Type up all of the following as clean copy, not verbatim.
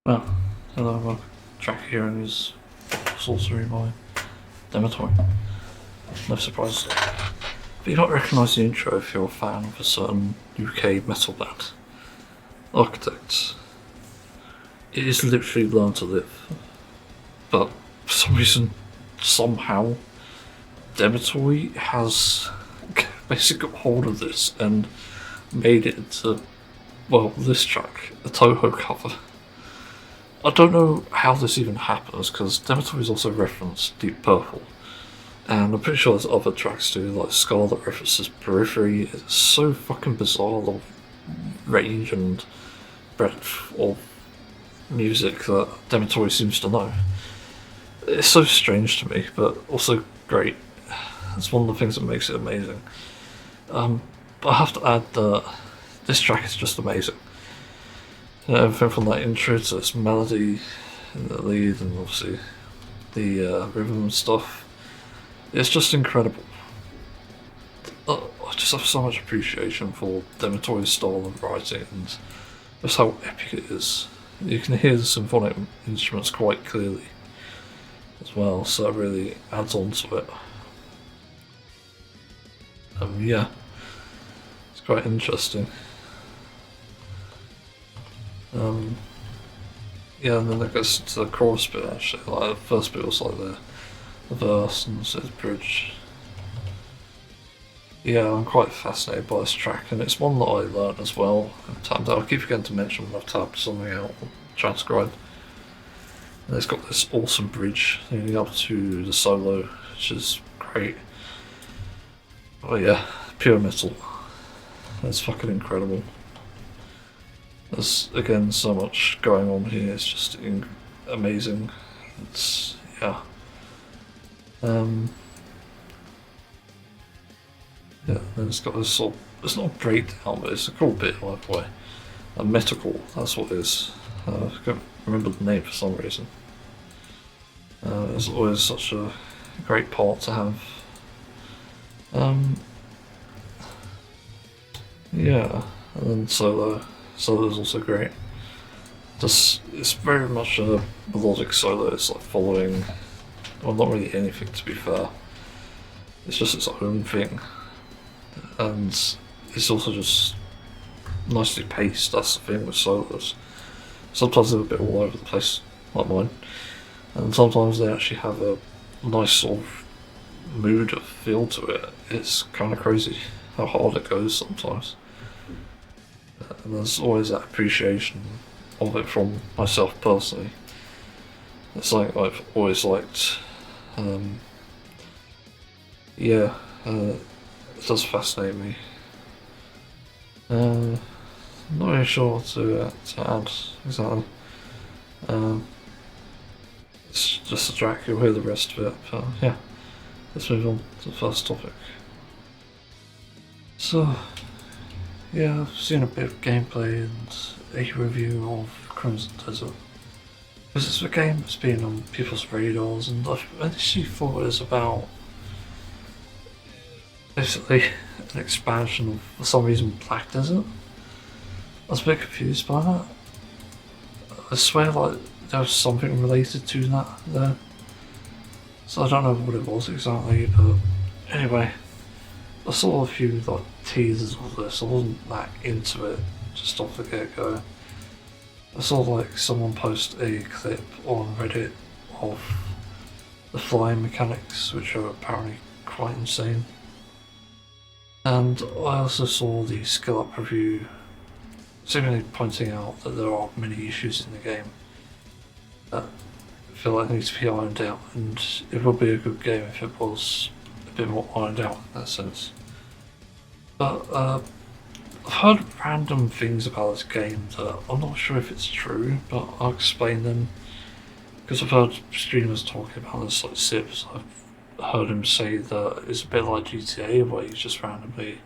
Well, hello, track here is Sorcery by Demetori. No surprise. But you might recognise the intro if you're a fan of a certain UK metal band. Architects. It is literally Learn to Live. But for some reason, somehow, Demetori has basically got hold of this and made it into, well, this track, a Toho cover. I don't know how this even happens, because Demetori is also referenced Deep Purple, and I'm pretty sure there's other tracks too, like Scarlet references Periphery. It's so fucking bizarre, the range and breadth of music that Demetori seems to know. It's so strange to me, but also great. It's one of the things that makes it amazing. But I have to add that this track is just amazing. Everything from that intro to this melody in the lead and obviously the rhythm and stuff. It's just incredible. I just have so much appreciation for Demetori's style of writing and just how epic it is. You can hear the symphonic instruments quite clearly as well, so that really adds on to it. Yeah, it's quite interesting. Yeah, and then it goes to the chorus bit actually. Like the first bit was like the verse and the bridge. Yeah, I'm quite fascinated by this track, and it's one that I learned as well. I keep forgetting to mention when I've tapped something out or transcribed. And it's got this awesome bridge leading up to the solo, which is great. Oh yeah, pure metal. That's fucking incredible. There's again so much going on here. It's just amazing. It's yeah. Yeah. Then it's got this sort. It's not a breakdown, but it's a cool bit by the way. A metalcore. That's what it is. I can't remember the name for some reason. It's always such a great part to have. Yeah, and then solo. Solo is also great. Just it's very much a melodic solo. It's like following, well, not really anything to be fair. It's just its own thing, and it's also just nicely paced. That's the thing with solos. Sometimes they're a bit all over the place, like mine, and sometimes they actually have a nice sort of mood or feel to it. It's kind of crazy how hard it goes sometimes. And there's always that appreciation of it from myself personally. It's like I've always liked. Yeah, it does fascinate me. I'm not really sure what to add exactly. It's just a track, you'll hear the rest of it, but yeah, let's move on to the first topic. So, yeah, I've seen a bit of gameplay and a review of Crimson Desert. Because it's a game that's been on people's radars, and I've initially thought it was about basically an expansion of, for some reason, Black Desert. I was a bit confused by that. I swear like there was something related to that there. So I don't know what it was exactly, but anyway. I saw a few like teasers of this. I wasn't that into it just off the get-go. I saw like someone post a clip on Reddit of the flying mechanics, which are apparently quite insane. And I also saw the skill up review seemingly pointing out that there are many issues in the game that I feel like need to be ironed out, and it would be a good game if it was a bit more ironed out in that sense. But I've heard random things about this game that I'm not sure if it's true, but I'll explain them. Because I've heard streamers talking about this, like Sips. I've heard him say that it's a bit like GTA, where you just randomly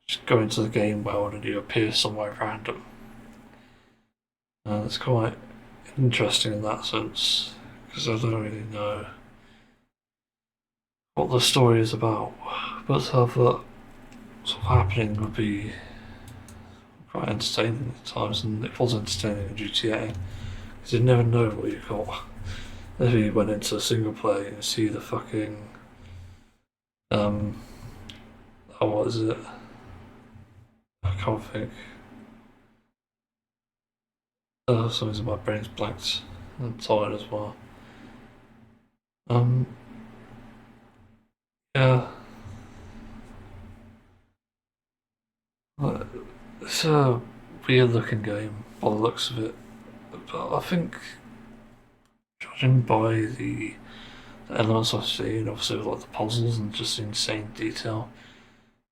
just go into the game world and you appear somewhere random. And it's quite interesting in that sense, because I don't really know what the story is about. But to have that sort of happening would be quite entertaining at times, and it was entertaining in GTA because you never know what you got. If you went into a single player and you see the fucking oh, what is it? I can't think. Oh, something's in my brain's blanked. I'm tired as well. Um, yeah, it's a weird looking game by the looks of it, but I think judging by the elements I've seen, obviously with like the puzzles and just the insane detail,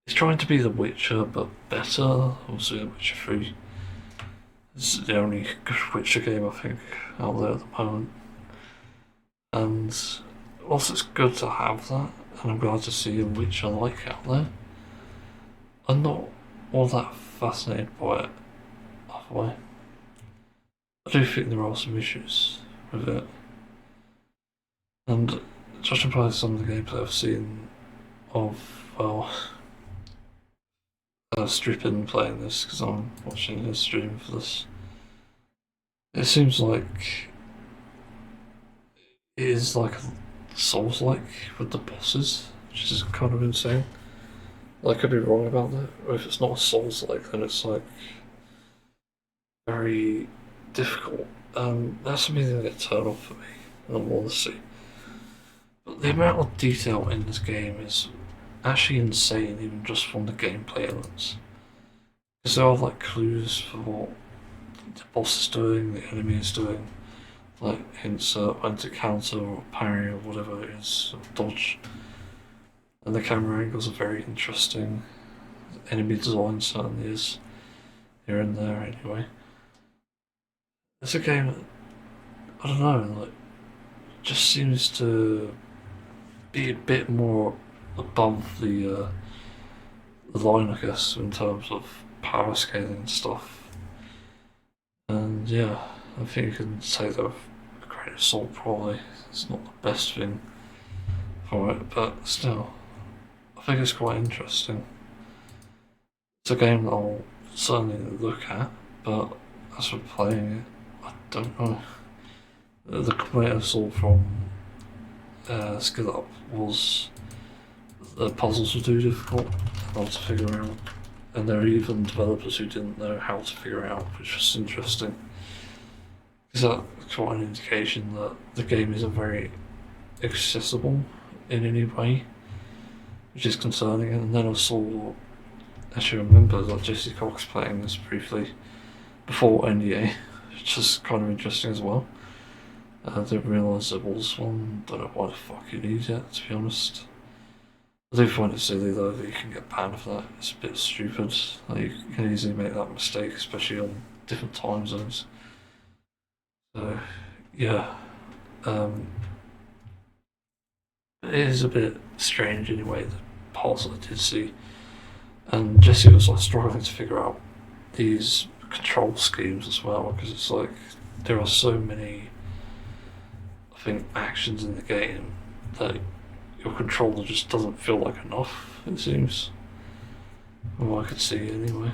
it's trying to be The Witcher but better. Obviously, The Witcher 3 is the only good Witcher game I think out there at the moment, and whilst it's good to have that, and I'm glad to see a Witcher like out there, I'm not all that fascinated by it halfway. I do think there are some issues with it, and judging by some of the gameplay I've seen of, well, Stripping playing this because I'm watching his stream for this, it seems like it is like Souls-like with the bosses, which is kind of insane. I could be wrong about that, or if it's not Souls-like, then it's like very difficult. That's something that gets turned off for me, in all honesty. But the amount of detail in this game is actually insane, even just from the gameplay elements. Because there are like clues for what the boss is doing, the enemy is doing, like hints at when to counter or parry or whatever it is, or dodge. And the camera angles are very interesting. The enemy design certainly is here and there anyway. It's a game that, I don't know, like, just seems to be a bit more above the line, I guess, in terms of power scaling and stuff. And yeah, I think you can say that with Great Assault probably it's not the best thing for it, but still, I think it's quite interesting. It's a game that I'll certainly look at, but as for playing it, I don't know. The Great Assault from Skill Up was the puzzles were too difficult hard to figure out, and there are even developers who didn't know how to figure it out, which was interesting. Is that quite an indication that the game isn't very accessible in any way, which is concerning. And then I saw, actually remember that Jesse Cox playing this briefly before NDA, which is kind of interesting as well. I didn't realise there was one, don't know why the fuck you need it, to be honest. I do find it silly though that you can get banned for that. It's a bit stupid. Like, you can easily make that mistake, especially on different time zones. So yeah, it is a bit strange anyway, the parts that I did see. And Jesse was like struggling to figure out these control schemes as well, because it's like there are so many, I think, actions in the game that your controller just doesn't feel like enough, it seems. Well, I could see anyway.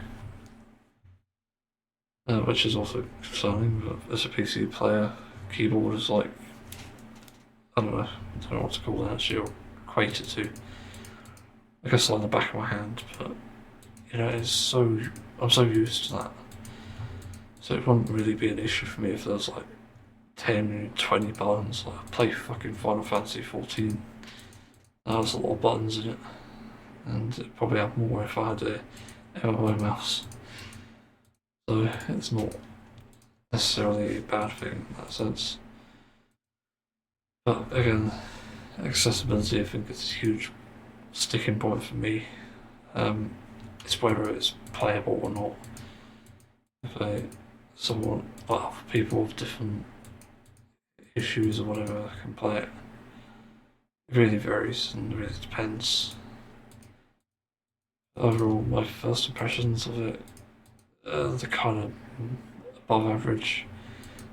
Which is also concerning, but as a PC player, keyboard is like, I don't know what to call that actually, or equate it to. I guess like the back of my hand, but you know, I'm so used to that. So it wouldn't really be an issue for me if there's like 10, 20 buttons. Like, I play fucking Final Fantasy 14. There's a lot of buttons in it, and it'd probably have more if I had a MMO mouse. So it's not necessarily a bad thing in that sense. But again, accessibility I think is a huge sticking point for me. It's whether it's playable or not. If people with different issues or whatever can play it. It really varies and really depends. Overall, my first impressions of it, they're kind of above average.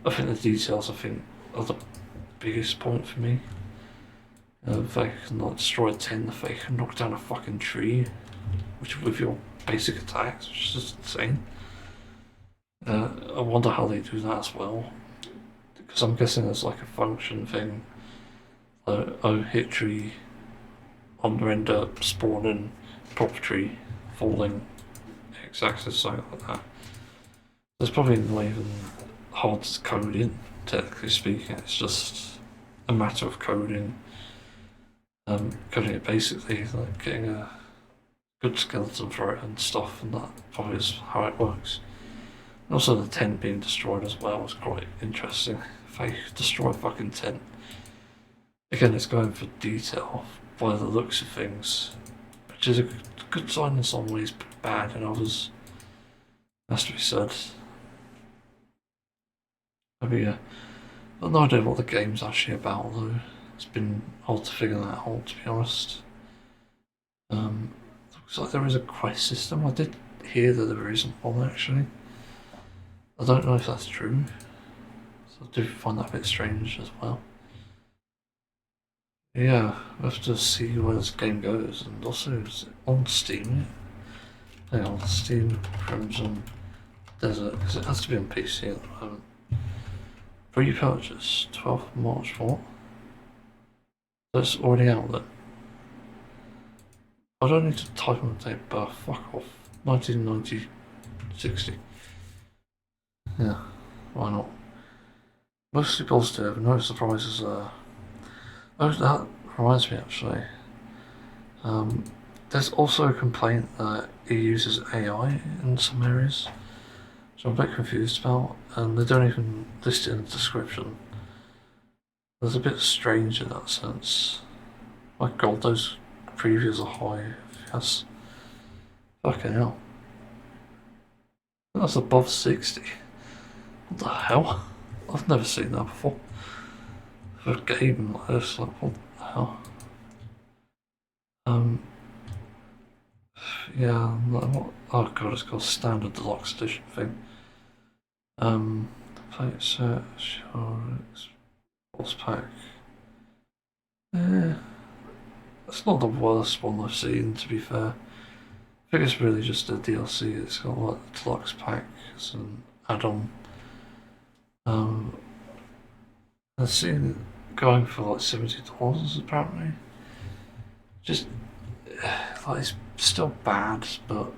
I think the details, are the biggest point for me. The fact you can like destroy a tin, the fact you can knock down a fucking tree, which with your basic attacks, which is just insane. I wonder how they do that as well, because I'm guessing there's like a function thing. Hit tree on render spawning property falling x-axis, something like that. There's probably not even hard to code in, technically speaking. It's just a matter of coding. Coding it basically, like getting a good skeleton for it and stuff, and that probably is how it works. And also the tent being destroyed as well is quite interesting. If they destroy a fucking tent, again it's going for detail by the looks of things, which is a good sign in some ways, but bad in others. Has to be said. Maybe I've no idea what the game's actually about though. It's been hard to figure that out, to be honest. Looks like there is a quest system. I did hear that there isn't one actually. I don't know if that's true. So I do find that a bit strange as well. Yeah, we have to see where this game goes, and also is it on Steam? Hang on, Steam Crimson Desert, because it has to be on PC at the moment. Pre-purchase, 12th of March, what? That's already out then. I don't need to type on the date, but fuck off. 1990, 60. Yeah, why not? Mostly positive, no surprises there. Oh, that reminds me actually. There's also a complaint that it uses AI in some areas, which I'm a bit confused about, and they don't even list it in the description. It's a bit strange in that sense. My god, those previews are high. Yes. Fucking hell. That's above 60. What the hell? I've never seen that before. For a game like this, like what the hell? Yeah, oh god, it's called Standard Deluxe Edition thing. Plate set, sure, Sports Pack. It's not the worst one I've seen, to be fair. I think it's really just a DLC. It's got like the deluxe pack as an add-on. I've seen it going for like $70 apparently. Just like it's still bad, but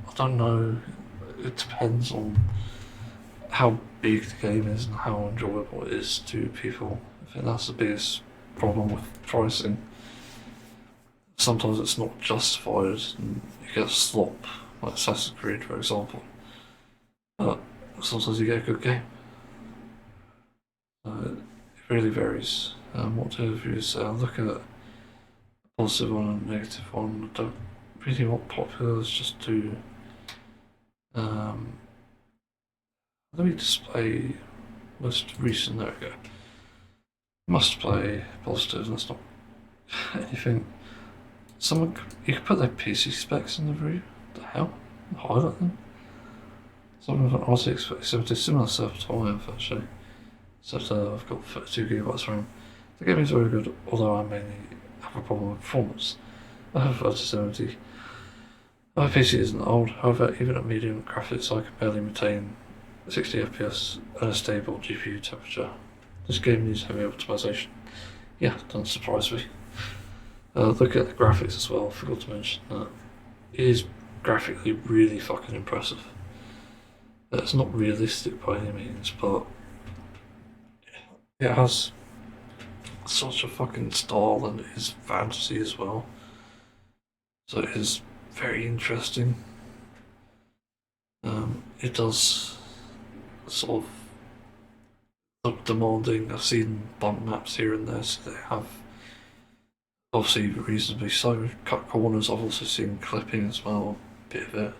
I don't know. It depends on how big the game is and how enjoyable it is to people. I think that's the biggest problem with pricing. Sometimes it's not justified and you get a slop, like Assassin's Creed for example. But sometimes you get a good game. It really varies. What do reviews say? I'm looking at a positive one and a negative one. I don't really want popular, let's just do let me display most recent, there we go. Must play positive, that's not anything. Someone, you could put their PC specs in the review. What the hell? Highlight them. Someone with an RTX 3070, similar setup to I have actually. Except I've got 32GB RAM. The game is very good, although I mainly have a problem with performance. I have 3070. My PC isn't old, however, even at medium graphics I can barely maintain 60 FPS and a stable GPU temperature. This game needs heavy optimization. Yeah, doesn't surprise me. Look at the graphics as well, forgot to mention that. It is graphically really fucking impressive. It's not realistic by any means, but it has such a fucking style and it is fantasy as well. So it is very interesting. It does sort of look demanding. I've seen bump maps here and there, so they have obviously reasonably so cut corners. I've also seen clipping as well, a bit of it.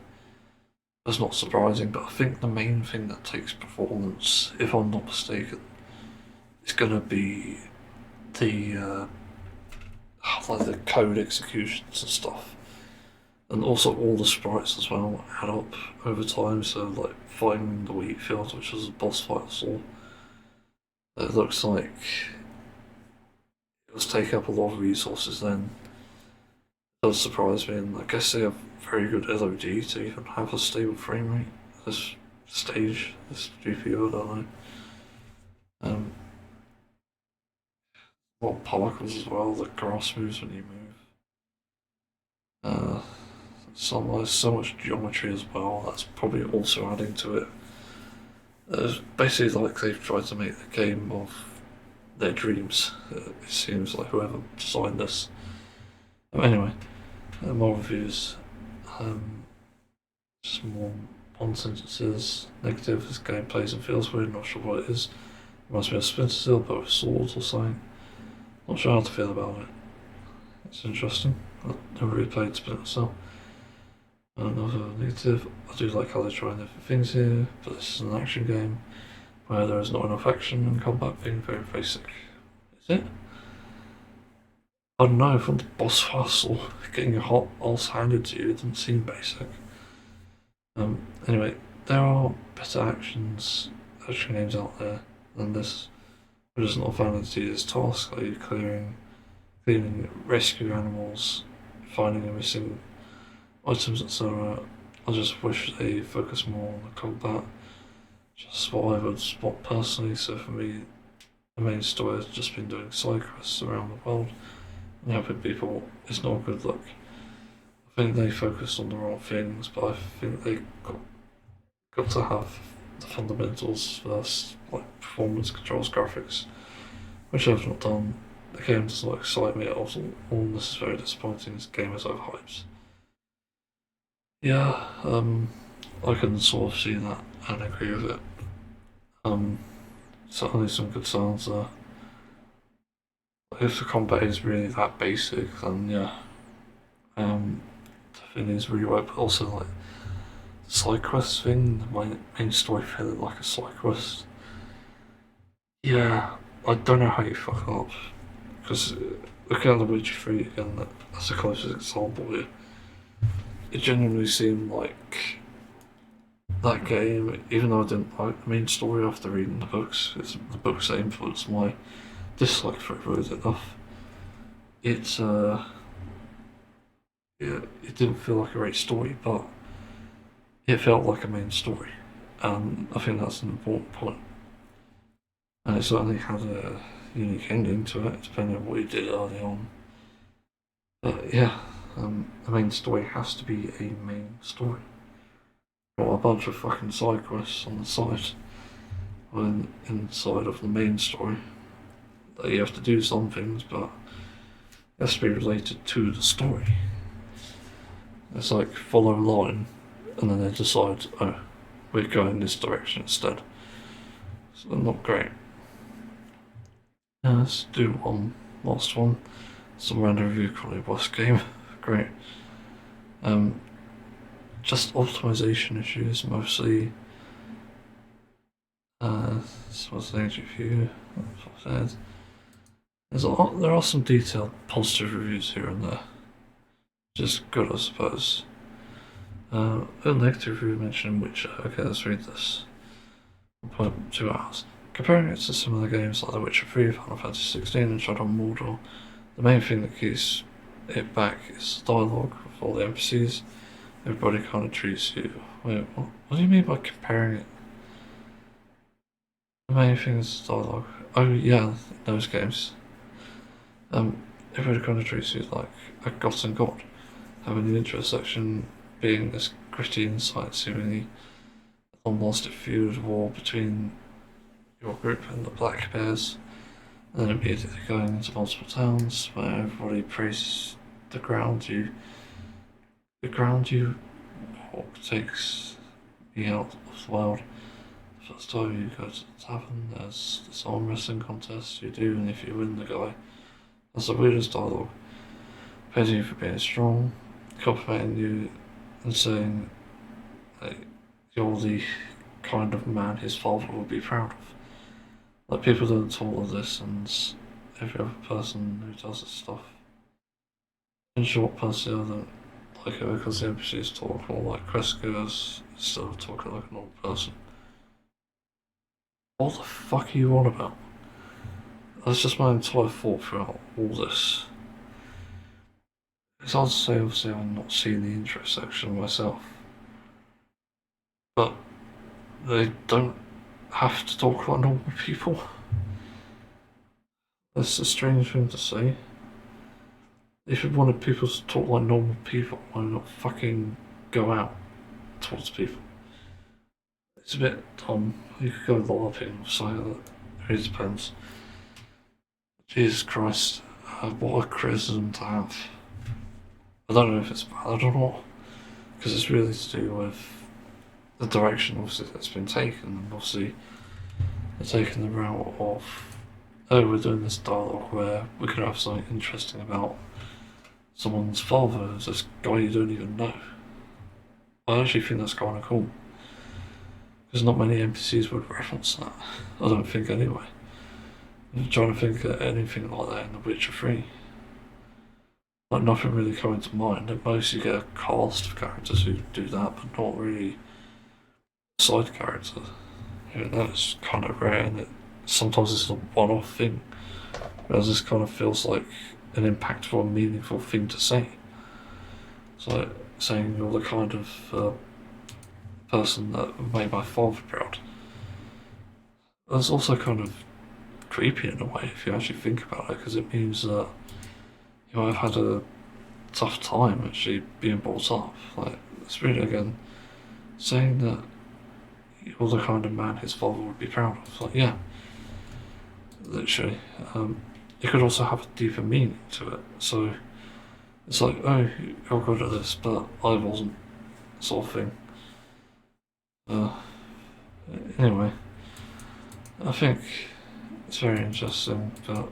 That's not surprising, but I think the main thing that takes performance, if I'm not mistaken, is going to be the like the code executions and stuff, and also all the sprites as well add up over time. So like fighting the wheat field, which was a boss fight I saw, it looks like it was taking up a lot of resources then. It does surprise me, and I guess they have very good LOD to even have a stable frame rate. There's stage, this GPU, I don't know. What particles as well, the grass moves when you move. There's so much geometry as well, that's probably also adding to it. It's basically like they've tried to make the game of their dreams. It seems like whoever designed this. Anyway, more reviews. Just more one sentences. Negative, this game plays and feels weird, not sure what it is. Reminds me of Splinter Cell, but with swords or something. Not sure how to feel about it. It's interesting. I've never really played Splinter Cell. Another negative, I do like how they're trying different things here, but this is an action game where there is not enough action and combat being very basic. Is it? I don't know, from the boss fight or getting your hot ass handed to you, it doesn't seem basic. Anyway, there are better action games out there than this. I'm just not a fan of the tedious task, like clearing, rescue animals, finding and missing items, etc. I just wish they focus more on the combat. Just what I would spot personally. So for me, the main story has just been doing side quests around the world and helping people. It's not a good look. I think they focused on the wrong things, but I think they got to have the fundamentals first, like performance, controls, graphics, which I've not done. The game does not excite me at all, and this is very disappointing. This game is overhyped. Yeah, I can sort of see that and agree with it. Certainly some good sounds there. If the combat is really that basic, then yeah, the thing is really well, but also like the side quest thing, my main story felt like a side quest. Yeah, I don't know how you fuck up, because looking at the Witcher 3 again, that's the closest example here. It genuinely seemed like that game, even though I didn't like the main story after reading the books, it's the books that influenced my dislike for it, was enough. It's yeah, it didn't feel like a great story, but it felt like a main story, and I think that's an important point. And it certainly had a unique ending to it, depending on what you did early on. But yeah, the main story has to be a main story. Not a bunch of fucking side quests on the side, or inside of the main story. That you have to do some things, but it has to be related to the story. It's like follow a line, and then they decide, oh, we're going this direction instead. So not great. Now let's do one last one. Some random review quality boss game. Great. Just optimization issues mostly. So what's the next review? There are some detailed positive reviews here and there. Just good, I suppose. A negative review mentioning Witcher. Okay, let's read this. 1.2 hours. Comparing it to similar games like The Witcher 3, Final Fantasy 16 and Shadow of Mordor, the main thing that keeps it back is the dialogue with all the NPCs. Everybody kind of treats you. Wait, what do you mean by comparing it? The main thing is the dialogue. Oh yeah, in those games. Everybody kind of treats you like a gotten god. Having the intro section being this gritty insight, seemingly long-lasting feud war between your group and the Black Bears, and then immediately going into multiple towns where everybody praises the ground you walk takes me out of the world. The first time you go to the tavern, there's this arm wrestling contest you do, and if you win, the guy has the weirdest dialogue, praising you for being strong, complimenting you, and saying that you're the kind of man his father would be proud of. Like, people don't talk of this, and every other person who does this stuff. In short, personally, I don't like it because the NPCs talk more like quest givers instead of talking like an old person. What the fuck are you on about? That's just my entire thought throughout all this. It's hard to say, obviously, I've not seen the intro section myself. But they don't have to talk like normal people. That's a strange thing to say. If you wanted people to talk like normal people, why not fucking go out towards people? It's a bit dumb. You could go LARPing or something like that. It really depends. Jesus Christ, what a criticism to have. I don't know if it's valid or not, because it's really to do with the direction obviously that's been taken, and obviously they're taking the route of, oh, we're doing this dialogue where we could have something interesting about someone's father, this guy you don't even know. I actually think that's kind of cool, because not many NPCs would reference that. I don't think anyway. I'm trying to think of anything like that in The Witcher 3. Like, nothing really coming to mind. At most you get a cast of characters who do that, but not really a side character. Even that's kind of rare, and sometimes it's a one-off thing. Whereas this kind of feels like an impactful and meaningful thing to say. It's like saying you're the kind of person that made my father proud. That's also kind of creepy in a way if you actually think about it, because it means that you might have had a tough time actually being brought up. Like, it's really, again, saying that you're the kind of man his father would be proud of. Like, yeah, literally. It could also have a deeper meaning to it. So it's like, oh, you're good at this, but I wasn't, sort of thing. Anyway, I think it's very interesting, but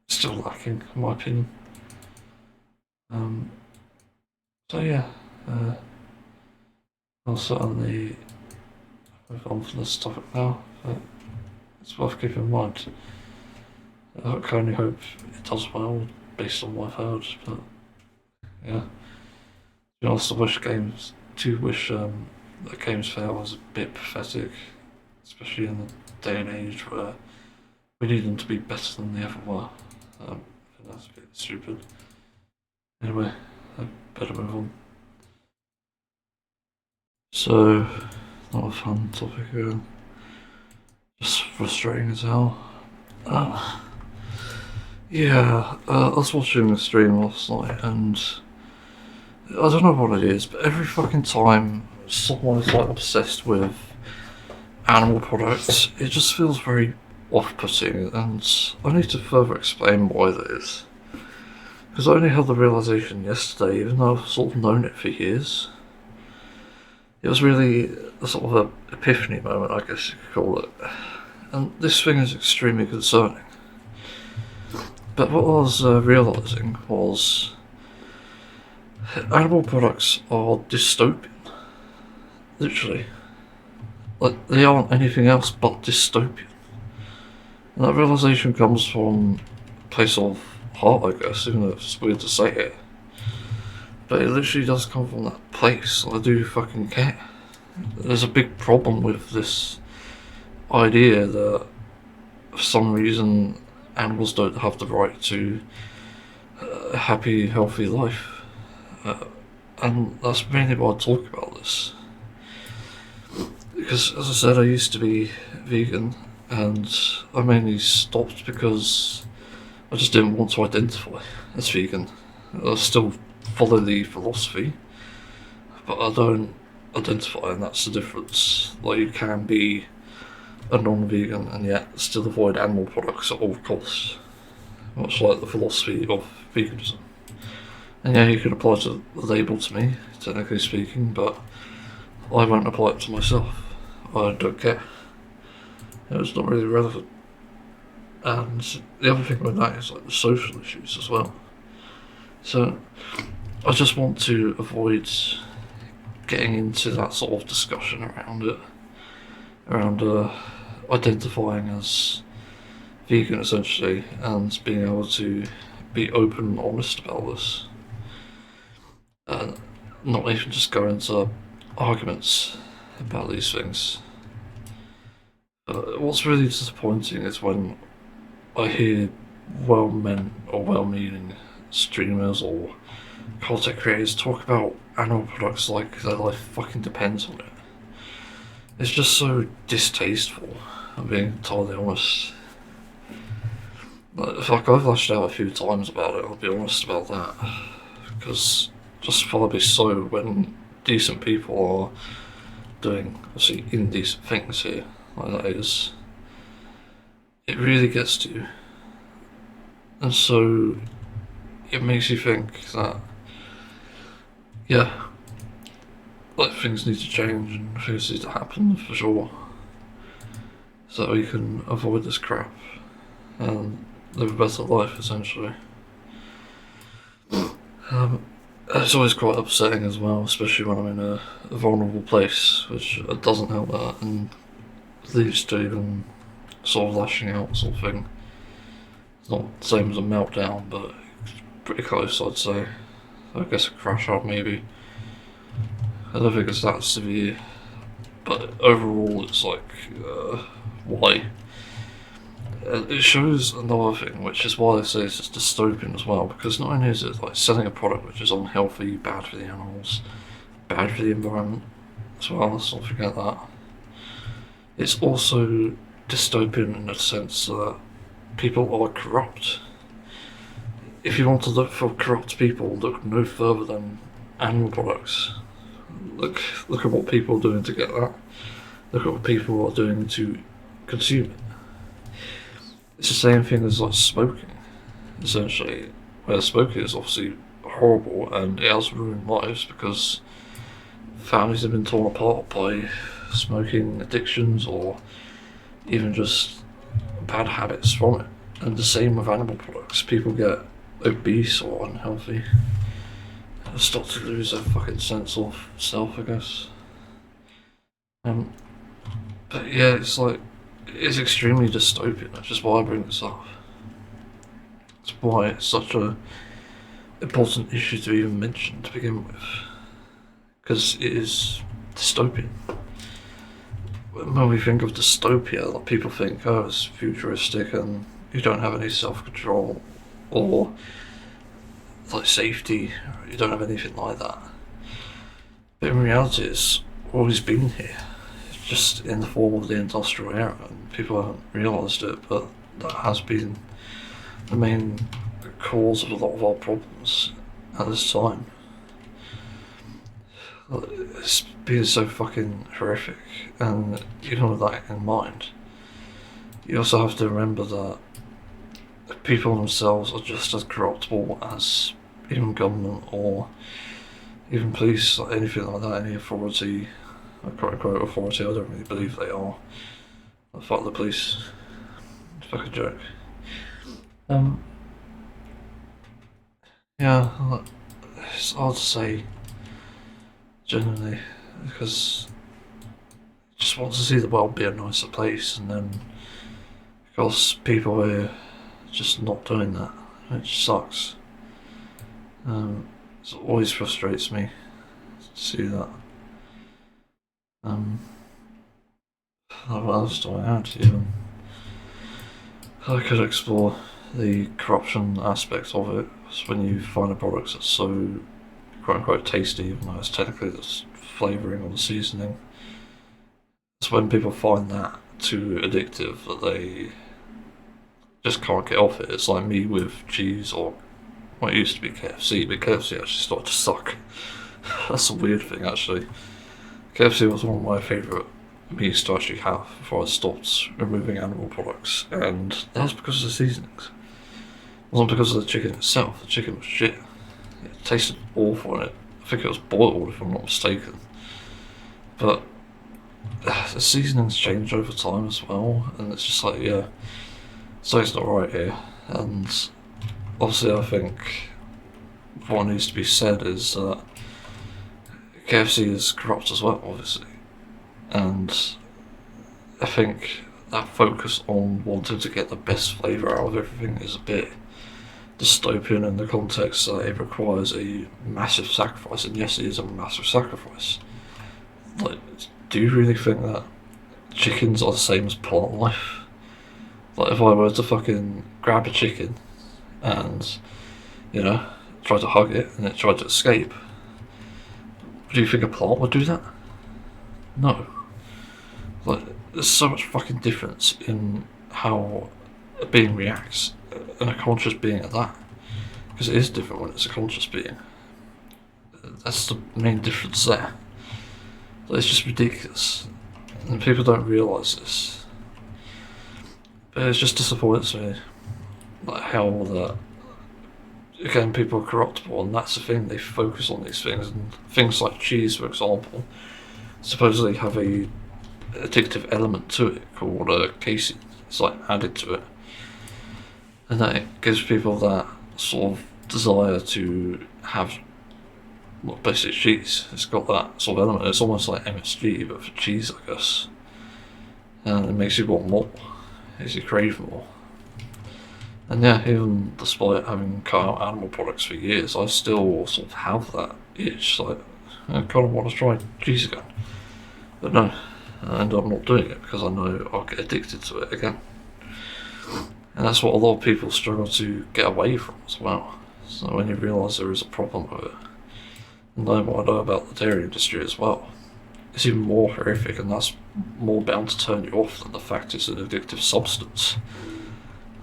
still lacking, in my opinion. So yeah, I'll certainly move on from this topic now, but it's worth keeping in mind. I can only hope it does well, based on what I've heard, but yeah. You also wish that Games Fair was a bit pathetic, especially in the day and age where we need them to be better than they ever were. I think that's a bit stupid. Anyway, I better move on. So, not a fun topic here. Just frustrating as hell. Yeah, I was watching a stream last night, and I don't know what it is, but every fucking time someone is like obsessed with animal products, it just feels very off-putting, and I need to further explain why that is. Because I only had the realization yesterday, even though I've sort of known it for years. It was really a sort of an epiphany moment, I guess you could call it. And this thing is extremely concerning. But what I was realising was animal products are dystopian. Literally. Like, they aren't anything else but dystopian. And that realisation comes from a place of heart, I guess, even though it's weird to say it. But it literally does come from that place. I do fucking care. There's a big problem with this idea that for some reason animals don't have the right to a happy, healthy life. And that's mainly why I talk about this. Because, as I said, I used to be vegan, and I mainly stopped because I just didn't want to identify as vegan. I still follow the philosophy, but I don't identify, and that's the difference. Like, you can be a non-vegan and yet still avoid animal products at all costs, much like the philosophy of veganism. And yeah, you can apply the label to me, technically speaking, but I won't apply it to myself. I don't care. It's not really relevant. And the other thing with that is like the social issues as well. So I just want to avoid getting into that sort of discussion around it, around identifying as vegan essentially, and being able to be open and honest about this, and not even just go into arguments about these things. What's really disappointing is when I hear well-meant or well-meaning streamers or content creators talk about animal products like their life fucking depends on it. It's just so distasteful, I'm being entirely honest. Like I've lashed out a few times about it, I'll be honest about that. Because justifiably so, when decent people are doing, obviously, indecent things here, like that is, it really gets to you. And so, it makes you think that, yeah, like things need to change and things need to happen for sure, so that we can avoid this crap and live a better life, essentially. It's always quite upsetting as well, especially when I'm in a vulnerable place, which doesn't help that and leads to even sort of lashing out sort of thing. It's not the same as a meltdown, but it's pretty close, I'd say. I guess a crash out maybe. I don't think it's that severe, but overall it's like, why? It shows another thing, which is why I say it's dystopian as well, because not only is it like selling a product which is unhealthy, bad for the animals, bad for the environment as well, let's not forget that. It's also dystopian in the sense that people are corrupt. If you want to look for corrupt people, look no further than animal products. Look at what people are doing to get that. Look at what people are doing to consume it. It's the same thing as like smoking, essentially. Where smoking is obviously horrible and it has ruined lives because families have been torn apart by smoking addictions or even just bad habits from it. And the same with animal products. People get obese or unhealthy. They start to lose their fucking sense of self, I guess. But yeah, it's extremely dystopian, which is why I bring this up. It's why it's such a important issue to even mention to begin with. Because it is dystopian. When we think of dystopia, like people think, oh, it's futuristic and you don't have any self-control or like safety, you don't have anything like that. But in reality, it's always been here. It's just in the form of the industrial era, and people haven't realised it, but that has been the main cause of a lot of our problems at this time. It's been so fucking horrific, and even with that in mind, you also have to remember that people themselves are just as corruptible as even government or even police, like anything like that, any authority, quote unquote authority. I don't really believe they are. Fuck the police. It's a fucking joke. Yeah, it's hard to say, genuinely, because I just want to see the world be a nicer place, and then because people are just not doing that, which sucks. It always frustrates me to see that. What else do I add even? I could explore the corruption aspect of it. It's when you find a product that's so quote unquote tasty, even though it's technically the flavouring or the seasoning. It's when people find that too addictive that they just can't get off it. It's like me with cheese or what used to be KFC, but KFC actually started to suck. That's a weird thing, actually. KFC was one of my favourite meats to actually have before I stopped removing animal products, and that was because of the seasonings. It wasn't because of the chicken itself. The chicken was shit. It tasted awful, and I think it was boiled, if I'm not mistaken. But the seasonings change over time as well, and it's just like, yeah, something's not right here. And obviously, I think what needs to be said is that KFC is corrupt as well, obviously. And I think that focus on wanting to get the best flavour out of everything is a bit dystopian in the context that it requires a massive sacrifice, and yes, it is a massive sacrifice. Like, do you really think that chickens are the same as plant life? Like, if I were to fucking grab a chicken and, you know, try to hug it and it tried to escape, do you think a plant would do that? No. Like, there's so much fucking difference in how a being reacts, and a conscious being at that. Because it is different when it's a conscious being. That's the main difference there. But it's just ridiculous. And people don't realise this. But it just disappoints me. Like how that, again, people are corruptible, and that's the thing, they focus on these things. And things like cheese, for example, supposedly have a addictive element to it called casein. It's like added to it. And that gives people that sort of desire to have, well, basically cheese. It's got that sort of element. It's almost like MSG, but for cheese, I guess. And it makes you want more. It makes you crave more. And yeah, even despite having cut out animal products for years, I still sort of have that itch. Like, I kind of want to try cheese again. But no, I end up not doing it because I know I'll get addicted to it again. And that's what a lot of people struggle to get away from as well. So when you realise there is a problem with it, and knowing what I know about the dairy industry as well, it's even more horrific, and that's more bound to turn you off than the fact it's an addictive substance.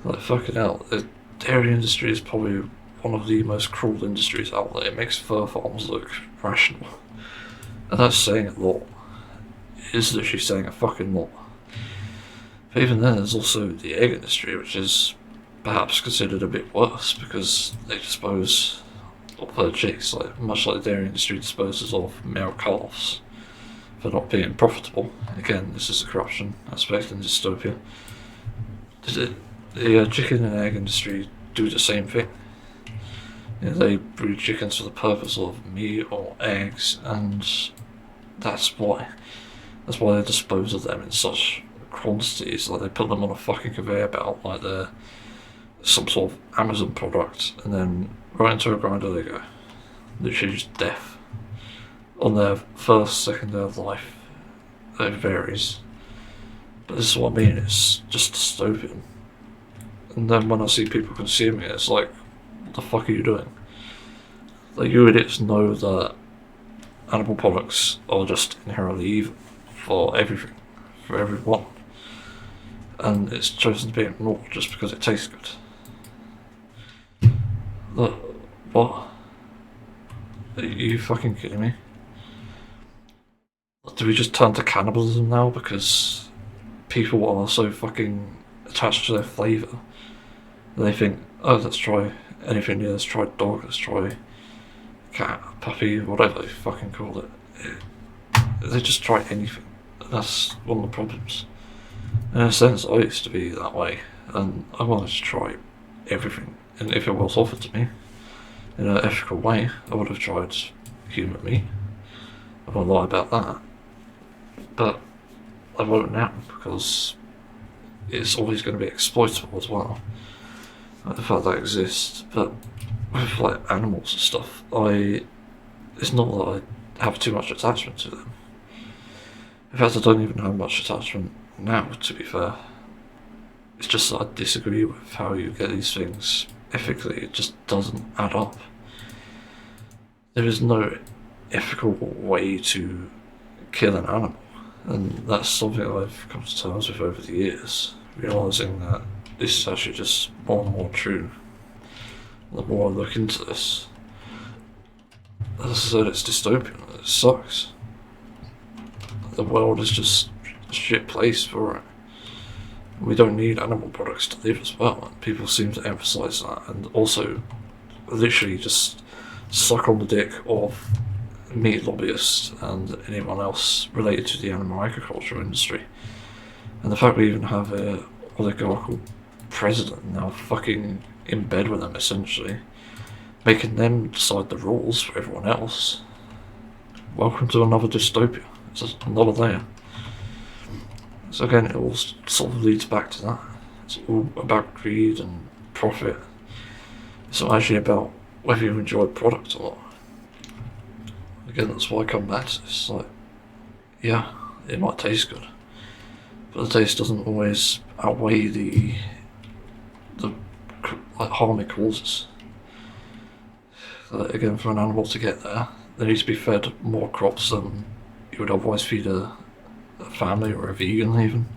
Like, fucking hell, the dairy industry is probably one of the most cruel industries out there. It makes fur farms look rational. And that's saying a lot. It is literally saying a fucking lot. But even then, there's also the egg industry, which is perhaps considered a bit worse because they dispose of their chicks, like, much like the dairy industry disposes of male calves for not being profitable. Again, this is the corruption aspect in Dystopia. The chicken and egg industry do the same thing. You know, they breed chickens for the purpose of meat or eggs, and that's why they dispose of them in such quantities. Like, they put them on a fucking conveyor belt like they're some sort of Amazon product, and then right into a grinder they go. Literally just death. On their first, second day of life, it varies. But this is what I mean, it's just dystopian. And then when I see people consuming it, it's like, what the fuck are you doing? Like, you idiots know that animal products are just inherently evil for everything, for everyone. And it's chosen to be ignored just because it tastes good. Look, what? Are you fucking kidding me? Do we just turn to cannibalism now because people are so fucking attached to their flavour? They think, oh, let's try anything new, let's try dog, let's try cat, puppy, whatever they fucking call it. They just try anything. That's one of the problems. In a sense, I used to be that way, and I wanted to try everything. And if it was offered to me in an ethical way, I would have tried human meat. I won't lie about that. But I won't now, because it's always going to be exploitable as well. Like the fact that exists. But with like animals and stuff, it's not that I have too much attachment to them. In fact, I don't even have much attachment now, to be fair. It's just that I disagree with how you get these things ethically. It just doesn't add up. There is no ethical way to kill an animal, and that's something I've come to terms with over the years, realising that this is actually just more and more true. The more I look into this, as I said, it's dystopian. It sucks. The world is just a shit place for it. We don't need animal products to live as well, and people seem to emphasise that, and also literally just suck on the dick of meat lobbyists and anyone else related to the animal agriculture industry. And the fact we even have a oligarchical president now fucking in bed with them, essentially, making them decide the rules for everyone else. Welcome to another dystopia. It's just another layer. So again, it all sort of leads back to that. It's all about greed and profit. It's not actually about whether you enjoy the product or not. Again, that's why I come back to this. Like, yeah, it might taste good, but the taste doesn't always outweigh the like harm it causes. Again, for an animal to get there, they need to be fed more crops than you would otherwise feed a a family or a vegan even.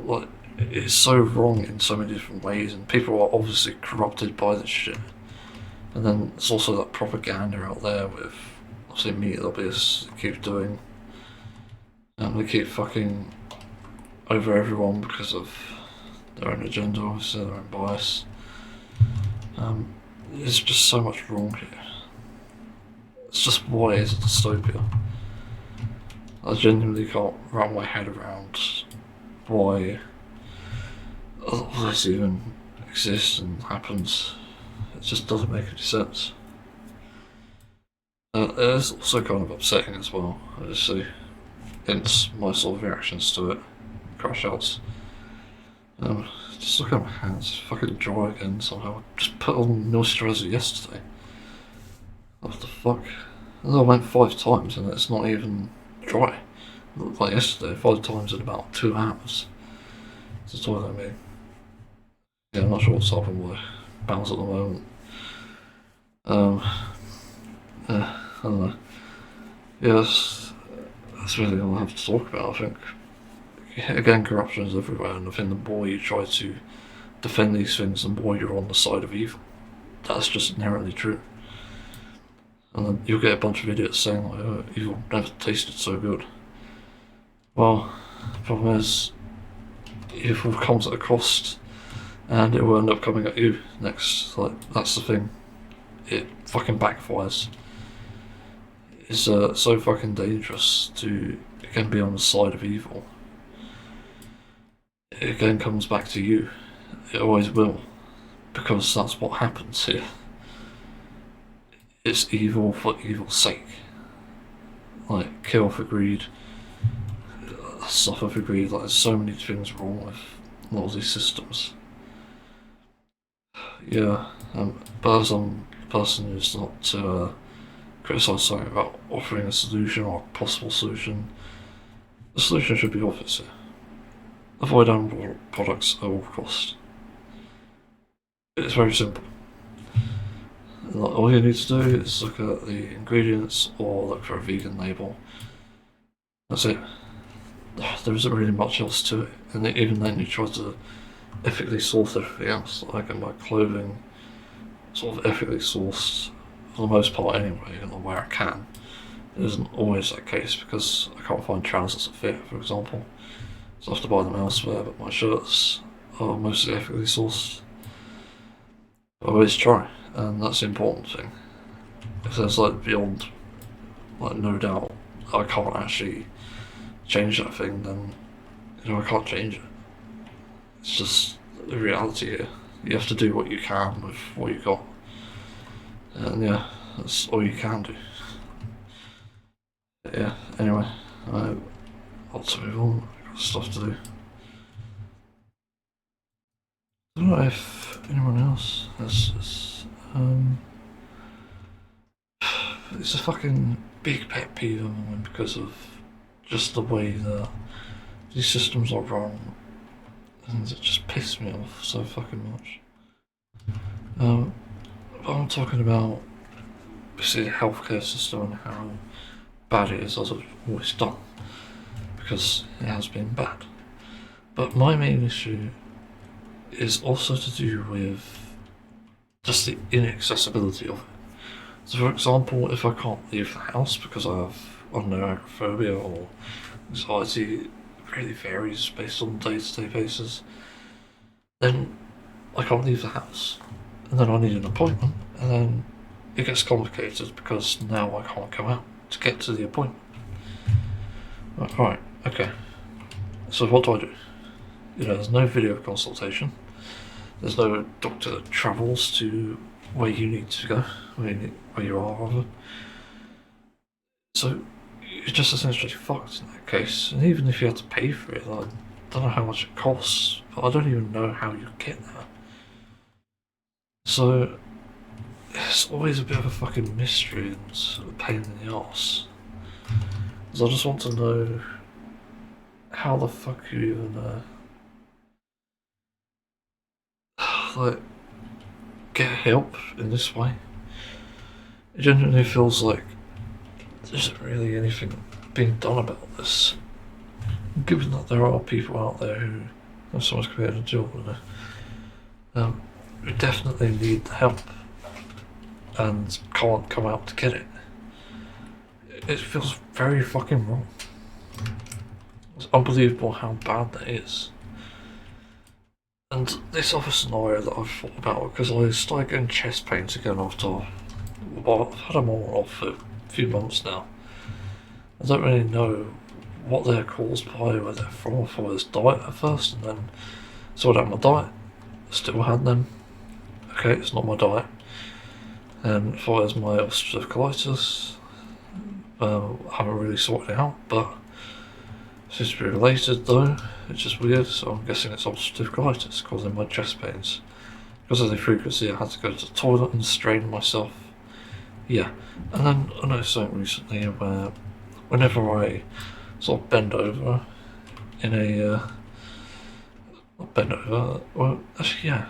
Like, it's so wrong in so many different ways, and people are obviously corrupted by this shit. And then there's also that propaganda out there with, obviously, media lobbyists that keep doing, and they keep fucking over everyone because of their own agenda, obviously, their own bias. There's just so much wrong here. It's just, why is it dystopia? I genuinely can't wrap my head around why all this even exists and happens. It just doesn't make any sense. It's also kind of upsetting as well, obviously. Hence my sort of reactions to it. Crash outs. Just look at my hands, fucking dry again somehow. Just put on moisturiser yesterday. What the fuck? I went 5 times and it's not even dry. Like yesterday, 5 times in about 2 hours. It's the toilet, I mean. Yeah, I'm not sure what's up with my bowels at the moment. I don't know. Yeah, that's really all I have to talk about, I think. Again, corruption is everywhere, and I think the more you try to defend these things, the more you're on the side of evil. That's just inherently true. And then you'll get a bunch of idiots saying, like, oh, evil never tasted so good. Well, the problem is, evil comes at a cost, and it will end up coming at you next. Like, that's the thing. It fucking backfires. It's so fucking dangerous to, again, be on the side of evil. It again comes back to you. It always will. Because that's what happens here. It's evil for evil's sake. Like, kill for greed, suffer for greed. Like, there's so many things wrong with a lot of these systems. Yeah, but as I'm a person who's not to criticise something about offering a solution or a possible solution, the solution should be obvious here. Avoid animal products at all costs. It's very simple. All you need to do is look at the ingredients or look for a vegan label. That's it. There isn't really much else to it, and even then you try to ethically source everything else. Like, I can buy clothing sort of ethically sourced for the most part anyway, and where I can. It isn't always that case because I can't find trousers that fit, for example. So I have to buy them elsewhere, but my shirts are mostly ethically sourced. I always try, and that's the important thing. If there's like beyond, like, no doubt I can't actually change that thing, then, I can't change it. It's just the reality here. You have to do what you can with what you got. And yeah, that's all you can do. But yeah, anyway, I'll have to move on. I've got stuff to do. I don't know if anyone else has this. It's a fucking big pet peeve of mine because of just the way that these systems are run, and it just pisses me off so fucking much. I'm talking about basically the healthcare system and how bad it is as it's always done, because it has been bad. But my main issue is also to do with just the inaccessibility of it. So, for example, if I can't leave the house because I have, I don't know, agoraphobia or anxiety, it really varies based on day-to-day basis, then I can't leave the house. And then I need an appointment, and then it gets complicated because now I can't go out to get to the appointment. Right, okay. So what do? There's no video consultation. There's no doctor that travels to where you need to go, where you are, rather. So you're just essentially fucked in that case. And even if you had to pay for it, I don't know how much it costs, but I don't even know how you get there. So it's always a bit of a fucking mystery and a pain in the arse. Because I just want to know how the fuck you even like get help in this way. It genuinely feels like there isn't really anything being done about this. given that there are people out there who have so much compared to deal with it, who definitely need help and can't come out to get it. It feels very fucking wrong. It's unbelievable how bad that is. And this other scenario that I've thought about, because I started getting chest pains again after, well, I've had them on and off for a few months now. I don't really know what they're caused by, where they're from. I thought it was diet at first, and then sorted out my diet. Still had them. Okay, it's not my diet. And thought it was my ulcerative colitis. I haven't really sorted it out, but it seems to be related though. It's just weird, so I'm guessing it's ulcerative colitis causing my chest pains. Because of the frequency, I had to go to the toilet and strain myself. Yeah, and then I noticed something recently where whenever I sort of bend over in a, not bend over, well, actually yeah,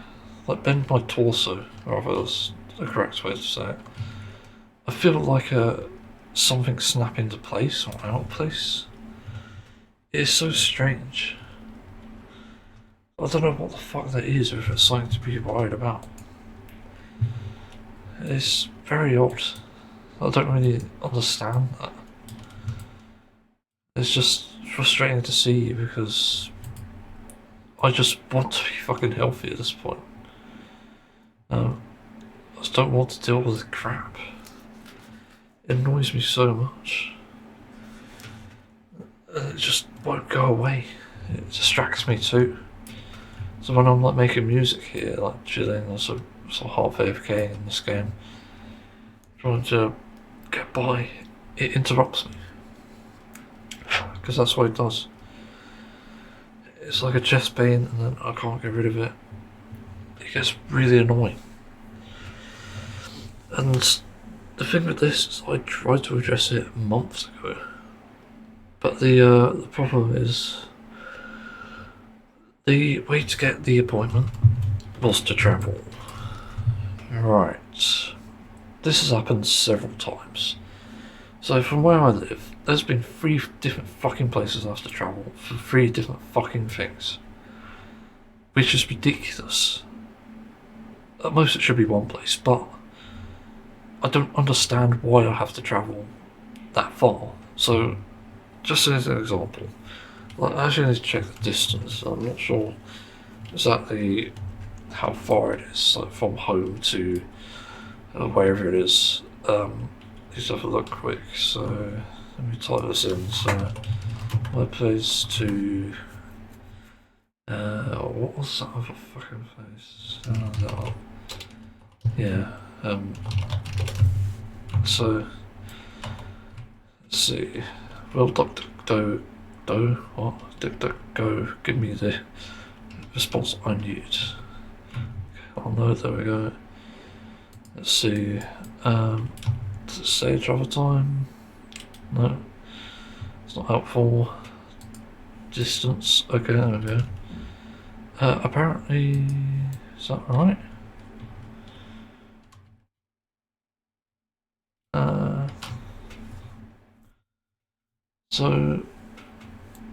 like bend my torso, rather is the correct way to say it. I feel like something snap into place or out of place. It's so strange. I don't know what the fuck that is, or if it's something to be worried about. It's very odd. I don't really understand that. It's just frustrating to see because I just want to be fucking healthy at this point. I just don't want to deal with the crap. It annoys me so much. It just won't go away. It distracts me too. So when I'm like making music here, like chilling, or sort of half AFK in this game, trying to get by, it interrupts me. Because that's what it does. It's like a chest pain and then I can't get rid of it. It gets really annoying. And the thing with this is I tried to address it months ago. But the problem is the way to get the appointment was to travel. Right. This has happened several times. So from where I live, there's been 3 different fucking places I have to travel for 3 different fucking things. Which is ridiculous. At most it should be 1 place, but I don't understand why I have to travel that far. So, just as an example, like, I actually need to check the distance. I'm not sure exactly how far it is, like from home to wherever it is. Let's have a look quick. So let me type this in. So my place to what was that other fucking place? Yeah. So let's see. Well, what? DuckDuckGo, give me the response I need. Okay, oh no, there we go. Let's see. Does it say travel time? No. It's not helpful. Distance. Okay, there we go. Apparently, is that right? So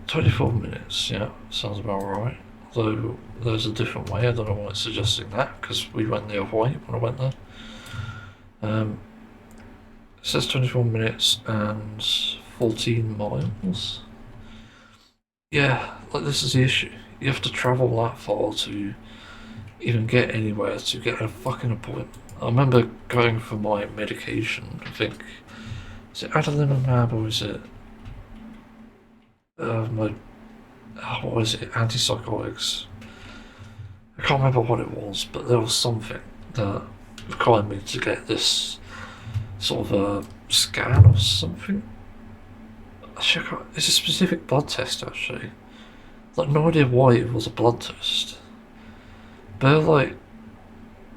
24 minutes, yeah, sounds about right. Although there's a different way, I don't know why it's suggesting that, because we went the other way when I went there. It says 24 minutes and 14 miles. Yeah, like this is the issue. You have to travel that far to even get anywhere, to get a fucking appointment. I remember going for my medication, I think, is it adalimumab or is it what is it, antipsychotics? I can't remember what it was, but there was something that required me to get this sort of a scan or something. Actually, it's a specific blood test actually. Like, no idea why it was a blood test. They're like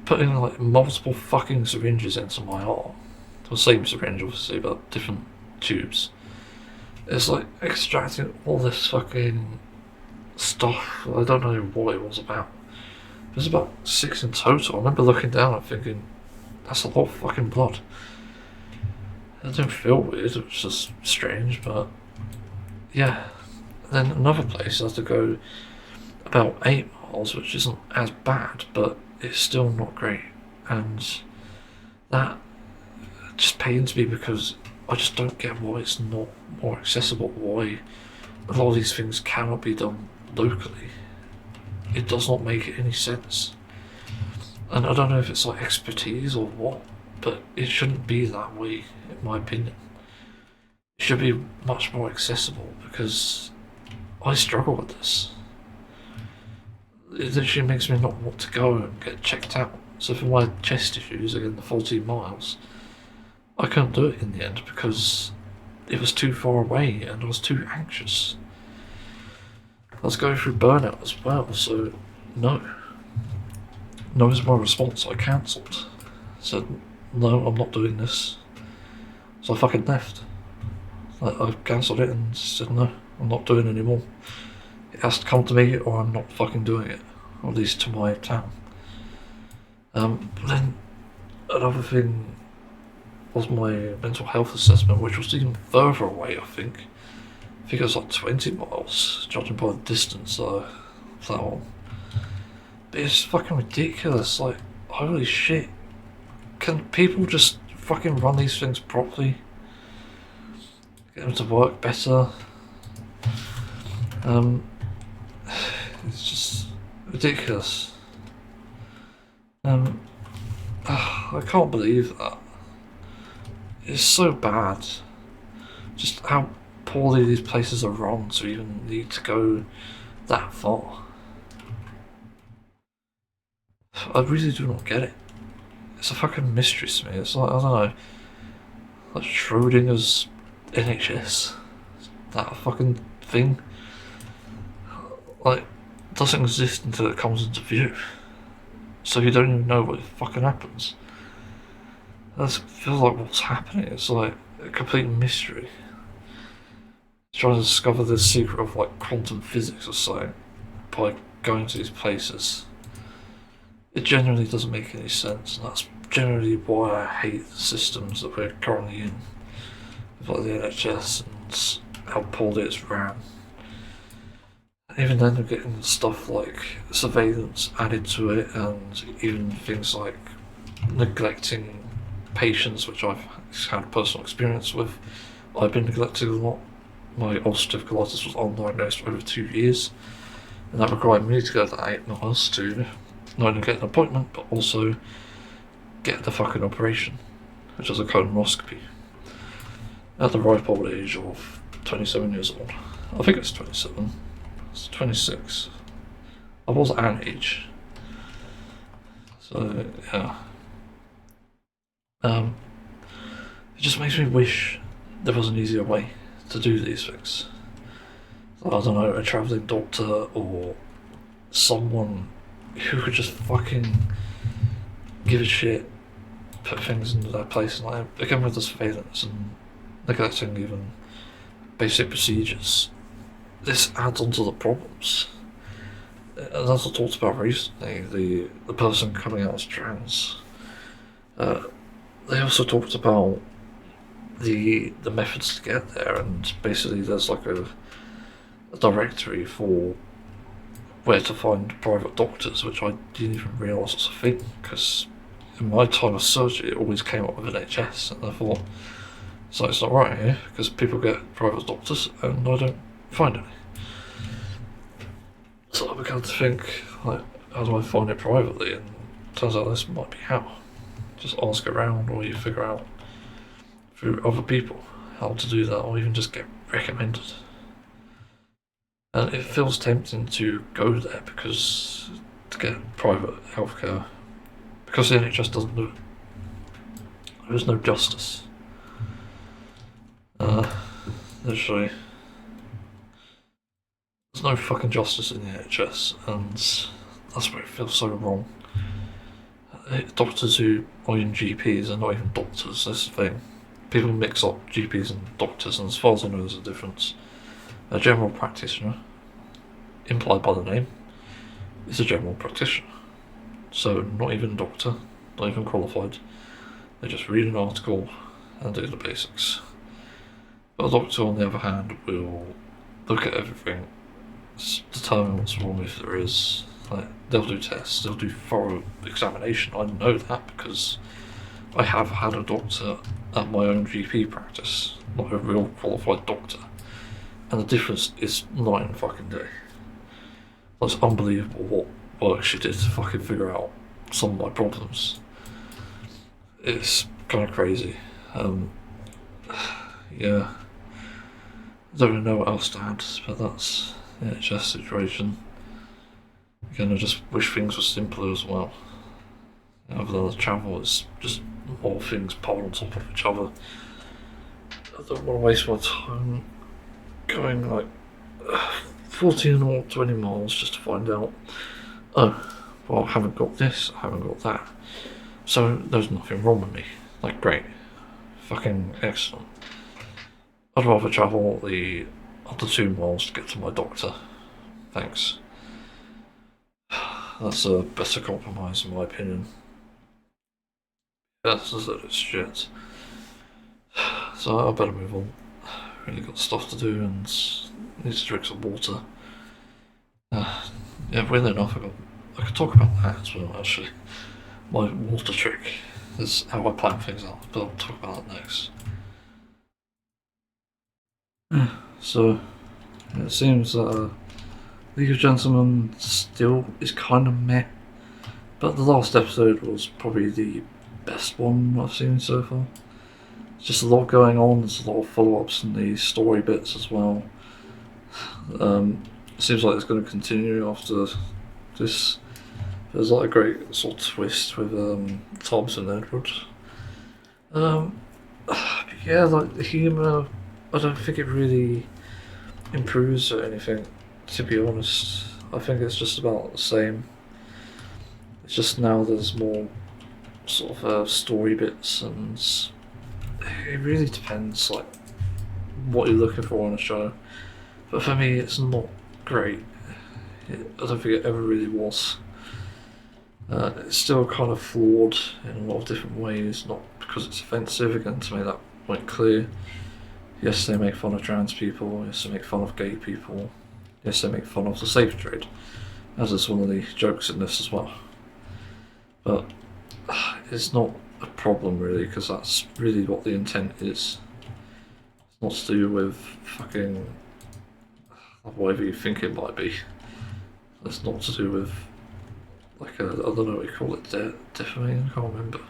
putting like multiple fucking syringes into my arm. The same syringe obviously, but different tubes. It's like extracting all this fucking stuff. I don't know what it was about. There's about 6 in total. I remember looking down and thinking, that's a lot of fucking blood. It didn't feel weird, it was just strange, but yeah. Then another place has to go about 8 miles, which isn't as bad, but it's still not great. And that just pains me because I just don't get why it's not more accessible, why a lot of these things cannot be done locally. It does not make any sense. And I don't know if it's like expertise or what, but it shouldn't be that way, in my opinion. It should be much more accessible because I struggle with this. It literally makes me not want to go and get checked out. So for my chest issues, again the 14 miles, I couldn't do it in the end because it was too far away and I was too anxious. I was going through burnout as well, so no. No is my response. I cancelled. Said, no, I'm not doing this. So I fucking left. I cancelled it and said, no, I'm not doing it anymore. It has to come to me or I'm not fucking doing it. Or at least to my town. But then another thing was my mental health assessment, which was even further away, I think. I think it was like 20 miles, judging by the distance of that one. But it's fucking ridiculous, like, holy shit. Can people just fucking run these things properly? Get them to work better? It's just ridiculous. I can't believe that. It's so bad. Just how poorly these places are run to even need to go that far. I really do not get it. It's a fucking mystery to me. It's like, I don't know, like Schrodinger's NHS. That fucking thing. Like, doesn't exist until it comes into view. So you don't even know what fucking happens. That feels like what's happening. It's like a complete mystery. Trying to discover the secret of like quantum physics or so by going to these places. It genuinely doesn't make any sense, and that's generally why I hate the systems that we're currently in. With like the NHS and how poorly it's ran. Even then, we're getting stuff like surveillance added to it, and even things like neglecting patients, which I've had personal experience with. I've been neglected a lot. My ulcerative colitis was undiagnosed for over 2 years, and that required me to go to 8 miles to not only get an appointment, but also get the fucking operation, which was a colonoscopy, at the ripe old age of 27 years old. I think it's 27. It's 26. I was an age. So, yeah. It just makes me wish there was an easier way to do these things. I don't know, a travelling doctor or someone who could just fucking give a shit, put things into their place, and like, again with the surveillance and neglecting even basic procedures. This adds on to the problems. And as I talked about recently, the person coming out as trans, they also talked about the methods to get there, and basically there's like a directory for where to find private doctors, which I didn't even realise was a thing, because in my time of surgery it always came up with NHS, and I thought, so it's not right here, because people get private doctors and I don't find any. So I began to think, like, how do I find it privately? And it turns out this might be how. Just ask around, or you figure out through other people how to do that, or even just get recommended. And it feels tempting to go there because to get private healthcare, because the NHS doesn't do it. There is no justice. Literally, there's no fucking justice in the NHS, and that's where it feels so wrong. Doctors who are even GPs are not even doctors, that's the thing. People mix up GPs and doctors, and as far as I know there's a difference. A general practitioner, implied by the name, is a general practitioner. So not even a doctor, not even qualified. They just read an article and do the basics. But a doctor, on the other hand, will look at everything, determine what's wrong if there is. Like, they'll do tests, they'll do thorough examination. I know that because I have had a doctor at my own GP practice, like a real qualified doctor, and the difference is night and fucking day. It's unbelievable what work she did to fucking figure out some of my problems. It's kind of crazy. Yeah. I don't really know what else to add, but that's the NHS situation. Again, I just wish things were simpler as well. Other than the travel, it's just more things piled on top of each other. I don't want to waste my time going like 14 or 20 miles just to find out, oh, well, I haven't got this, I haven't got that. So there's nothing wrong with me. Like, great. Fucking excellent. I'd rather travel the other 2 miles to get to my doctor. Thanks. That's a better compromise in my opinion. Yeah, this is shit. So I better move on. Really got stuff to do and need to drink some water. Yeah, weirdly enough, I could talk about that as well actually. My water trick is how I plan things out, but I'll talk about that next. So, it seems that League of Gentlemen still is kind of meh, but the last episode was probably the best one I've seen so far. There's just a lot going on, there's a lot of follow-ups and the story bits as well. It seems like it's going to continue after this. There's like a great sort of twist with Tobbs and Edward. Yeah, like the humour, I don't think it really improves or anything, to be honest. I think it's just about the same. It's just now there's more sort of story bits, and it really depends like what you're looking for in a show. But for me, it's not great. I don't think it ever really was. It's still kind of flawed in a lot of different ways, not because it's offensive, again, to make that point clear. Yes, they make fun of trans people, yes, they make fun of gay people, yes, they make fun of the slave trade, as is one of the jokes in this as well. But it's not a problem really, because that's really what the intent is. It's not to do with fucking whatever you think it might be. It's not to do with like I don't know what you call it, defamation, I can't remember.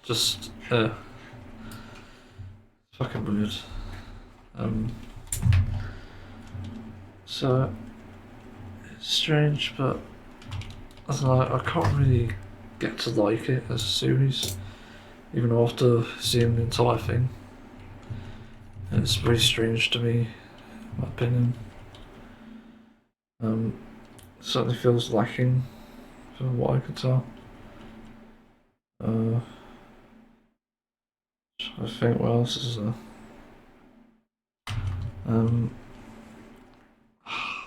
Just fucking weird. So it's strange, but I don't know, I can't really get to like it as a series, even after seeing the entire thing. It's very strange to me, in my opinion. Certainly feels lacking from what I could tell. I think what else is there?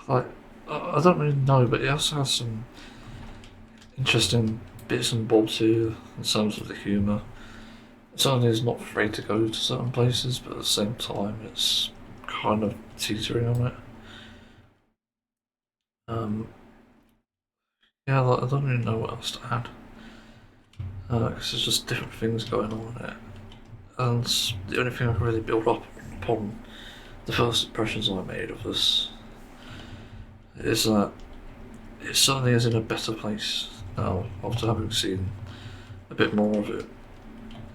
Like I don't really know, but it also has some interesting bits and bobs here in terms of the humour. It certainly is not afraid to go to certain places, but at the same time it's kind of teetering on it. Yeah, like, I don't really know what else to add. Because there's just different things going on in it. And the only thing I can really build up upon the first impressions I made of this is that it certainly is in a better place now after having seen a bit more of it.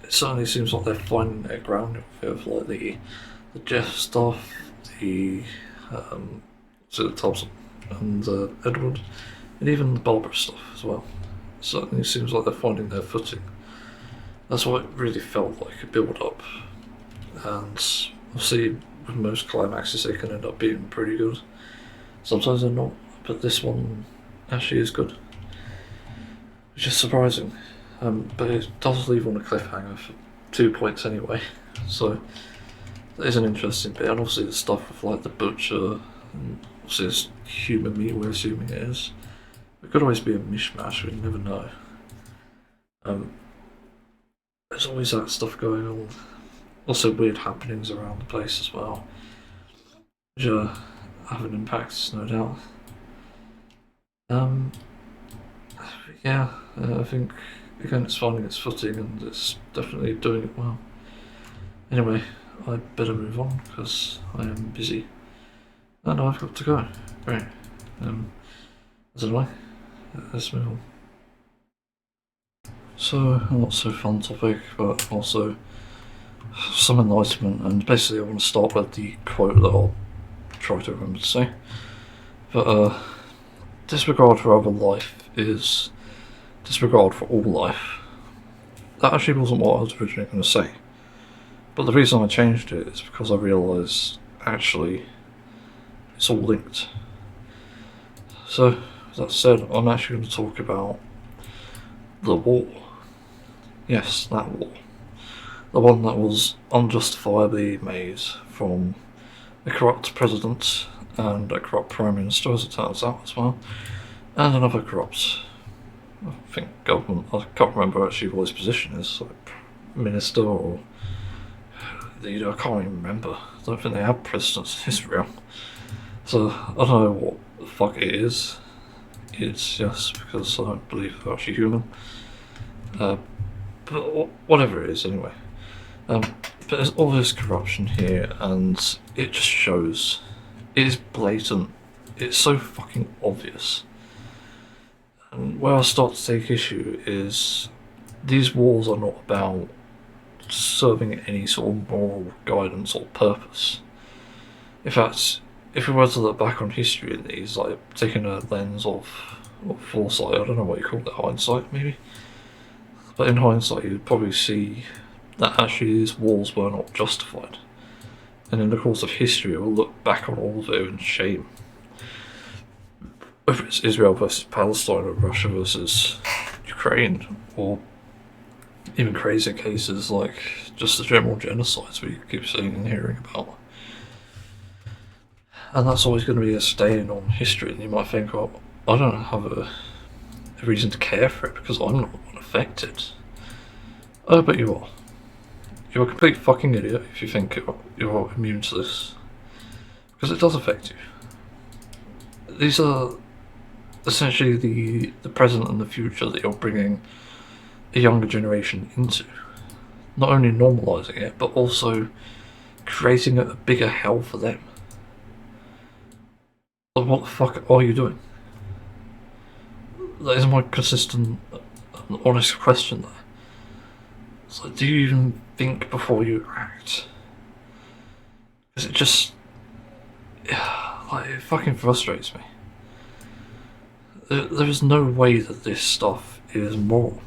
It certainly seems like they're finding their ground with like the Jeff stuff, the Thompson and Edward, and even the Barbara stuff as well. It certainly seems like they're finding their footing. That's what it really felt like, a build up. And obviously with most climaxes they can end up being pretty good. Sometimes they're not, but this one actually is good. Which is surprising. But it does leave on a cliffhanger for 2 points anyway. So that is an interesting bit, and obviously the stuff with like the butcher and obviously it's human meat, we're assuming it is. It could always be a mishmash, we never know. There's always that stuff going on. Also weird happenings around the place as well, which have an impact, no doubt. Yeah, I think again it's finding its footing and it's definitely doing it well. Anyway, I'd better move on because I am busy and I've got to go. Great. As anyway, let's move on. So, a not so fun topic, but also some enlightenment, and basically I want to start with the quote that I'll try to remember to say. But disregard for other life is disregard for all life. That actually wasn't what I was originally going to say. But the reason I changed it is because I realised, actually, it's all linked. So, that said, I'm actually going to talk about the war. Yes, that war. The one that was unjustifiably made from a corrupt president and a corrupt prime minister, as it turns out, as well, and another corrupt, I think, government. I can't remember actually what his position is, like minister or leader. I can't even remember. I don't think they have presidents in Israel, so I don't know what the fuck it is. It's just because I don't believe they're actually human. But whatever it is, anyway. But there's all this corruption here, and it just shows. It is blatant. It's so fucking obvious. And where I start to take issue is these wars are not about serving any sort of moral guidance or purpose. In fact, if we were to look back on history in these, like taking a lens of foresight, I don't know what you call it, hindsight maybe, but in hindsight you'd probably see that actually these wars were not justified, and in the course of history we'll look back on all of it in shame. Whether it's Israel versus Palestine or Russia versus Ukraine, or even crazier cases like just the general genocides we keep seeing and hearing about. And that's always going to be a stain on history, and you might think, well, I don't have a reason to care for it because I'm not affected. Oh, but you are. You're a complete fucking idiot if you think you're immune to this. Because it does affect you. These are essentially the present and the future that you're bringing a younger generation into. Not only normalising it, but also creating a bigger hell for them. But what the fuck are you doing? That is my consistent, honest question there. It's like, do you even think before you act? Because it just, like, it fucking frustrates me. There is no way that this stuff is moral.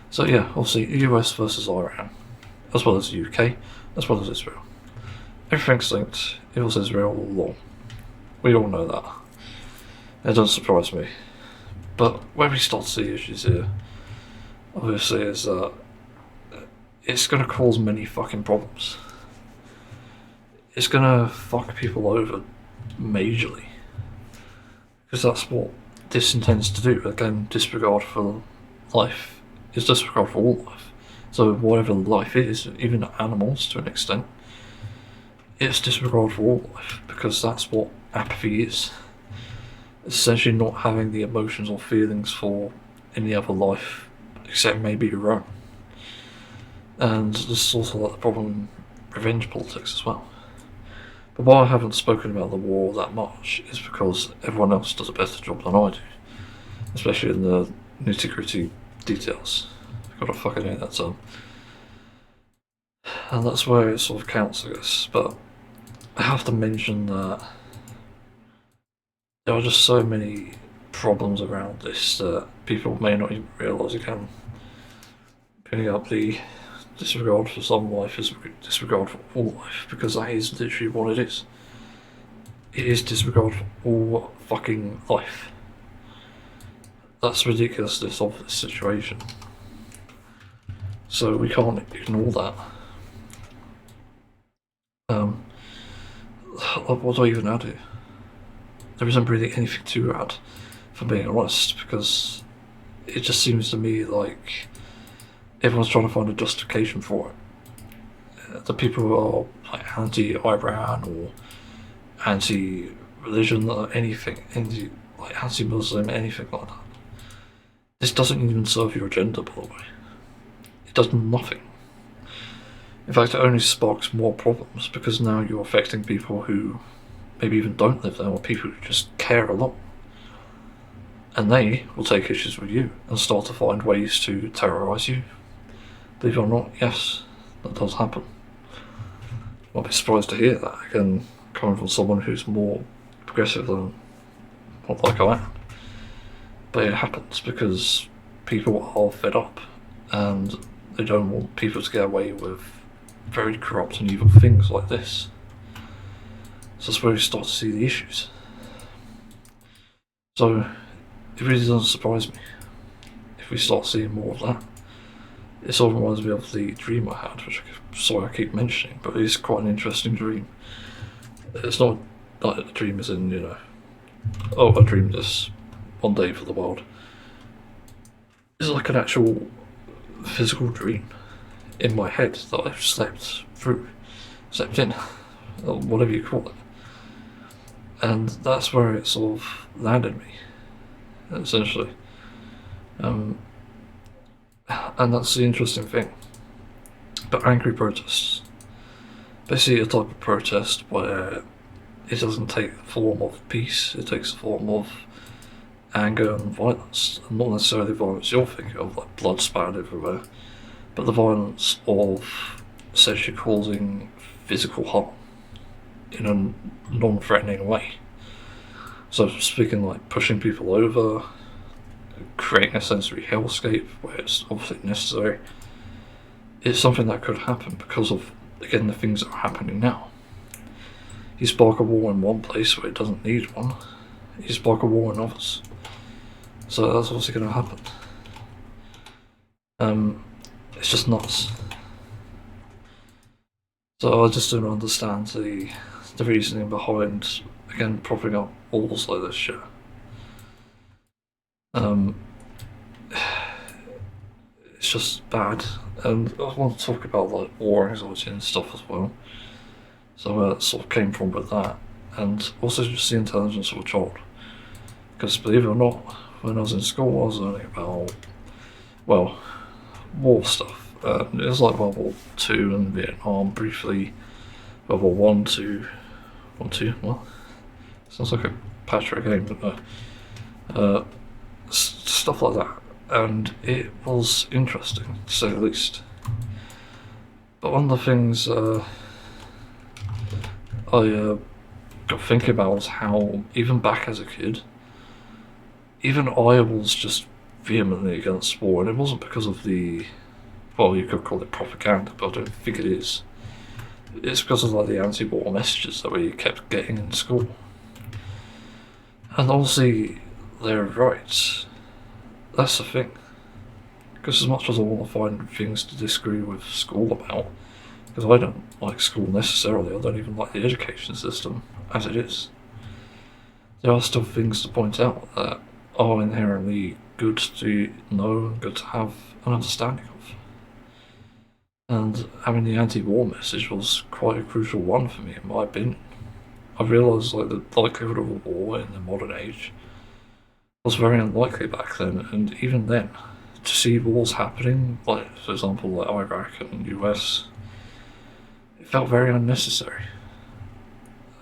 So yeah, obviously US versus Iran, as well as the UK, as well as Israel. Everything's linked. It was Israel all along. We all know that. It doesn't surprise me. But where we start to see issues here, obviously, is that it's going to cause many fucking problems. It's going to fuck people over majorly. Because that's what this intends to do. Again, disregard for life is disregard for all life. So whatever life is, even animals to an extent, it's disregard for all life. Because that's what apathy is. It's essentially not having the emotions or feelings for any other life except maybe your own. And this is also like the problem in revenge politics as well. But why I haven't spoken about the war that much is because everyone else does a better job than I do, especially in the nitty-gritty details. I've got to fucking hate that term. And that's where it sort of counts, I guess. But I have to mention that there are just so many problems around this that people may not even realise again. Putting up the disregard for some life is disregard for all life, because that is literally what it is. It is disregard for all fucking life. That's the ridiculousness of this situation. So we can't ignore that. What do I even add here? There isn't really anything to add, for being honest, because it just seems to me like everyone's trying to find a justification for it. the people who are like anti-Iran or anti-religion or anything, anti-Muslim, anything like that. This doesn't even serve your agenda, by the way. It does nothing. In fact, it only sparks more problems because now you're affecting people who maybe even don't live there or people who just care a lot. And they will take issues with you and start to find ways to terrorise you. Believe it or not, yes, that does happen. I'll be surprised to hear that, again, coming from someone who's more progressive than what like I am. But it happens because people are fed up and they don't want people to get away with very corrupt and evil things like this. So that's where we start to see the issues. So it really doesn't surprise me if we start seeing more of that. It sort of reminds me of the dream I had, which I keep mentioning, but it's quite an interesting dream. It's not like a dream as in, I dreamed this one day for the world. It's like an actual physical dream in my head that I've slept in, or whatever you call it. And that's where it sort of landed me, essentially. And that's the interesting thing. But angry protests. Basically a type of protest where it doesn't take the form of peace, it takes the form of anger and violence. And not necessarily violence you're thinking of, like blood spattered everywhere, but the violence of essentially causing physical harm in a non-threatening way. So speaking like pushing people over, creating a sensory hellscape where it's obviously necessary. It's something that could happen because of, again, the things that are happening now. You spark a war in one place where it doesn't need one, you spark a war in others. So that's obviously going to happen. It's just nuts. So I just don't understand the reasoning behind, again, propping up walls like this shit. It's just bad, and I want to talk about like war anxiety and stuff as well. So where it sort of came from with that, and also just the intelligence of a child. Because believe it or not, when I was in school, I was learning about, well, war stuff. It was like World War II and Vietnam, briefly World War One, Two, well, sounds like a Patrick game, but no. Stuff like that, and it was interesting, to say the least. But one of the things I got thinking about was how, even back as a kid, even I was just vehemently against war, and it wasn't because of the, well, you could call it propaganda, but I don't think it is. It's because of like the anti-war messages that we kept getting in school. And obviously, they're right. That's the thing. Because as much as I want to find things to disagree with school about, because I don't like school necessarily, I don't even like the education system as it is, there are still things to point out that are inherently good to know and good to have an understanding of. And having the anti-war message was quite a crucial one for me, in my opinion. I realised like the likelihood of a war in the modern age was very unlikely back then, and even then, to see wars happening, like for example like Iraq and US, it felt very unnecessary,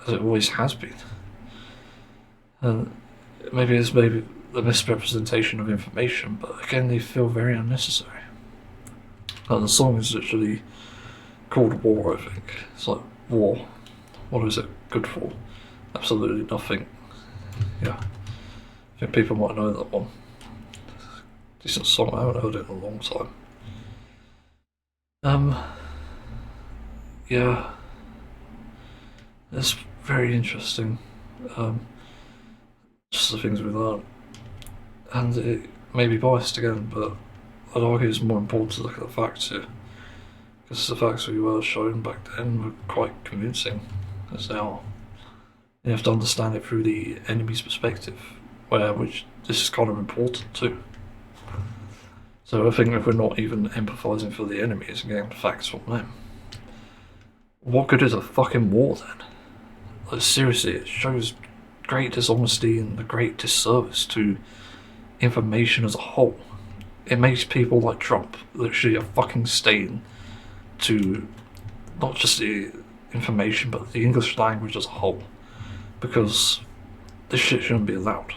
as it always has been. And maybe it's the misrepresentation of information, but again they feel very unnecessary. The song is literally called War, I think. It's like, war, what is it good for? Absolutely nothing. Yeah. I think people might know that one. Decent song, I haven't heard it in a long time. Yeah. It's very interesting. Just the things we learn. And it may be biased again, but I'd argue it's more important to look at the facts here. Because the facts we were shown back then were quite convincing, as they are. You have to understand it through the enemy's perspective, which this is kind of important too. So I think if we're not even empathising for the enemy, it's getting the facts from them. what good is a fucking war then? Like, seriously, it shows great dishonesty and a great disservice to information as a whole. It makes people like Trump literally a fucking stain to not just the information but the English language as a whole, because this shit shouldn't be allowed.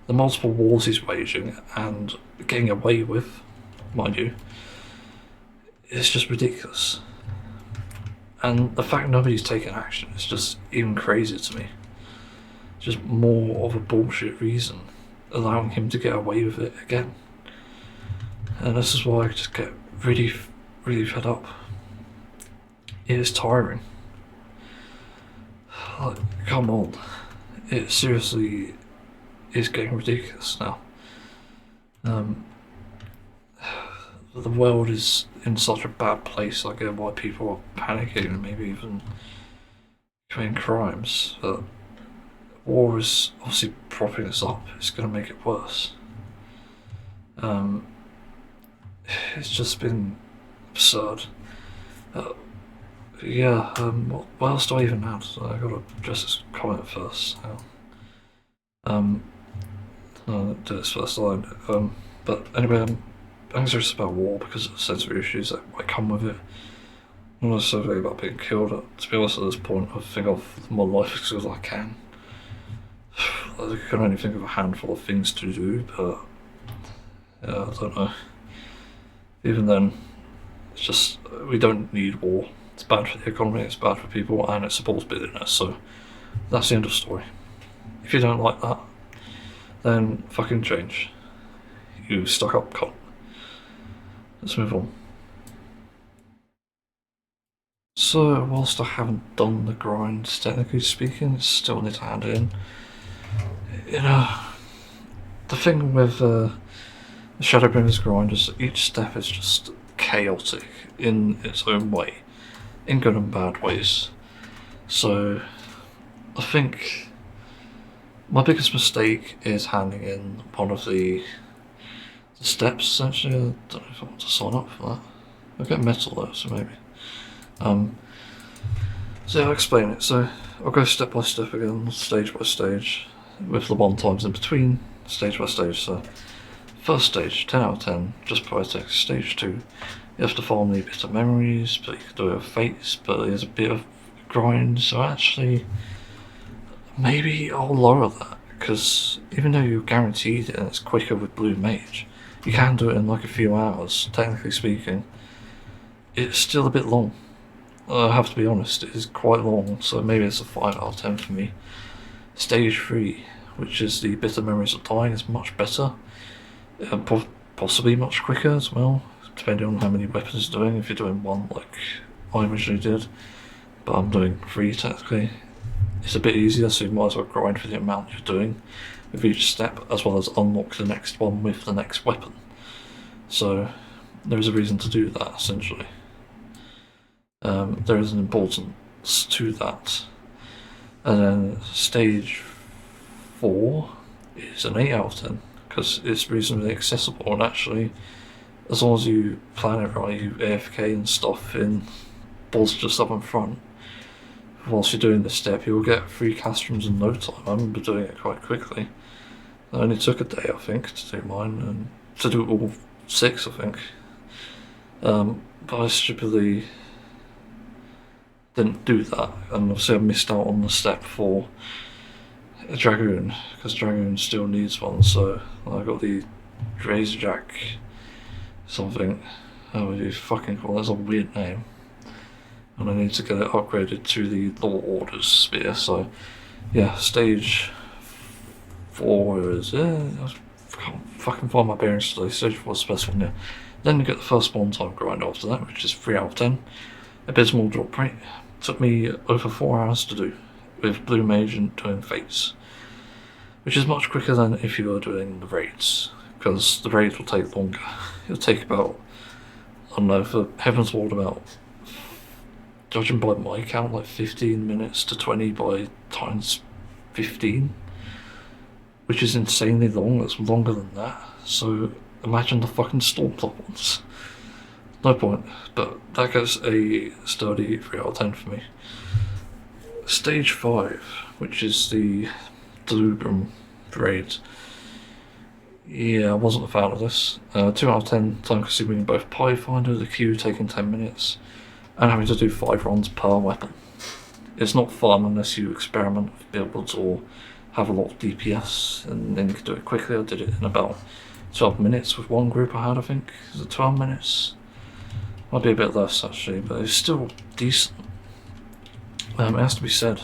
The multiple wars he's waging and getting away with, mind you, is just ridiculous. And the fact nobody's taken action is just even crazier to me. Just more of a bullshit reason allowing him to get away with it again. And this is why I just get really, really fed up. It is tiring. Like, come on. It seriously is getting ridiculous now. The world is in such a bad place. I get why people are panicking and maybe even committing crimes. But war is obviously propping us up. It's going to make it worse. It's just been absurd. What else do I even have? So I gotta address this comment first. No, I'll do this first line. But anyway, I'm anxious about war because of the sensory issues that might come with it. I'm not necessarily about being killed. To be honest, at this point, I think of my life as good as I can. I can only think of a handful of things to do, but yeah, I don't know. Even then, it's just, we don't need war. It's bad for the economy, it's bad for people, and it supports billionaires, so that's the end of the story. If you don't like that, then fucking change. You stuck up cunt. Let's move on. So, whilst I haven't done the grind, technically speaking, I still need to hand it in. You know, the thing with the Shadowbringers grind is that each step is just chaotic in its own way, in good and bad ways. So, I think my biggest mistake is handing in one of the steps, essentially. I don't know if I want to sign up for that. I'll get metal though, so maybe. So yeah, I'll explain it. So I'll go step by step again, stage by stage, with the one times in between, stage by stage. So first stage, 10 out of 10, just Poetic. Stage 2, you have to farm the bit of memories, but you can do it with fates, but there's a bit of grind, so actually maybe I'll lower that, because even though you're guaranteed it and it's quicker with Blue Mage, you can do it in like a few hours, technically speaking. It's still a bit long. I have to be honest, it is quite long, so maybe it's a 5 out of 10 for me. Stage 3, which is the Bitter Memories of Dying, is much better. Possibly much quicker as well, depending on how many weapons you're doing. If you're doing one like I originally did, but I'm doing 3 technically, it's a bit easier, so you might as well grind for the amount you're doing with each step, as well as unlock the next one with the next weapon. So there is a reason to do that, essentially. There is an importance to that. And then stage 4 is an 8 out of 10, because it's reasonably accessible, and actually, as long as you plan it right, you AFK and stuff in balls just up in front, whilst you're doing this step, you'll get 3 castrums in no time. I remember doing it quite quickly. It only took a day, I think, to do mine, and to do all 6, I think. But I stupidly didn't do that, and obviously I missed out on the step for a Dragoon, because Dragoon still needs one, so I got the Razorjack something. How would you fucking call it? That's a weird name. And I need to get it upgraded to the Law Orders Spear, so yeah, stage 4 is, I can't fucking find my bearings today. Stage 4 is the best one, yeah. Then you get the first one-time grind after that, which is 3 out of 10. Abysmal drop rate. Took me over 4 hours to do, with Blue Mage and doing Fates, which is much quicker than if you were doing the raids, because the raids will take longer. It'll take about, I don't know, for Heaven's Ward, about, judging by my count, like 15 minutes to 20 by times 15, which is insanely long. It's longer than that. So imagine the fucking Stormclock ones. no point. But that gets a sturdy 3 out of 10 for me. Stage 5, which is the Delubrum raid. Yeah, I wasn't a fan of this. 2 out of 10, time consuming in both Pie Finder, the queue taking 10 minutes, and having to do 5 runs per weapon. It's not fun unless you experiment with builds or have a lot of DPS, and then you can do it quickly. I did it in about 12 minutes with one group I had, I think. Is it 12 minutes? Might be a bit less actually, but it's still decent. It has to be said,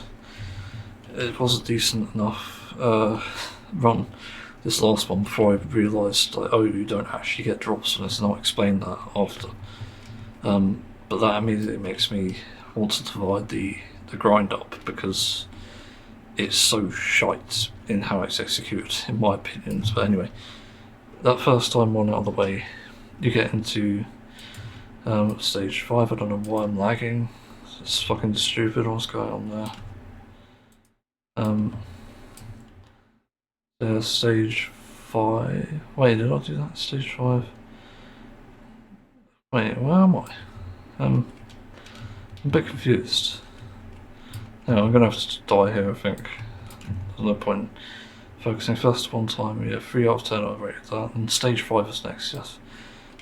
it was a decent enough run, this last one, before I realised, like, oh, you don't actually get drops, and it's not explained that after. But that immediately makes me want to divide the grind up, because it's so shite in how it's executed, in my opinion. But anyway, that first time one out of the way, you get into stage 5. I don't know why I'm lagging. It's fucking stupid what's going on there. Stage 5. Wait, did I do that? Stage 5. Wait, where am I? I'm a bit confused. Yeah, I'm gonna have to die here, I think. There's no point focusing. First one time, yeah, 3 out of 10 I rated that, and stage 5 is next, yes.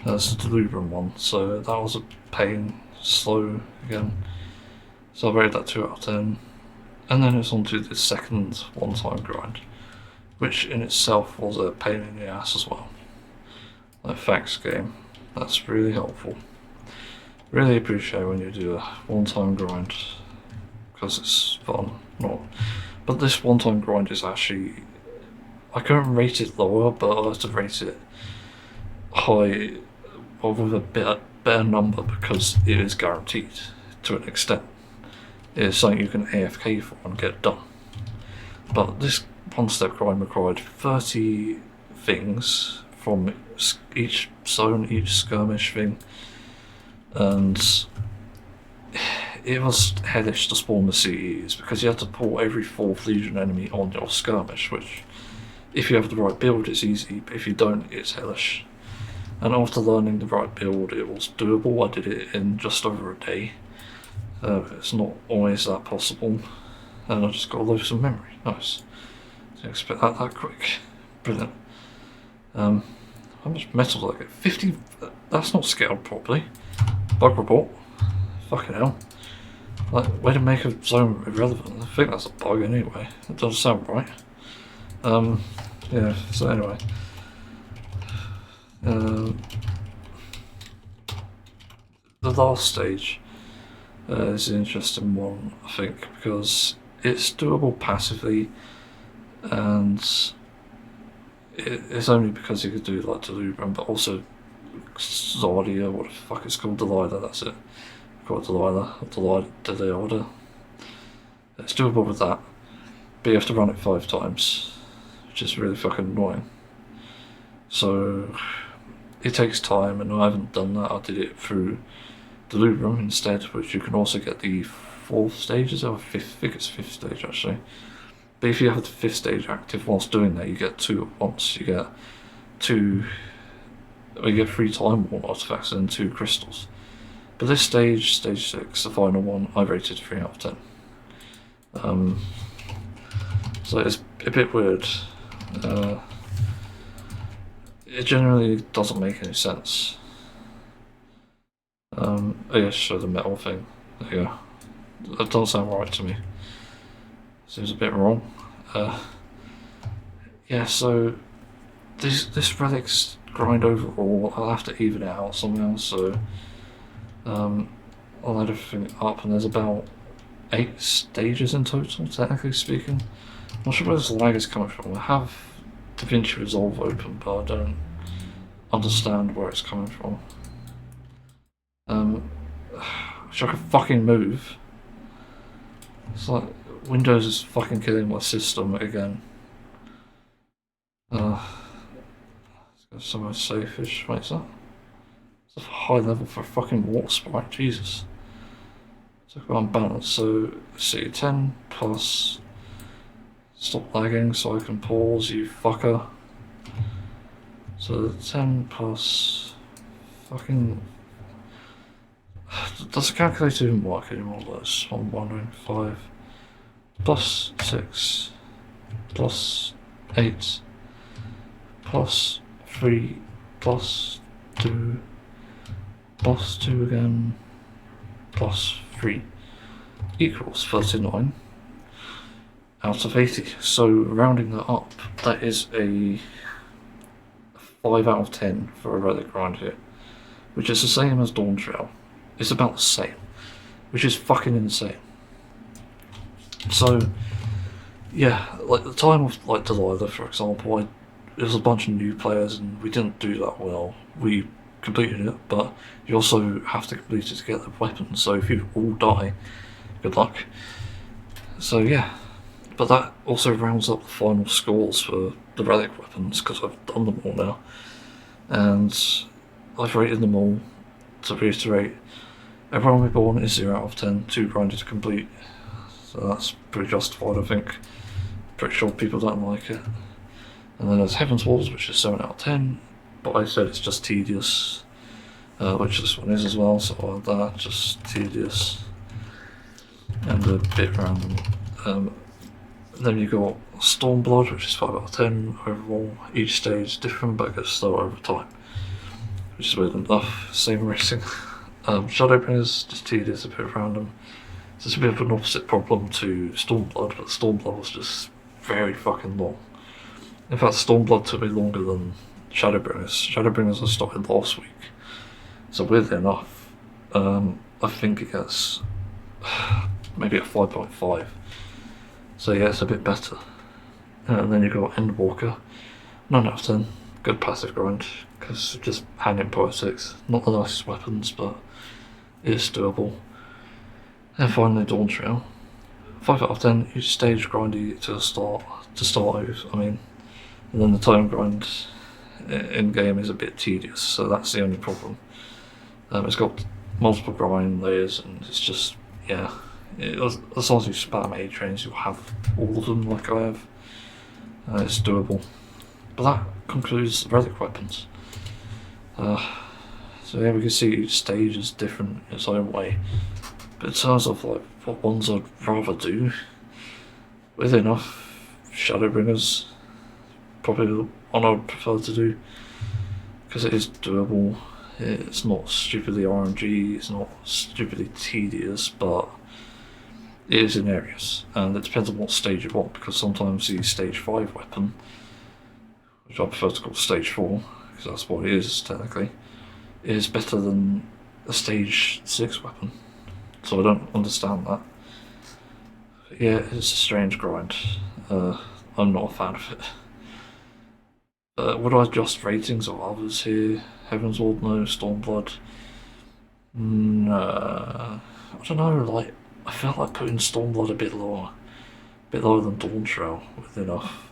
That's the Delubrum one, so that was a pain, slow again. So I rated that 2 out of 10. And then it's on to the second one-time grind, which in itself was a pain in the ass as well. Like fax game, that's really helpful. Really appreciate when you do a one-time grind, because it's fun. But this one-time grind is actually, I couldn't rate it lower, but I have to rate it high, or with a better number, because it is guaranteed to an extent. It is something you can AFK for and get done. But this one-step grind required 30 things from each zone, each skirmish thing, and it was hellish to spawn the CEs, because you had to pull every 4th Legion enemy on your skirmish, which, if you have the right build, it's easy, but if you don't, it's hellish. And after learning the right build, it was doable. I did it in just over a day. It's not always that possible, and I just got a load of memory. Nice. Didn't expect that quick. Brilliant. How much metal did I get? 50. That's not scaled properly. Bug report. Fucking hell. Like, way to make a zone irrelevant. I think that's a bug anyway. It doesn't sound right. Yeah, so anyway. The last stage is an interesting one, I think, because it's doable passively, and it's only because you could do like Delubrum, but also Zardia, what the fuck it's called, Delilah, that's it. Called Delilah, or Delilah. It's doable with that, but you have to run it 5 times, which is really fucking annoying. So it takes time, and I haven't done that. I did it through Delubrum instead, which you can also get the 4th stages, or 5th, I think it's 5th stage actually. But if you have the 5th stage active whilst doing that, you get 2 at once. You get 2, or you get 3 time worn artifacts and 2 crystals. But this stage, stage 6, the final one, I rated 3 out of 10. So it's a bit weird. It generally doesn't make any sense. Oh yeah, show the metal thing. There you go. That doesn't sound right to me. Seems a bit wrong. Yeah, so this Relic's grind overall, I'll have to even it out somehow, so I'll add everything up, and there's about 8 stages in total, technically speaking. I'm not sure where this lag is coming from. I have DaVinci Resolve open, but I don't understand where it's coming from. Wish I could fucking move. It's like Windows is fucking killing my system again. Let's go somewhere safe-ish. Wait, is that? It's a high level for a fucking water sprite, Jesus. Talk about unbalanced. So, let's see, 10 plus. Stop lagging so I can pause, you fucker. So 10 plus fucking Does the calculator even work anymore? That's what I'm wondering. 5 plus 6 plus 8 plus 3 plus 2 plus 2 again plus 3 equals 39 out of 80. So rounding that up, that is a 5 out of 10 for a relic grind here, which is the same as Dawn Trail. It's about the same, which is fucking insane. So yeah, like the time of like Delilah, for example, there was a bunch of new players and we didn't do that well. We completed it, but you also have to complete it to get the weapons, so if you all die, good luck. So yeah, but that also rounds up the final scores for the relic weapons, because I've done them all now. And I've rated them all. To reiterate, Everyone Reborn is 0 out of 10, 2 grinded to complete. So that's pretty justified, I think. Pretty sure people don't like it. And then there's Heaven's Walls, which is 7 out of 10, but I said it's just tedious, which this one is as well, so I'll add that, just tedious and a bit random. Then you got Stormblood, which is 5 out of 10 overall. Each stage is different, but it gets slower over time, which is weird enough. Same racing. Shadowbringers, just tedious, a bit random. So it's a bit of an opposite problem to Stormblood, but Stormblood was just very fucking long. In fact, Stormblood took me longer than Shadowbringers. Shadowbringers I started last week. So weirdly enough, I think it gets maybe a 5.5. So yeah, it's a bit better. And then you've got Endwalker, 9 out of 10. Good passive grind, because just hanging poetics. Not the nicest weapons, but it's doable. And finally Dawn Trail, 5 out of 10. Each stage grindy to start with, I mean. And then the time grind in game is a bit tedious, so that's the only problem. It's got multiple grind layers, and it's just, yeah. As long as you spam A trains, you'll have all of them like I have. It's doable. But that concludes the relic weapons. So yeah, we can see each stage is different in its own way. But in terms of like what ones I'd rather do, weirdly enough, Shadowbringers probably the one I would prefer to do, because it is doable. It's not stupidly RNG, it's not stupidly tedious, but it is in areas, and it depends on what stage you want, because sometimes the stage 5 weapon, which I prefer to call stage 4, because that's what it is technically, is better than a stage 6 weapon. So I don't understand that. But yeah, it's a strange grind. I'm not a fan of it. Would I adjust ratings of others here? Heaven's Ward, no. Stormblood, no. I don't know, like, I felt like putting Stormblood a bit lower than Dawn Trail with enough,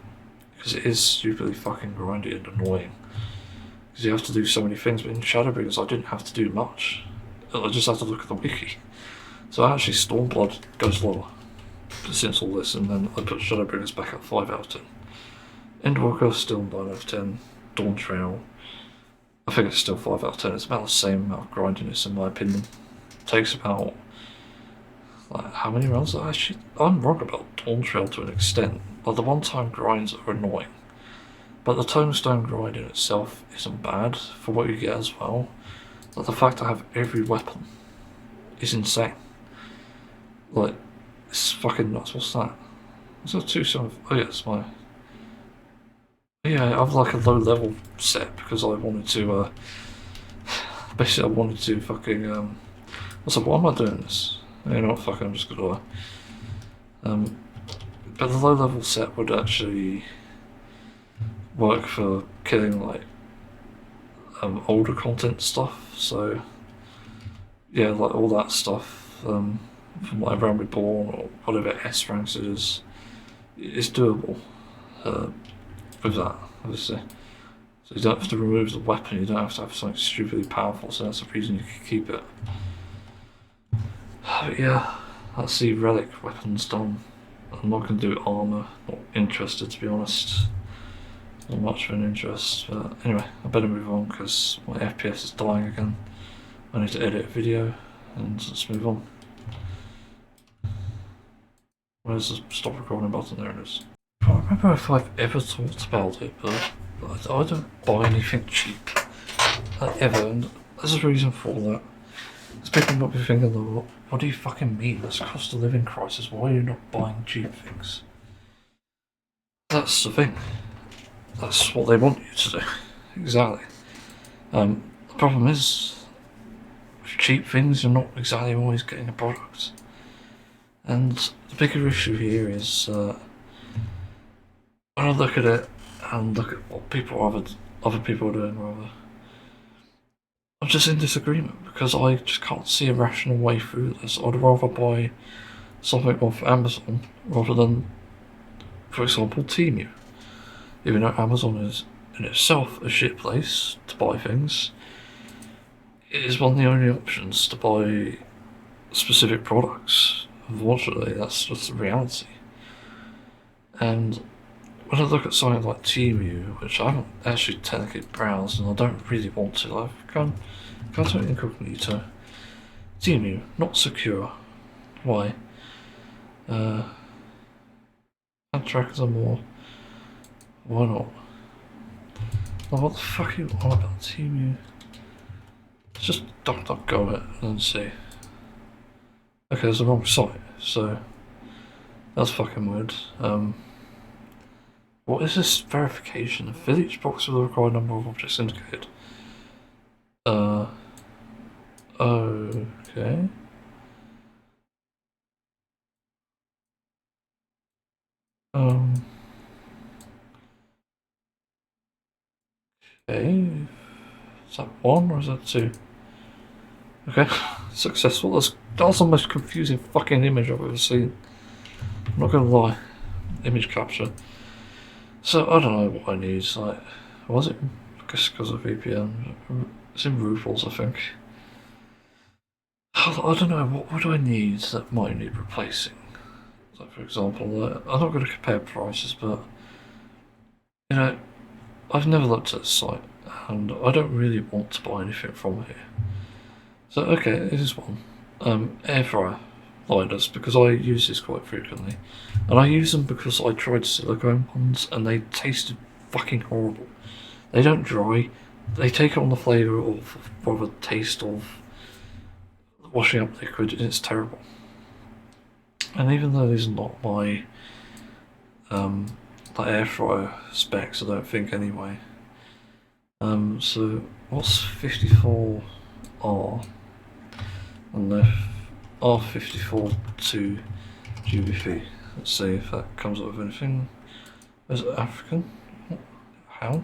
because it is stupidly fucking grindy and annoying, because you have to do so many things. But in Shadowbringers I didn't have to do much, I just had to look at the wiki. So actually Stormblood goes lower since all this, and then I put Shadowbringers back at 5 out of 10. Endwalker still 9 out of 10. Dawn Trail, I think it's still 5 out of 10. It's about the same amount of grindiness in my opinion. It takes about, like, how many runs? Actually, I'm wrong about Dawn Trail to an extent. Like, the one-time grinds are annoying, but the Tombstone grind in itself isn't bad for what you get as well. Like, the fact I have every weapon is insane. Like, it's fucking nuts. What's that? What's that 275? Oh yeah, it's my... Yeah, I have like a low level set because I wanted to, basically I wanted to fucking, what's up, why am I doing this? You know what, fuck it, I'm just gonna lie. But the low level set would actually work for killing like, older content stuff, so, yeah, like all that stuff, from like Realm Reborn or whatever S ranks it is doable. With that, obviously. So you don't have to remove the weapon, you don't have to have something stupidly powerful, so that's the reason you can keep it. But yeah, that's the relic weapons done. I'm not going to do armour, not interested to be honest. Not much of an interest, but anyway, I better move on because my FPS is dying again. I need to edit a video. and let's move on. Where's the stop recording button? There it is. I can't remember if I've ever talked about it, but I don't buy anything cheap. Ever, and there's a reason for that. Because people might be thinking, though, what do you fucking mean? It's a cost of living crisis. Why are you not buying cheap things? That's the thing. That's what they want you to do. Exactly. The problem is, with cheap things, you're not exactly always getting a product. And the bigger issue here is, when I look at it and look at what other people are doing, rather, I'm just in disagreement because I just can't see a rational way through this. I'd rather buy something off Amazon rather than, for example, Temu. Even though Amazon is in itself a shit place to buy things, it is one of the only options to buy specific products. Unfortunately, that's just the reality. And when I look at something like Temu, which I haven't actually technically browsed and I don't really want to, I've gone to incognito. Temu, not secure. Why? Trackers are more. Why not? Well, what the fuck are you on about Temu? Let's just DuckDuckGo it and see. Okay, there's the wrong site, so that's fucking weird. What is this verification? Fill each box with the required number of objects indicated. Okay. Okay. Is that one or is that two? Okay, successful. That's the most confusing fucking image I've ever seen. I'm not gonna lie. Image capture. So, I don't know what I need. Like, was it? I guess because of VPN. It's in rubles, I think. I don't know, what would I need that might need replacing? So, for example, I'm not going to compare prices, but, you know, I've never looked at the site, and I don't really want to buy anything from here. So, okay, it is one. Air fryer liners, because I use this quite frequently. And I use them because I tried silicone ones, and they tasted fucking horrible. They don't dry, they take on the flavour or the taste of washing up liquid, and it's terrible. And even though these are not my air fryer specs, I don't think anyway. So what's 54R and the R54 to GBP? Let's see if that comes up with anything. Is it African? How?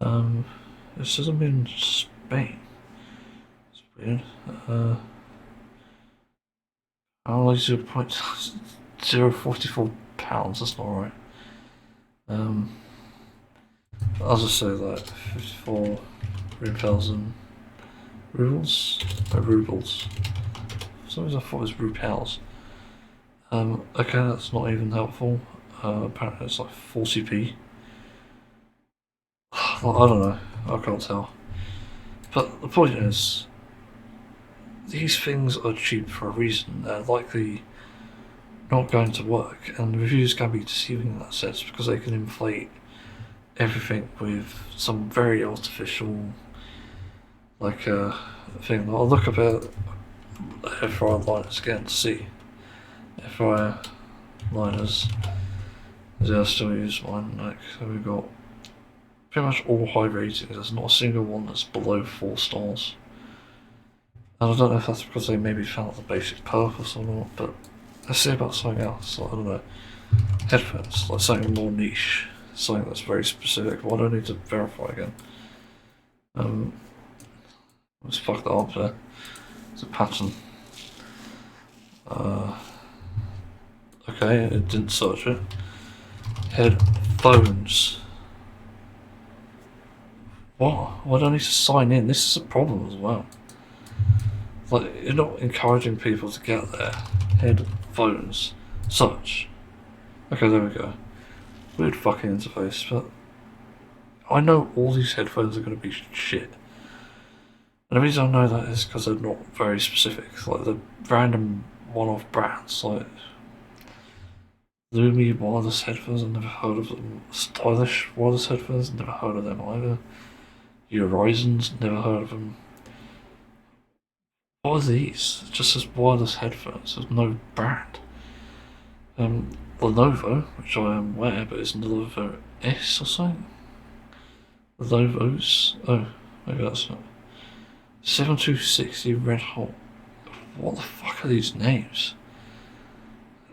It says I'm in Spain. It's weird. Only 0.044 pounds, that's not right. I'll just say that 54 thousand rubles? No, rubles. For some reason I thought it was rupels. Okay, that's not even helpful. Apparently it's like 40p. I don't know, I can't tell. But the point is, these things are cheap for a reason. They're likely not going to work, and reviews can be deceiving in that sense because they can inflate everything with some very artificial, thing. I'll look about air fryer liners again to see. Air fryer liners. Yeah, I still use one. So we've got pretty much all high ratings. There's not a single one that's below 4 stars. And I don't know if that's because they maybe found the basic purpose or not, but let's see about something else. I don't know. Headphones, something more niche, something that's very specific. Well, I don't need to verify again. Let's fuck that up there. It's a pattern. Okay, it didn't search it. Headphones. What? Why do I need to sign in? This is a problem as well. You're not encouraging people to get there. Headphones. Search. Okay, there we go. Weird fucking interface, but I know all these headphones are going to be shit. And the reason I know that is because they're not very specific. Like the random one-off brands, like Lumi wireless headphones, I've never heard of them. Stylish wireless headphones, never heard of them either. Horizons, never heard of them. What are these? It just says wireless headphones, there's no brand. Lenovo, which I am aware, but it's Lenovo S or something. Lenovo's, oh, maybe that's not. 7260 Red Hot. What the fuck are these names?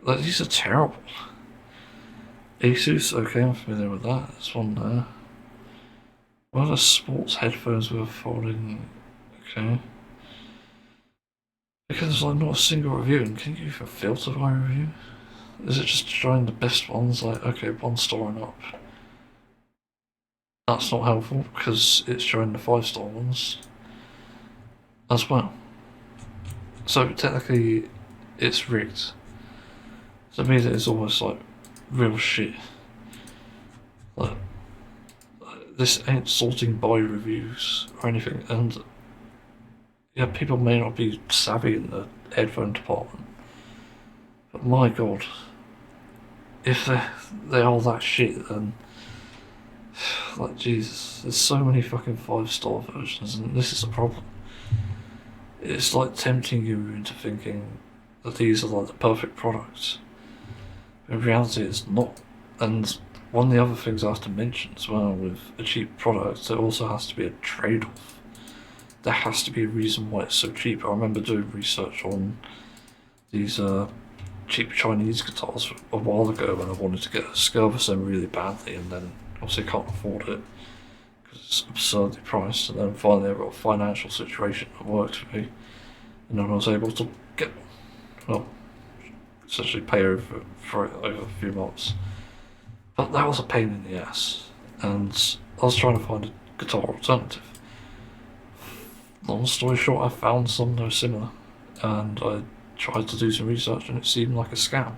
Like, these are terrible. Asus, okay, I'm familiar with that. There's one there. What are sports headphones with a folding? Okay. Because there's like not a single review, and can you even filter my review? Is it just showing the best ones? Like, okay, 1 star and up. That's not helpful because it's showing the 5-star ones as well. So technically, it's rigged. So it means it's almost like real shit. Like, this ain't sorting by reviews or anything, and yeah, people may not be savvy in the headphone department, but my god, if they are that shit, then like Jesus, there's so many fucking 5-star versions, and this is the problem. It's like tempting you into thinking that these are like the perfect products. In reality, it's not. And one of the other things I have to mention as well with a cheap product, there also has to be a trade-off. There has to be a reason why it's so cheap. I remember doing research on these cheap Chinese guitars a while ago when I wanted to get a Skirvison really badly, and then obviously can't afford it because it's absurdly priced, and then finally I got a financial situation that worked for me, and then I was able to get one. Well, essentially pay over for it over a few months. But that was a pain in the ass, and I was trying to find a guitar alternative. Long story short, I found some that were similar, and I tried to do some research, and it seemed like a scam.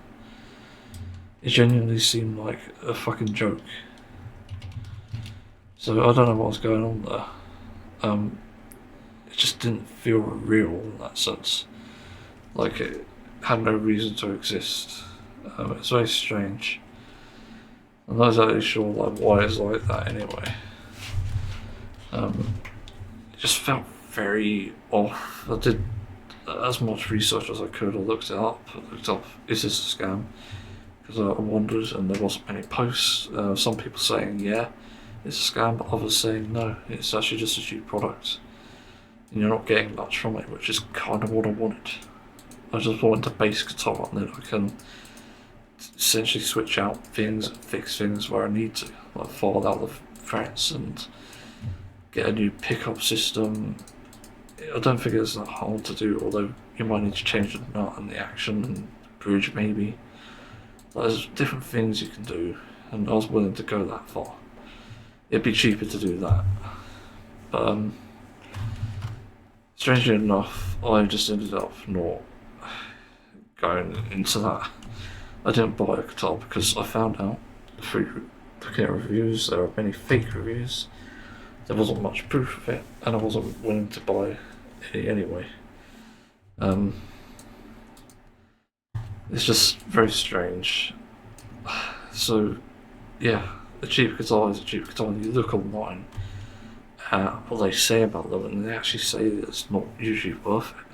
It genuinely seemed like a fucking joke. So I don't know what was going on there. It just didn't feel real in that sense. Like it had no reason to exist. It's very strange. I'm not exactly sure like why it's like that anyway. It just felt very off. I did as much research as I could. I looked it up. Is this a scam? Because I wondered, and there wasn't many posts. Some people saying yeah, it's a scam, but others saying no, it's actually just a cheap product, and you're not getting much from it, which is kind of what I wanted. I just wanted a bass guitar, and then I can essentially switch out things and fix things where I need to, like file out the frets and get a new pickup system. I don't think it's that hard to do, although you might need to change the nut and the action and bridge maybe. There's different things you can do, and I was willing to go that far. It'd be cheaper to do that. But strangely enough, I just ended up not going into that. I didn't buy a guitar because I found out through looking at reviews, there are many fake reviews. There wasn't much proof of it, and I wasn't willing to buy any anyway. It's just very strange. So, yeah, a cheap guitar is a cheap guitar. You look online at what they say about them, and they actually say that it's not usually worth it.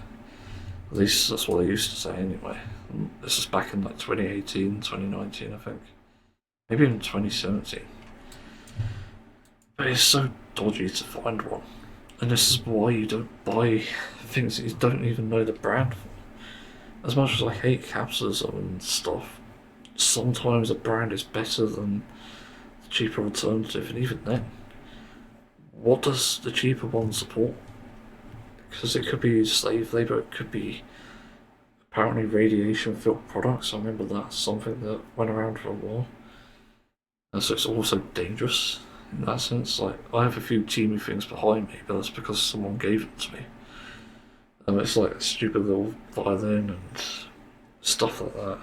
At least that's what they used to say anyway. And this is back in like 2018, 2019, I think. Maybe even 2017. But it's so dodgy to find one. And this is why you don't buy things that you don't even know the brand for. As much as I hate capitalism and stuff, sometimes a brand is better than the cheaper alternative, and even then, what does the cheaper one support? Because it could be slave labour, it could be apparently radiation-filled products. I remember that's something that went around for a while. And so it's also dangerous in that sense. Like, I have a few Temu things behind me, but that's because someone gave them to me. It's like a stupid little violin and stuff like that.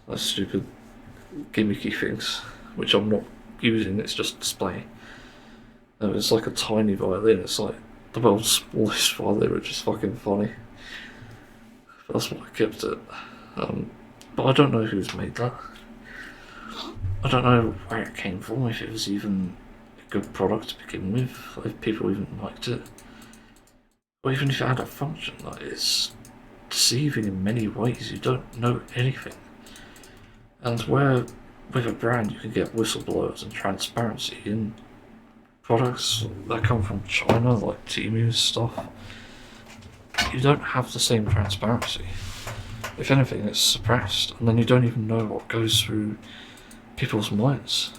Like stupid gimmicky things, which I'm not using, it's just display. It's like a tiny violin, it's like the world's smallest violin, which is fucking funny. That's why I kept it. But I don't know who's made that. I don't know where it came from, if it was even a good product to begin with, if people even liked it. Or even if it had a function, like, it's deceiving in many ways. You don't know anything. And where with a brand you can get whistleblowers and transparency in products that come from China, like Temu stuff, you don't have the same transparency. If anything, it's suppressed, and then you don't even know what goes through people's minds.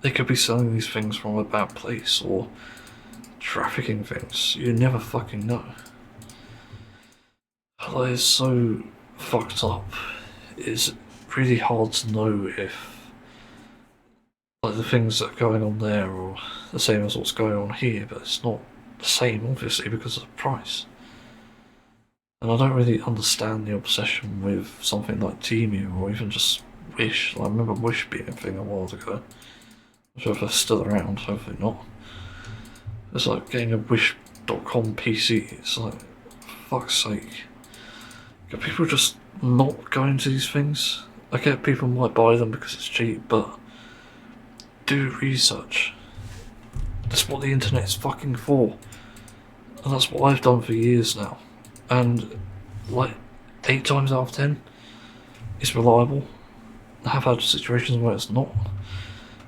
They could be selling these things from a bad place, or trafficking things. You never fucking know. Like, it's so fucked up. It's really hard to know if like the things that are going on there are the same as what's going on here, but it's not the same, obviously, because of the price. And I don't really understand the obsession with something like Temu, or even just Wish. Like, I remember Wish being a thing a while ago. I'm sure if they're still around, hopefully not. It's like getting a Wish.com PC. It's like, for fuck's sake. Can people just not go into these things? I get people might buy them because it's cheap, but do research. That's what the internet's fucking for. And that's what I've done for years now. And like 8 times out of 10, it's reliable. I have had situations where it's not,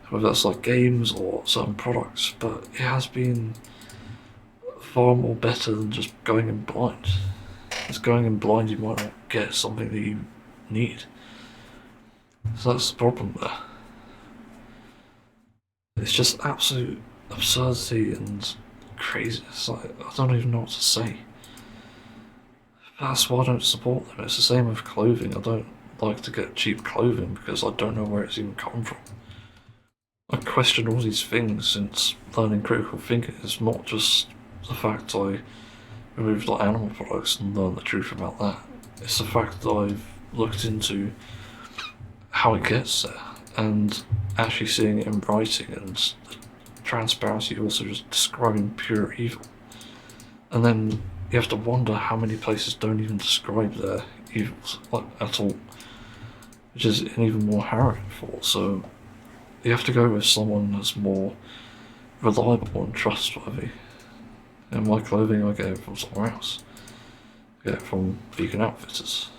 whether that's like games or certain products, but it has been far more better than just going in blind. It's going in blind, you might not get something that you need. So that's the problem there. It's just absolute absurdity and crazy. It's like, I don't even know what to say. That's why I don't support them. It's the same with clothing. I don't like to get cheap clothing because I don't know where it's even come from. I question all these things since learning critical thinking. It's not just the fact I removed like animal products and learned the truth about that. It's the fact that I've looked into how it gets there and actually seeing it in writing, and the transparency also just describing pure evil. And then you have to wonder how many places don't even describe their evils like at all, which is an even more harrowing thought. So you have to go with someone that's more reliable and trustworthy. And my clothing I get it from somewhere else. I get it from vegan outfitters.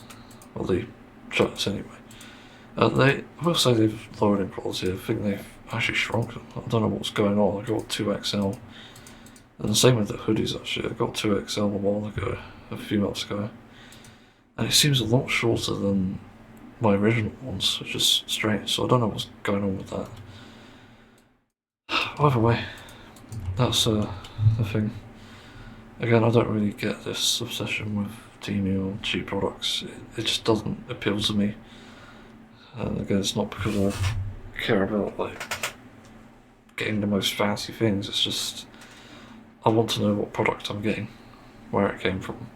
Well, the shirts anyway. I will say they've lowered in quality. I think they've actually shrunk them. I don't know what's going on. I got 2XL. And the same with the hoodies actually. I got 2XL a while ago, a few months ago. And it seems a lot shorter than my original ones, which is strange. So I don't know what's going on with that. Either way, that's the thing. Again, I don't really get this obsession with Temu or cheap products. It just doesn't appeal to me. And again, it's not because I care about like getting the most fancy things. It's just I want to know what product I'm getting, where it came from,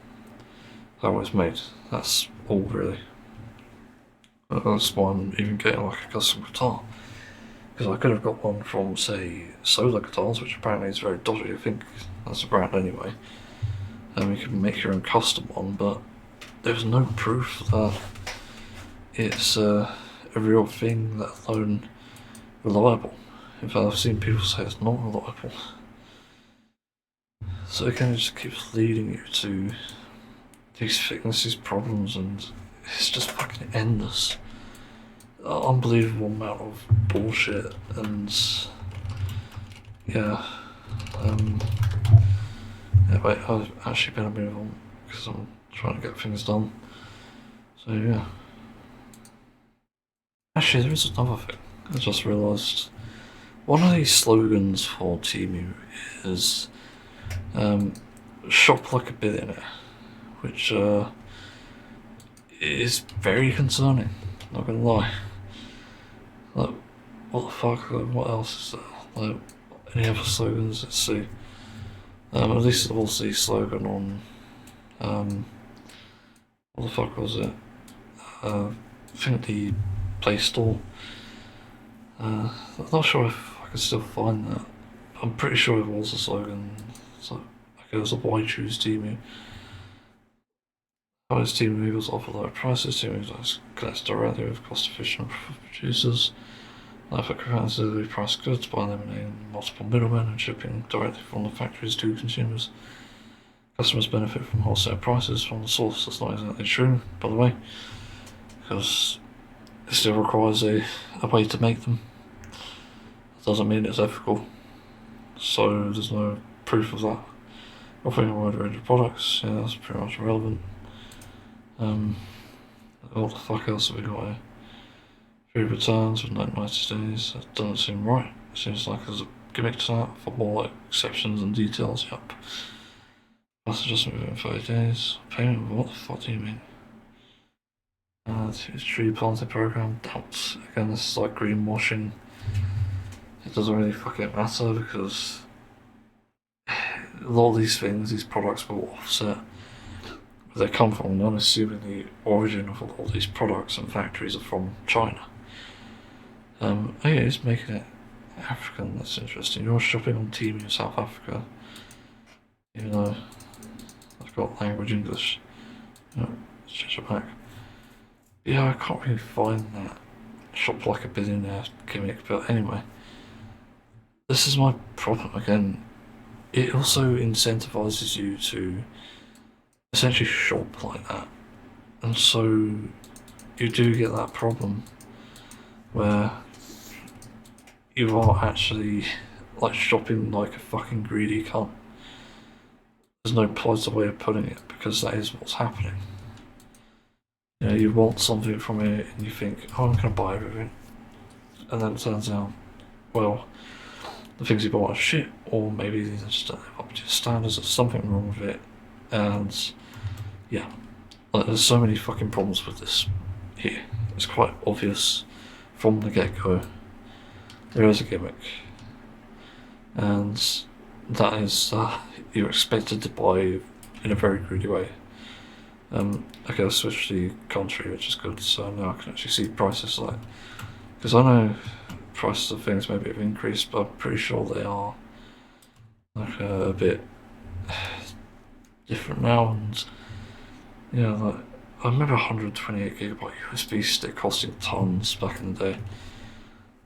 how it was made. That's all really. That's why I'm even getting like a custom guitar. Because I could have got one from, say, Solar Guitars, which apparently is very dodgy. I think that's a brand anyway. And you can make your own custom one, but there's no proof that it's a real thing, let alone reliable. In fact, I've seen people say it's not reliable. So again, it just keeps leading you to these things, these problems, and it's just fucking endless. Unbelievable amount of bullshit, and yeah. Anyway, I've actually better move on because I'm trying to get things done. So yeah. Actually, there is another thing. I just realised one of these slogans for Temu is "Shop like a billionaire," which is very concerning. Not gonna lie. Like, what the fuck? Like, what else is there? Like, any other slogans? Let's see. At least there was the slogan on what the fuck was it? I think the Play Store. I'm not sure if I can still find that. I'm pretty sure it was a slogan So, okay, so why choose Temu? How is Temu able to offer lower prices? Temu connects directly with cost-efficient producers. Life effectively price goods by eliminating multiple middlemen and shipping directly from the factories to consumers. Customers benefit from wholesale prices from the source. That's not exactly true, by the way, because it still requires a way to make them. It doesn't mean it's ethical, so there's no proof of that. Offering a wide range of products, yeah, that's pretty much irrelevant. What the fuck else have we got here? Free returns with 90 days, that doesn't seem right. It seems like there's a gimmick to that for more like exceptions and details, yep. Plus adjustment within 30 days. Payment, what the fuck do you mean? Tree planting program, doubt. Again, this is like greenwashing. It doesn't really fucking matter because a lot of these things, these products will offset where they come from. I'm assuming the origin of all these products and factories are from China. Oh yeah, it's making it African, that's interesting. You're shopping on Temu in South Africa, even though I've got language English. Let's change it back. Yeah, I can't really find that shop like a billionaire gimmick, but anyway. This is my problem again. It also incentivizes you to essentially shop like that. And so you do get that problem where you are actually like shopping like a fucking greedy cunt. There's no politer way of putting it because that is what's happening. You know, you want something from it and you think, oh, I'm gonna buy everything. And then it turns out, well, the things you bought are shit, or maybe they just don't live up to your standards, there's something wrong with it. And yeah, like, there's so many fucking problems with this here. It's quite obvious from the get-go. There is a gimmick. And that is you're expected to buy in a very greedy way. Okay, I'll switch to the country, which is good, so now I can actually see prices like, because I know prices of things maybe have increased, but I'm pretty sure they are like a bit different now. And yeah, like I remember 128 gigabyte USB stick costing tons back in the day.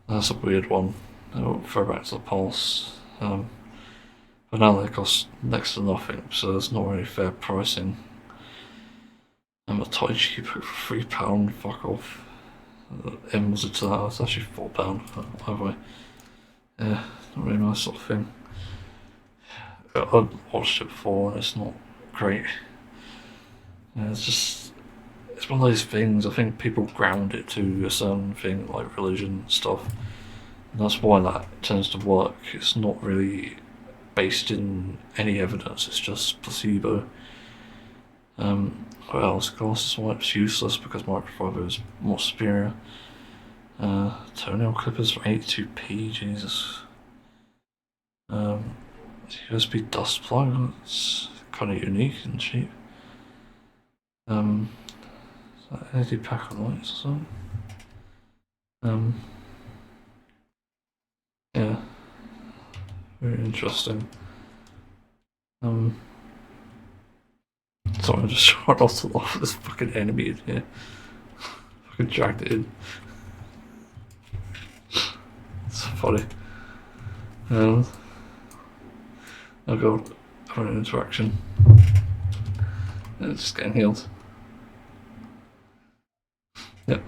That's a weird one. I'll throw back to the past. But now they cost next to nothing, so there's not really fair pricing. I'm a toy cheap for £3, fuck off. M was it to that, it's actually £4, but either way. Yeah, not really nice sort of thing. I've watched it before and it's not great. Yeah, it's one of those things, I think people ground it to a certain thing like religion and stuff. And that's why that tends to work. It's not really based in any evidence, it's just placebo. What else? Glasses wipes useless because microfiber is more superior. Toenail clippers for 82p, Jesus. USB dust plug, that's kind of unique and cheap. Is that LED pack of lights or something? Yeah, very interesting. Sorry, I'm just trying not to laugh at this fucking enemy in here. Fucking dragged it in. It's funny. Oh god, having an interaction. It's just getting healed. Yep.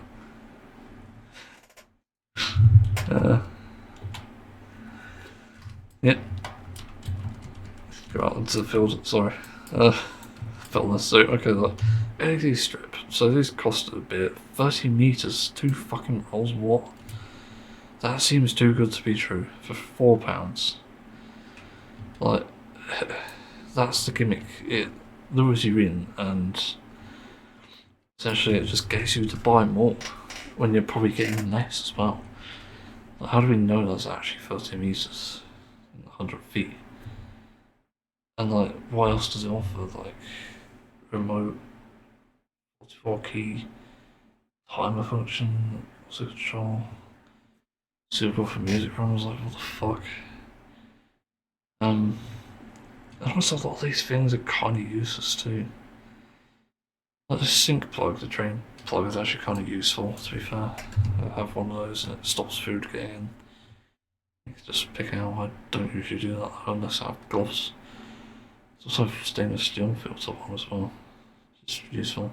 Yep. Go out into the field, sorry. Fell in the suit. Okay, look. LED strip. So these cost a bit. 30 meters, 2 fucking rolls, what? That seems too good to be true for £4. Like, that's the gimmick. It lures you in and essentially it just gets you to buy more when you're probably getting less as well. Like, how do we know that's actually 30 meters in 100 feet? And like, what else does it offer? Like, remote 44 key timer function, also control, suitable for music runners, like what the fuck? And also, a lot of these things are kind of useless too. Like the sink plug, the drain plug is actually kind of useful, to be fair. I have one of those and it stops food getting in. You can just pick it out. I don't usually do that unless I have gloves. There's also a stainless steel filter one as well. It's useful.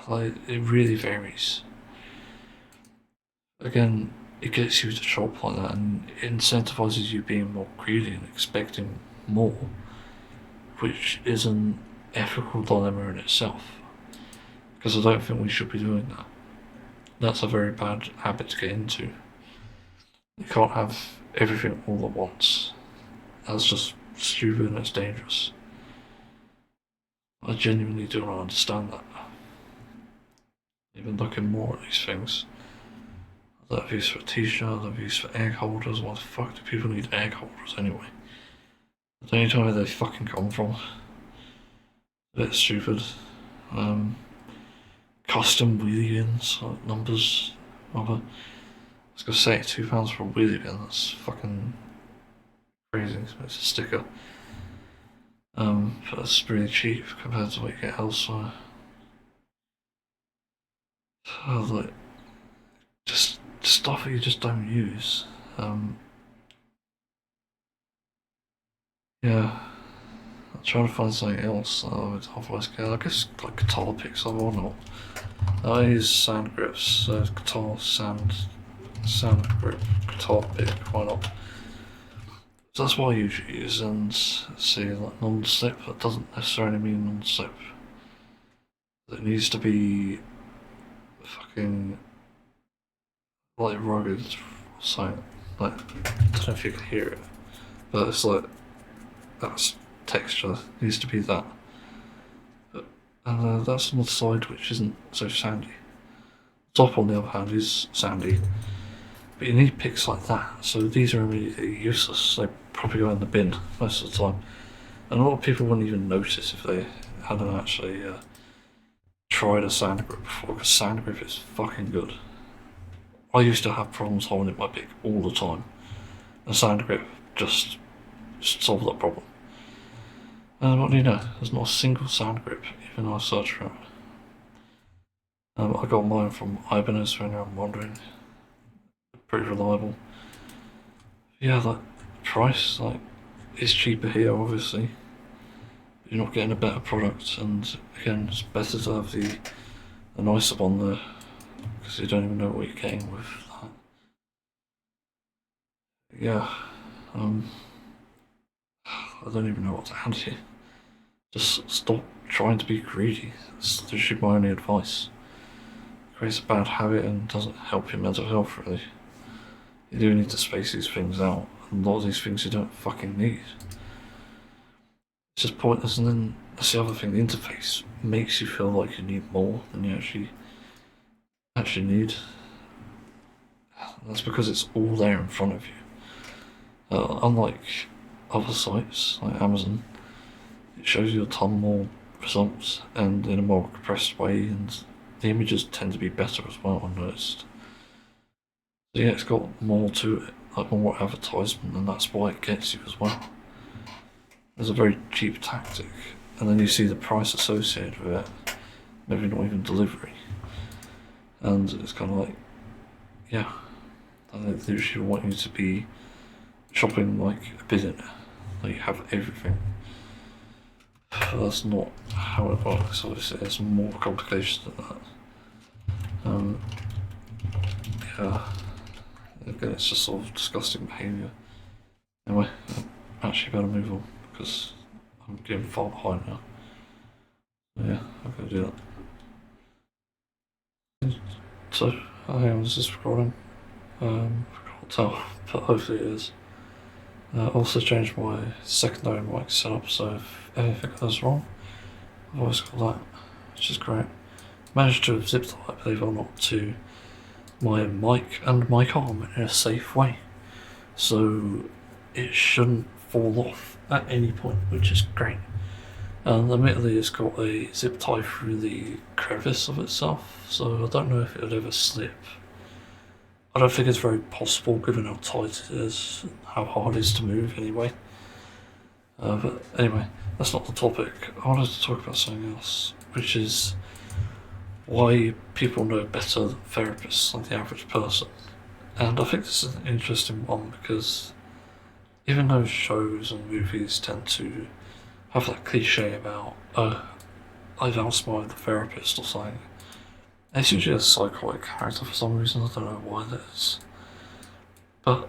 Like, it really varies. Again, it gets you to shop like that and it incentivizes you being more greedy and expecting more, which is an ethical dilemma in itself. Because I don't think we should be doing that. That's a very bad habit to get into. You can't have everything all at once. That's just stupid and it's dangerous. I genuinely do not understand that. Even looking more at these things. I don't have use for a t-shirt, I don't have use for egg holders. Why the fuck do people need egg holders anyway? Don't you tell me where they fucking come from. A bit stupid. Custom wheelie bins, like numbers. I was gonna say £2 for a wheelie bin, that's fucking crazy. It's a sticker. But it's really cheap compared to what you get elsewhere. Like, just stuff that you just don't use. Yeah. I'm trying to find something else with HYPERSKY. I guess like guitar picks or not. I use sand grips, guitar sand grip, guitar pick, why not? So that's what I usually use, and see, like non-slip, that doesn't necessarily mean non-slip. It needs to be fucking like rugged or something. Like, I don't know if you can hear it, but it's like, that's texture, it needs to be that. And that's on the side which isn't so sandy. Top, on the other hand, is sandy. But you need picks like that, so these are immediately useless. They probably go in the bin most of the time. And a lot of people wouldn't even notice if they hadn't actually tried a sand grip before, because sand grip is fucking good. I used to have problems holding my pick all the time. And sand grip just solved that problem. And what do you know? There's not a single sand grip, even though I searched for it. I got mine from Ibanez, for anyone wondering. Pretty reliable. Yeah, like, price, like, it's cheaper here, obviously. You're not getting a better product, and again, it's better to have the nicer one there, because you don't even know what you're getting with that. Yeah, I don't even know what to add here. Just stop trying to be greedy. That's literally my only advice. It creates a bad habit and doesn't help your mental health, really. You do need to space these things out, and a lot of these things you don't fucking need. It's just pointless, and then that's the other thing, the interface makes you feel like you need more than you actually need. That's because it's all there in front of you. Unlike other sites, like Amazon, it shows you a ton more results, and in a more compressed way, and the images tend to be better as well, I've noticed. So yeah, it's got more to it, like more advertisement, and that's why it gets you as well. It's a very cheap tactic, and then you see the price associated with it, maybe not even delivery. And it's kind of like, yeah, and they usually want you to be shopping like a billionaire, like you have everything. But that's not how it works, obviously, there's more complications than that. Yeah, again, it's just sort of disgusting behaviour. Anyway, I'm actually better move on, because I'm getting far behind now. So yeah, I'm gonna do that. So, hang on, is this recording? I can't tell, but hopefully it is. Also changed my secondary mic setup, so if anything goes wrong, I've always got that, which is great. Managed to zip tie, believe it or not, to my mic and mic arm in a safe way, so it shouldn't fall off at any point, which is great. And admittedly, it's got a zip tie through the crevice of itself, so I don't know if it would ever slip. I don't think it's very possible given how tight it is, and how hard it is to move anyway. But anyway, that's not the topic. I wanted to talk about something else, which is why people know better than therapists than the average person. And I think this is an interesting one because even though shows and movies tend to have that cliche about, I've outsmarted the therapist or something, it's usually a psychotic character for some reason, I don't know why that is. But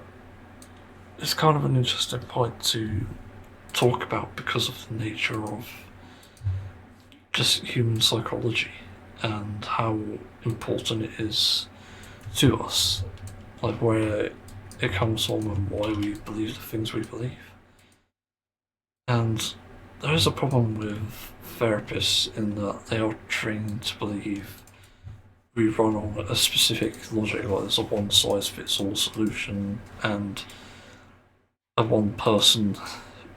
it's kind of an interesting point to talk about because of the nature of just human psychology and how important it is to us, like where it comes from and why we believe the things we believe. And there is a problem with therapists in that they are trained to believe we run on a specific logic, like there's a one-size-fits-all solution and a one-person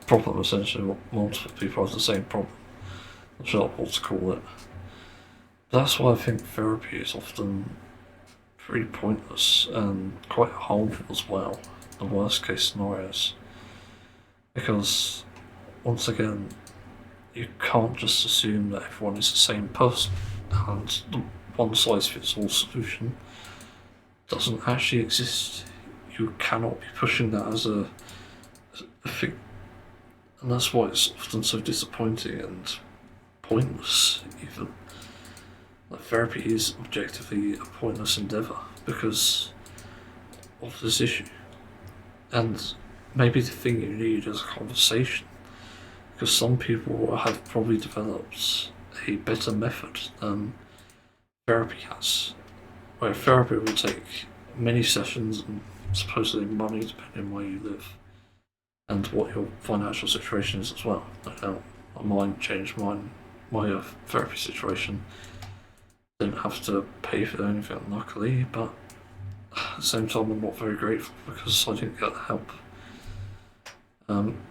problem, essentially, multiple people have the same problem. I'm not sure what to call it. That's why I think therapy is often pretty pointless and quite harmful as well, the worst case scenarios. Because, once again, you can't just assume that everyone is the same person, and the one-size-fits-all solution doesn't actually exist. You cannot be pushing that as a thing. And that's why it's often so disappointing and pointless, even. Like, therapy is objectively a pointless endeavour because of this issue. And maybe the thing you need is a conversation, because some people have probably developed a better method than therapy has, where therapy will take many sessions and supposedly money depending on where you live and what your financial situation is as well. Like how mine changed my therapy situation. Didn't have to pay for anything, luckily, but at the same time I'm not very grateful because I didn't get the help.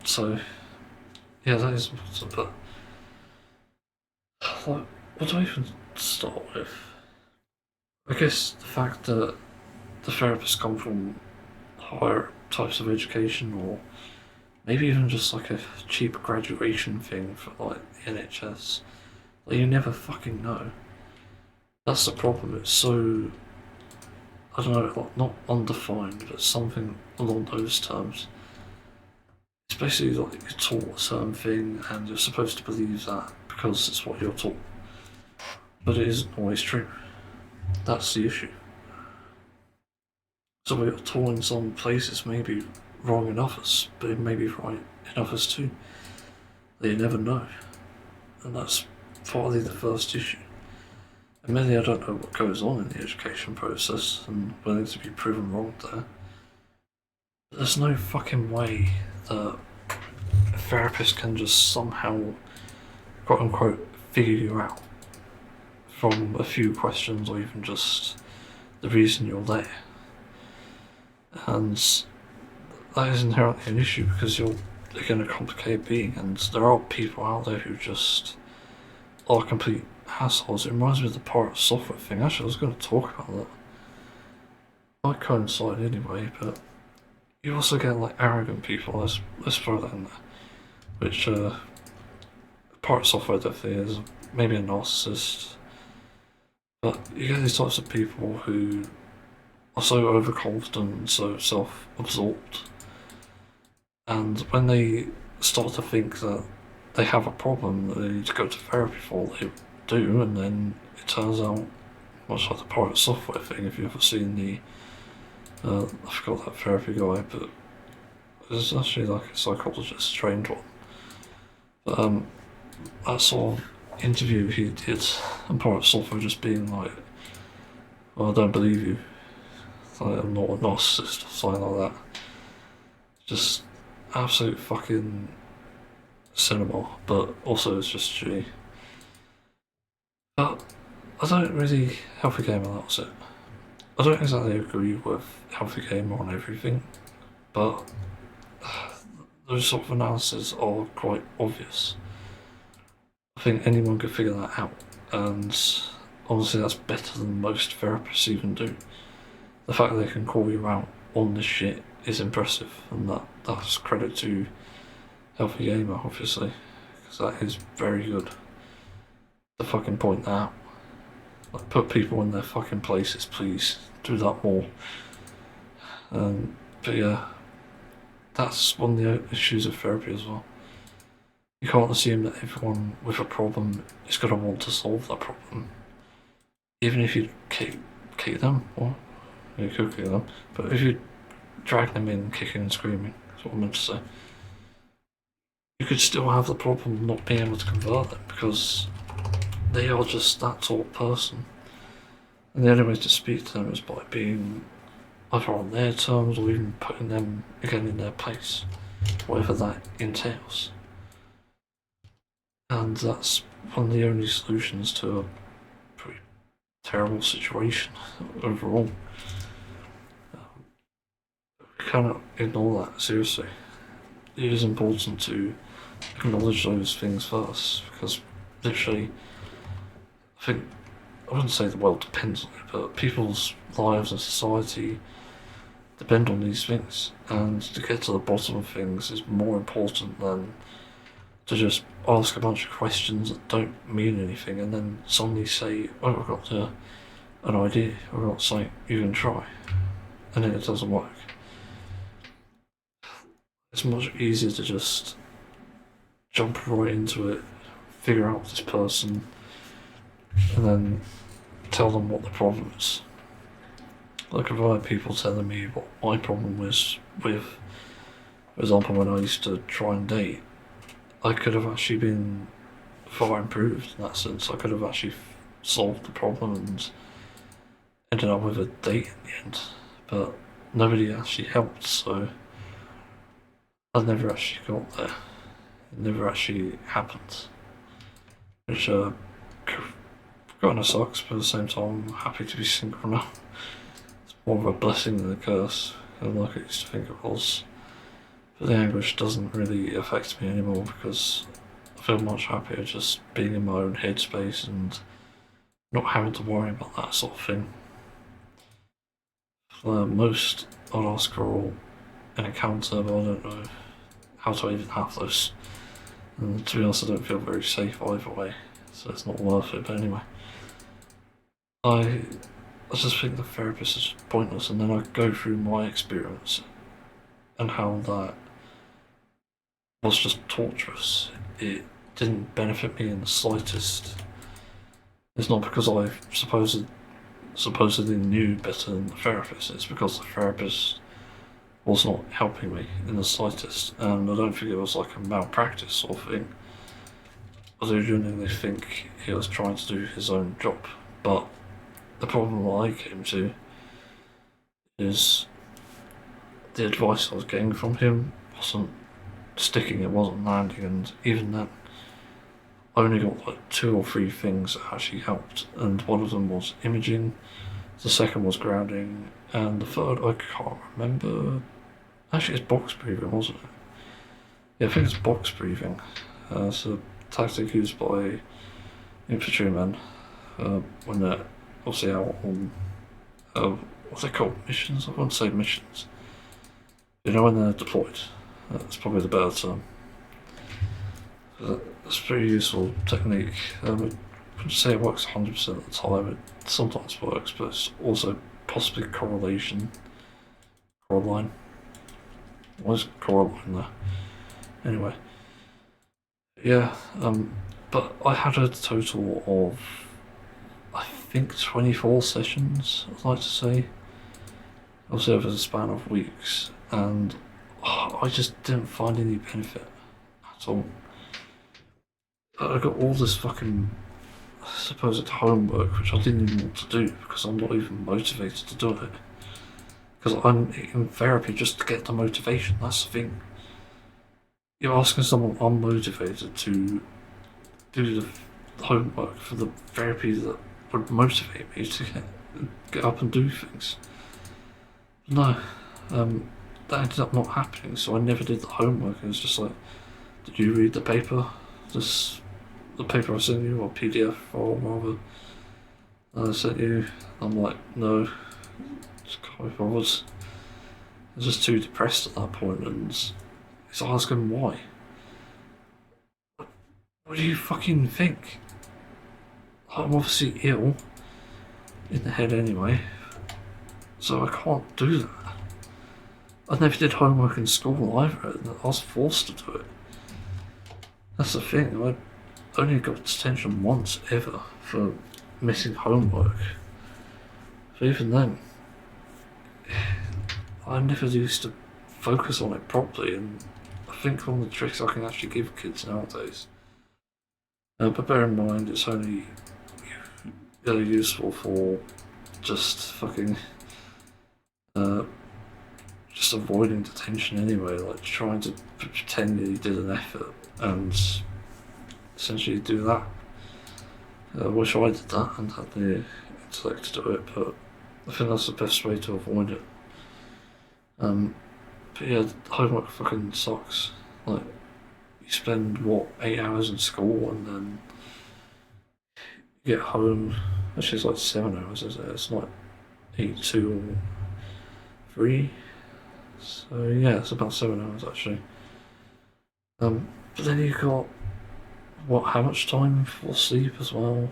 So yeah, that is important, but like, what do I even start with? I guess the fact that the therapists come from higher types of education, or maybe even just like a cheap graduation thing for like the NHS. Like, you never fucking know. That's the problem. It's so, I don't know, like not undefined, but something along those terms. It's basically like you're taught a certain thing and you're supposed to believe that because it's what you're taught. But it isn't always true. That's the issue. So what you're taught in some places may be wrong in others, but it may be right in others too. That you never know. And that's partly the first issue. Admittedly, I don't know what goes on in the education process and whether to be proven wrong there. But there's no fucking way that a therapist can just somehow, quote unquote, figure you out from a few questions or even just the reason you're there. And that is inherently an issue because you're again a complicated being, and there are people out there who just are complete assholes. It reminds me of the pirate software thing. Actually, I was going to talk about that. Might coincide anyway, but you also get like arrogant people. Let's throw that in there. Which pirate software definitely is. Maybe a narcissist. But you get these types of people who are so overconfident and so self-absorbed. And when they start to think that they have a problem that they need to go to therapy for, they do, and then it turns out, much like the pirate software thing, if you've ever seen the, I forgot that therapy guy, but it's actually like a psychologist, trained one. But that sort of interview he did, and pirate software just being like, well, I don't believe you, like, I'm not a narcissist or something like that. Just absolute fucking cinema, but also it's just shitty. But I don't really Healthy Gamer, that's it. I don't exactly agree with Healthy Gamer on everything, but those sort of analyses are quite obvious. I think anyone could figure that out, and honestly that's better than most therapists even do. the fact that they can call you out on this shit is impressive, and that's credit to Healthy Gamer, obviously, because that is very good. To fucking point that out. Like, put people in their fucking places, please. Do that more. But yeah, that's one of the issues of therapy as well. You can't assume that everyone with a problem is going to want to solve that problem. Even if you kick them, or you could kick them, but if you drag them in kicking and screaming, that's what I meant to say, you could still have the problem not being able to convert them because they are just that sort of person. And the only way to speak to them is by being either on their terms or even putting them again in their place, whatever that entails. And that's one of the only solutions to a pretty terrible situation overall. We cannot ignore that, seriously. It is important to acknowledge those things first, because literally, I wouldn't say the world depends on it, but people's lives and society depend on these things, and to get to the bottom of things is more important than to just ask a bunch of questions that don't mean anything and then suddenly say, oh, I've got an idea, I've got something you can try, and then it doesn't work. It's much easier to just jump right into it, figure out this person, and then tell them what the problem is. Like, I've had people telling me what my problem was with, for example, when I used to try and date, I could have actually been far improved in that sense. I could have actually solved the problem and ended up with a date in the end, but nobody actually helped, so I never actually got there. It never actually happened, which kind of sucks, but at the same time I'm happy to be single now. It's more of a blessing than a curse, like I used to think it was. But the anguish doesn't really affect me anymore because I feel much happier just being in my own headspace and not having to worry about that sort of thing. For most, I'd ask for an encounter, but I don't know how to even have those. And to be honest, I don't feel very safe either way, so it's not worth it. But anyway, I just think the therapist is pointless, and then I go through my experience and how that was just torturous. It didn't benefit me in the slightest. It's not because I supposedly knew better than the therapist, it's because the therapist was not helping me in the slightest, and I don't think it was like a malpractice sort of thing. I do genuinely think he was trying to do his own job, but the problem that I came to is the advice I was getting from him wasn't sticking, it wasn't landing, and even then I only got like 2 or 3 things that actually helped, and one of them was imaging, the second was grounding, and the third I can't remember. Actually, it's box breathing, wasn't it? Yeah, I think it's box breathing. It's a tactic used by infantrymen when they're obviously out on what's they called, missions? I wouldn't say missions. You know, when they're deployed. That's probably the better term. It's a pretty useful technique. I wouldn't say it works 100% of the time. It sometimes works, but it's also possibly Coraline. Where's Coraline there? Anyway. Yeah, but I had a total of, I think, 24 sessions, I'd like to say. Obviously over the span of weeks, and I just didn't find any benefit at all. I got all this fucking supposed homework, which I didn't even want to do because I'm not even motivated to do it. Because I'm in therapy just to get the motivation, that's the thing. You're asking someone unmotivated to do the homework for the therapy that would motivate me to get up and do things. No, that ended up not happening, so I never did the homework. It was just like, did you read the paper? The paper I sent you, or PDF, or rather, I sent you. I'm like, no. Just can't be bothered. I was just too depressed at that point, and he's asking why. What do you fucking think? I'm obviously ill in the head anyway, so I can't do that. I never did homework in school either, and I was forced to do it. That's the thing, I only got detention once ever for missing homework. But even then, I never used to focus on it properly, and I think one of the tricks I can actually give kids nowadays. But bear in mind, it's only really useful for just fucking just avoiding detention anyway, like trying to pretend that you did an effort and essentially do that. I wish I did that and had the intellect to do it, but I think that's the best way to avoid it. But yeah, homework fucking sucks. Like, you spend, what, 8 hours in school and then you get home, actually it's like 7 hours, isn't it? It's like 8, 2 or 3. So yeah, it's about 7 hours actually. But then you got, what, how much time for sleep as well?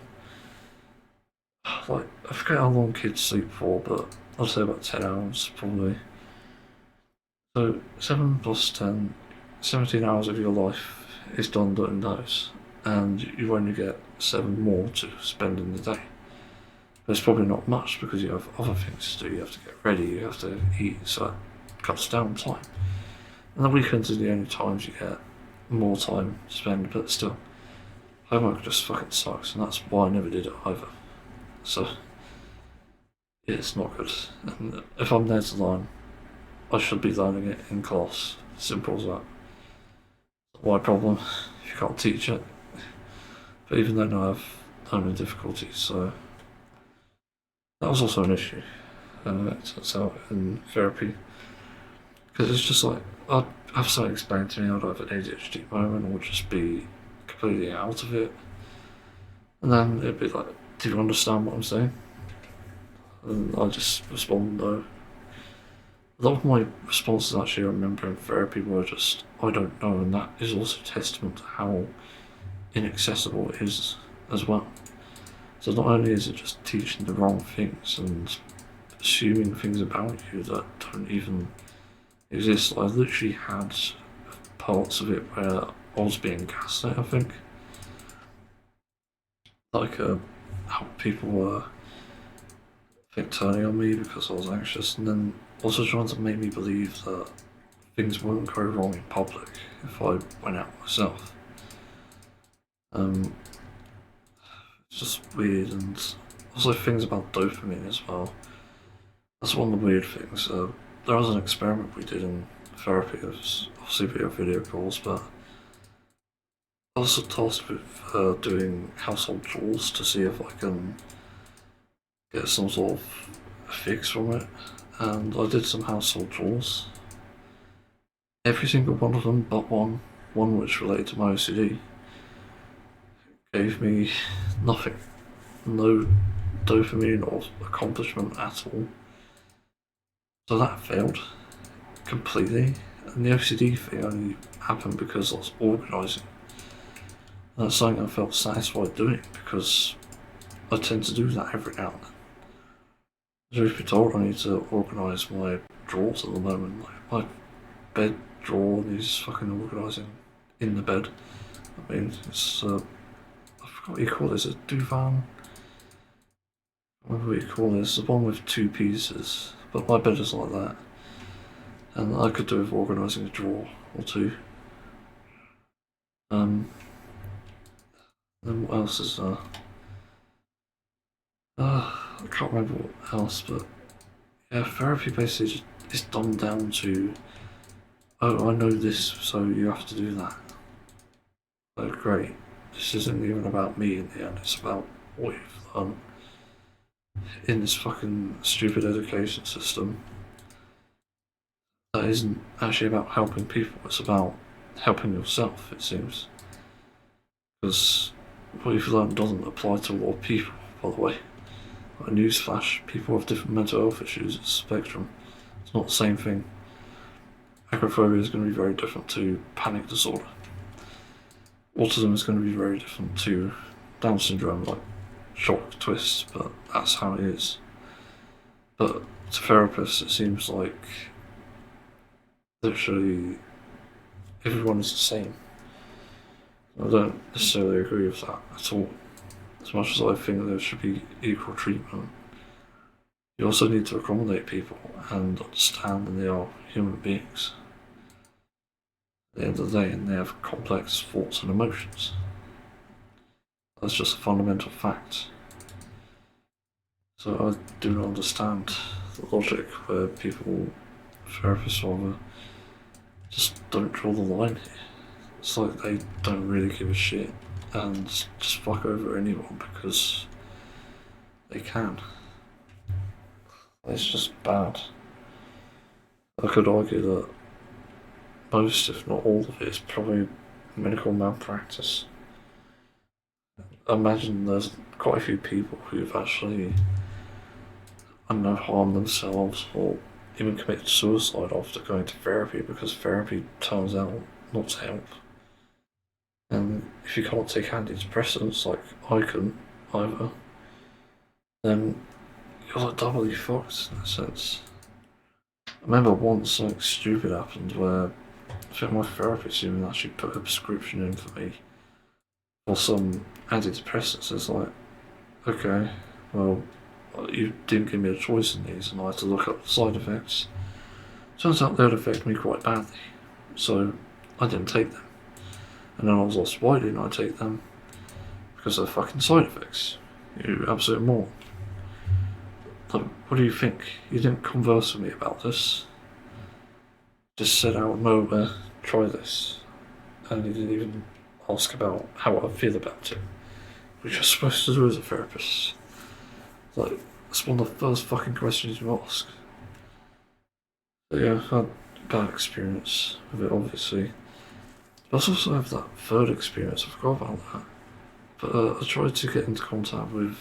Like, I forget how long kids sleep for, but I'd say about 10 hours probably. So 7 plus 10, 17 hours of your life is done doing those, and you only get 7 more to spend in the day. But it's probably not much because you have other things to do. You have to get ready, you have to eat, so it cuts down time. And the weekends are the only times you get more time to spend, but still, homework just fucking sucks, and that's why I never did it either. So, yeah, it's not good. And if I'm there to learn, I should be learning it in class. Simple as that. Why problem if you can't teach it? But even then I have learning difficulties, so that was also an issue. It turns out in therapy. Because it's just like, I'd have something explained to me, I'd have an ADHD moment, or just be completely out of it. And then it'd be like, do you understand what I'm saying? And I just respond no. A lot of my responses actually I remember in therapy were just, I don't know, and that is also testament to how inaccessible it is as well. So not only is it just teaching the wrong things and assuming things about you that don't even exist. I literally had parts of it where I was being gaslit, I think. Like, how people were, I think, turning on me because I was anxious, and then also trying to make me believe that things wouldn't go wrong in public if I went out myself. It's just weird, and also things about dopamine as well. That's one of the weird things. There was an experiment we did in therapy, it was obviously via video calls, but I was also tasked with doing household chores to see if I can get some sort of fix from it, and I did some household chores. Every single one of them but one which related to my OCD, gave me nothing. No dopamine or accomplishment at all. So that failed completely, and the OCD thing only happened because I was organising. And that's something I felt satisfied doing because I tend to do that every now and then. Truth be told, I need to organise my drawers at the moment. Like, my bed drawer needs fucking organising in the bed. I mean, it's, I forgot what you call it, is it duvan? I don't remember what you call this, the one with 2 pieces, but my bed is like that. And I could do with organising a drawer or 2. Then what else is there? I can't remember what else, but yeah, therapy basically just is dumbed down to, oh, I know this, so you have to do that. Oh, great. This isn't even about me in the end, it's about what you've done in this fucking stupid education system that isn't actually about helping people, it's about helping yourself, it seems. Because what you've learned doesn't apply to a lot of people, by the way. A newsflash, people with different mental health issues, it's a spectrum. It's not the same thing. Agoraphobia is going to be very different to panic disorder. Autism is going to be very different to Down syndrome, like shock twists, but that's how it is. But to therapists, it seems like literally everyone is the same. I don't necessarily agree with that at all. As much as I think there should be equal treatment, you also need to accommodate people and understand that they are human beings at the end of the day, and they have complex thoughts and emotions. That's just a fundamental fact. So I do not understand the logic where people, therapists rather, just don't draw the line here. It's like they don't really give a shit and just fuck over anyone because they can. It's just bad. I could argue that most, if not all of it, is probably medical malpractice. I imagine there's quite a few people who've actually, I don't know, harmed themselves or even committed suicide after going to therapy because therapy turns out not to help. And if you can't take antidepressants like I couldn't either, then you're like doubly fucked in a sense. I remember once something stupid happened where I think my therapist even actually put a prescription in for me for some antidepressants. It's like, okay, well, you didn't give me a choice in these and I had to look up the side effects. Turns out they would affect me quite badly, so I didn't take them. And then I was asked, why didn't I take them? Because of the fucking side effects. You absolute moron. Like, what do you think? You didn't converse with me about this. Just said out of nowhere, try this. And you didn't even ask about how I feel about it. Which you're supposed to do as a therapist. Like, that's one of the first fucking questions you ask. But yeah, I've had a bad experience with it, obviously. But I also have that third experience, I forgot about that. But I tried to get into contact with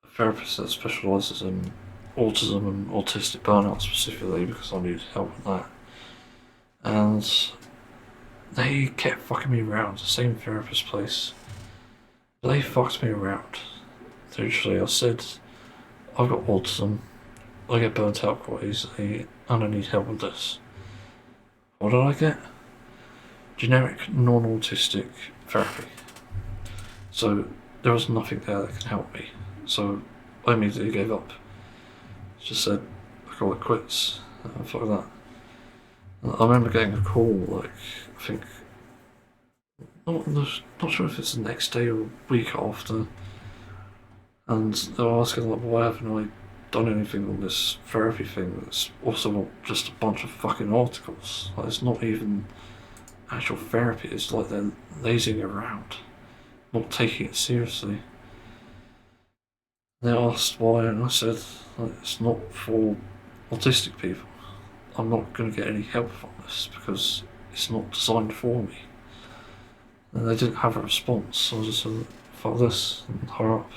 a therapist that specialises in autism and autistic burnout specifically because I needed help with that. And they kept fucking me around, the same therapist place. They fucked me around. Literally, I said, I've got autism, I get burnt out quite easily, and I need help with this. What did I get? Generic non-autistic therapy. So there was nothing there that could help me. So I immediately gave up. Just said, I call it quits. Fuck that. I remember getting a call, like, I think, not sure if it's the next day or a week after, and they were asking, like, why haven't I done anything on this therapy thing that's also just a bunch of fucking articles. Like, it's not even actual therapy, it's like they're lazing around, not taking it seriously. They asked why, and I said, like, it's not for autistic people. I'm not going to get any help from this because it's not designed for me. And they didn't have a response, so I just said, fuck this, and hurry up.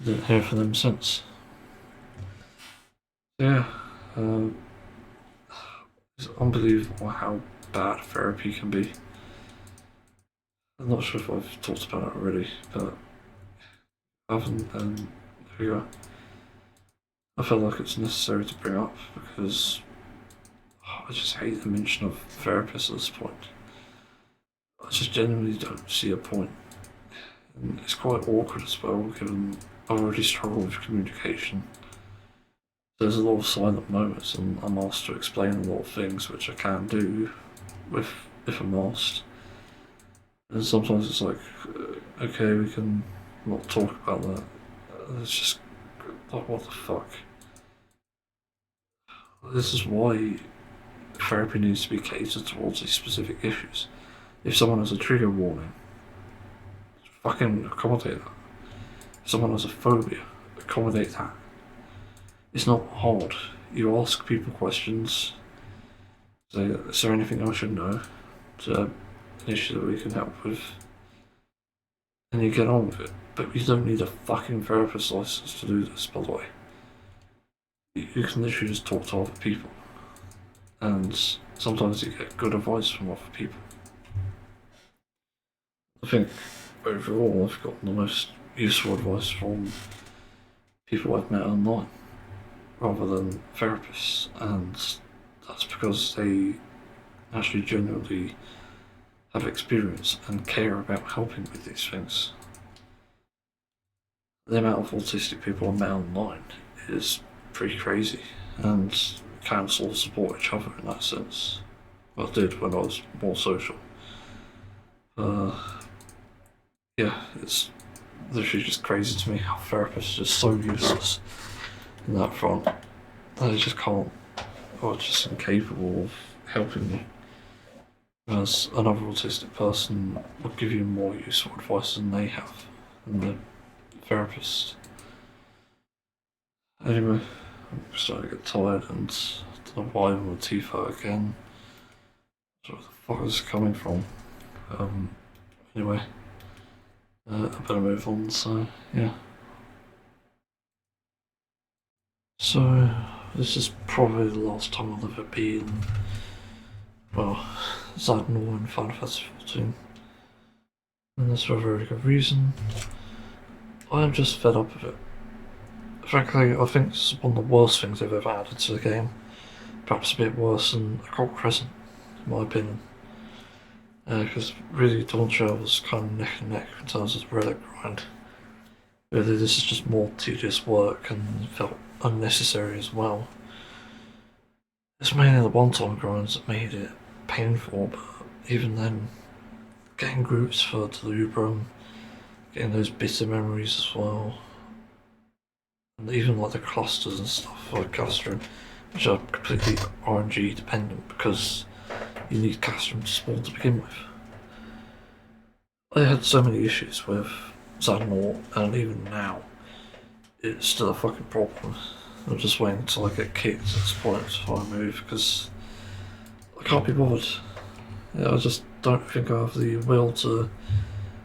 Didn't hear from them since. Yeah, it's unbelievable how bad therapy can be. I'm not sure if I've talked about it already, but I haven't, and there we go. I felt like it's necessary to bring up because I just hate the mention of therapists at this point. I just genuinely don't see a point. And it's quite awkward as well, given I've already struggled with communication. There's a lot of silent moments, and I'm asked to explain a lot of things, which I can do if I'm asked. And sometimes it's like, okay, we can not talk about that. It's just like, what the fuck? This is why therapy needs to be catered towards these specific issues. If someone has a trigger warning, fucking accommodate that. If someone has a phobia, accommodate that. It's not hard. You ask people questions. Say, is there anything I should know? Is there an issue that we can help with? and you get on with it. But you don't need a fucking therapist license to do this, by the way. You can literally just talk to other people. And sometimes you get good advice from other people. I think overall I've got the most useful advice from people I've met online rather than therapists, and that's because they actually genuinely have experience and care about helping with these things. The amount of autistic people I met online is pretty crazy, and can sort of support each other in that sense. Well, I did when I was more social. Yeah, it's literally just crazy to me how therapists are just so useless in that front. They just can't, or just incapable of helping you. Whereas another autistic person will give you more useful advice than they have, than the therapist. Anyway, I'm starting to get tired and I don't know why I'm with Tifo again. Where the fuck is it coming from? Anyway, I better move on, so yeah. So, this is probably the last time I'll ever be in, well, Zadnor and Final Fantasy XIV. And that's for a very good reason. I am just fed up of it. Frankly, I think it's one of the worst things they've ever added to the game. Perhaps a bit worse than Occult Crescent, in my opinion. Because really, Dawn Trail was kind of neck and neck in terms of the Relic grind. Really, this is just more tedious work and felt unnecessary as well. It's mainly the one-time grinds that made it painful, but even then, getting groups for Delubrum, getting those bitter memories as well, and even like the clusters and stuff like Castrum, which are completely RNG dependent because you need Castrum to spawn to begin with. I had so many issues with Zadnor, and even now, it's still a fucking problem. I'm just waiting until I get kicked at this point before I move, because I can't be bothered. Yeah, I just don't think I have the will to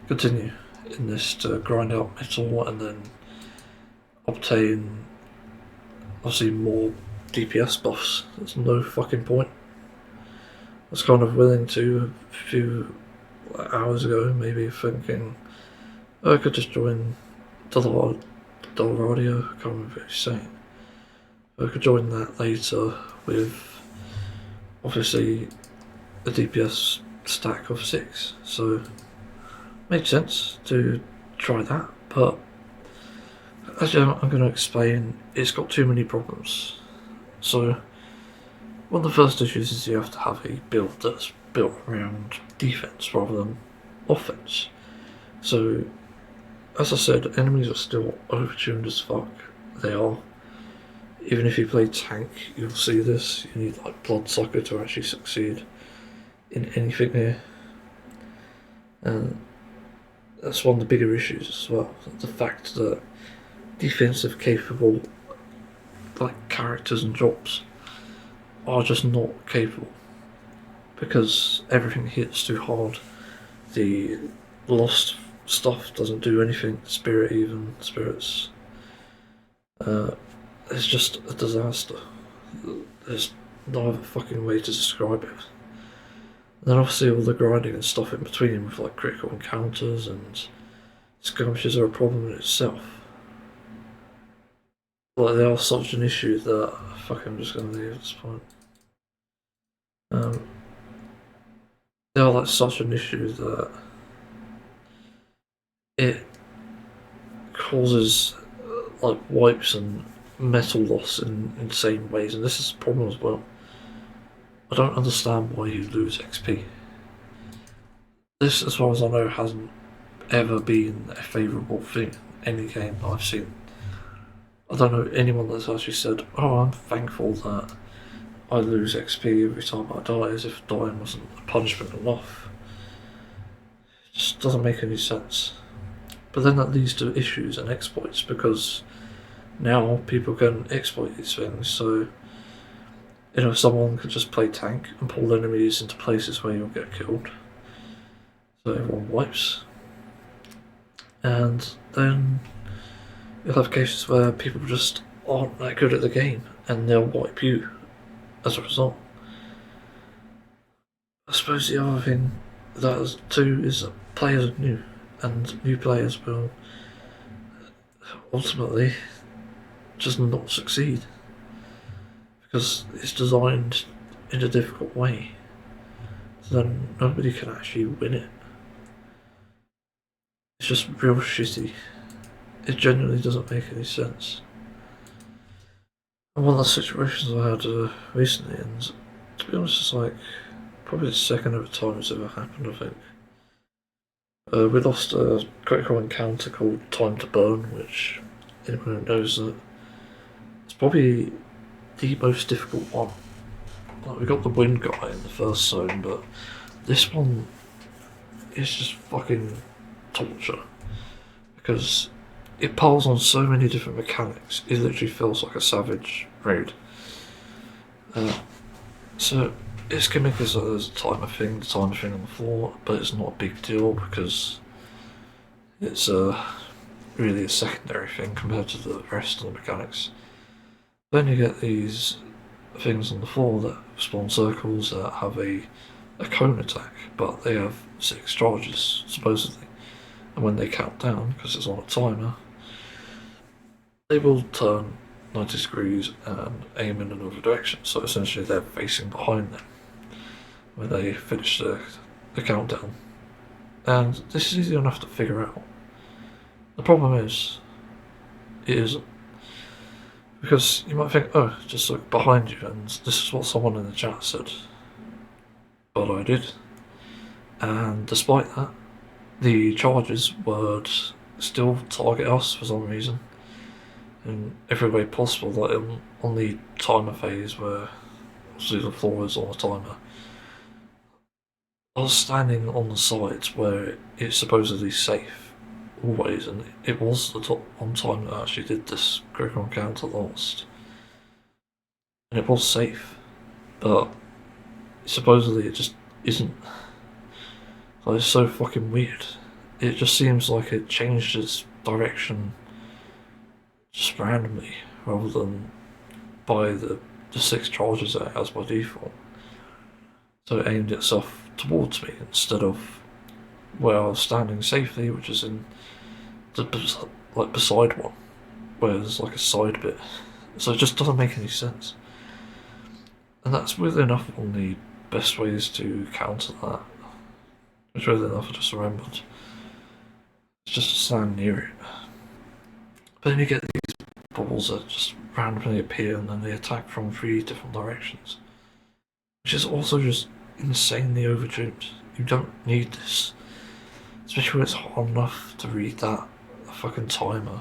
continue in this, to grind out metal and then obtain obviously more DPS buffs. There's no fucking point. I was kind of willing to a few hours ago, maybe thinking I could just join Del Radio, I can't remember what you're saying. I could join that later with obviously a DPS stack of 6, so makes sense to try that, but as I'm going to explain, it's got too many problems. So one of the first issues is you have to have a build that's built around defense rather than offense. So as I said, enemies are still overtuned as fuck. They are. Even if you play tank, you'll see this. You need like Bloodsucker to actually succeed in anything here. And that's one of the bigger issues as well. The fact that defensive capable like characters and jobs are just not capable because everything hits too hard. The lost stuff doesn't do anything. Spirits. It's just a disaster. There's no other fucking way to describe it. And then obviously all the grinding and stuff in between with like critical encounters and skirmishes are a problem in itself. Like they are such an issue that I'm just gonna leave at this point. They are like such an issue that it causes like wipes and metal loss in insane ways, and this is a problem as well. I don't understand why you lose XP. This, as far as I know, hasn't ever been a favourable thing in any game that I've seen. I don't know anyone that's actually said, oh, I'm thankful that I lose XP every time I die, as if dying wasn't a punishment enough. It just doesn't make any sense. But then that leads to issues and exploits, because now people can exploit these things, so someone could just play tank and pull enemies into places where you'll get killed. So everyone wipes. and then you'll have cases where people just aren't that good at the game and they'll wipe you as a result. I suppose the other thing that is too is that players are new, and new players will ultimately just not succeed because it's designed in a difficult way, so then nobody can actually win it. It's just real shitty. It genuinely doesn't make any sense. And one of the situations I had recently, and to be honest, it's like probably the second ever time it's ever happened, I think. We lost a critical encounter called Time to Burn, which anyone who knows that it's probably the most difficult one. Like, we got the wind guy in the first zone, but this one is just fucking torture because it piles on so many different mechanics. It literally feels like a savage raid. So its gimmick is that there's a timer thing on the floor, but it's not a big deal because it's really a secondary thing compared to the rest of the mechanics. Then you get these things on the floor that spawn circles that have a cone attack, but they have 6 charges, supposedly. And when they count down, because it's on a timer, they will turn 90 degrees and aim in another direction. So essentially they're facing behind them when they finish the countdown. And this is easy enough to figure out. The problem is, it isn't. Because you might think, oh, just look behind you, and this is what someone in the chat said. But I did. And despite that, the charges would still target us for some reason. In every way possible, like on the timer phase where obviously the floor is on a timer. I was standing on the sides where it's supposedly safe, always, and it was the top one time that I actually did this critical encounter last. And it was safe, but supposedly it just isn't. Like, it's so fucking weird. It just seems like it changed its direction just randomly, rather than by the 6 charges it has by default. So it aimed itself towards me instead of where I was standing safely, which is in the beside one, where there's like a side bit. So it just doesn't make any sense. And that's weirdly enough one of the best ways to counter that. Which weirdly enough I just remembered. It's just to stand near it. But then you get these balls that just randomly appear and then they attack from 3 different directions. Which is also just insanely overtuned. You don't need this. Especially when it's hard enough to read that fucking timer.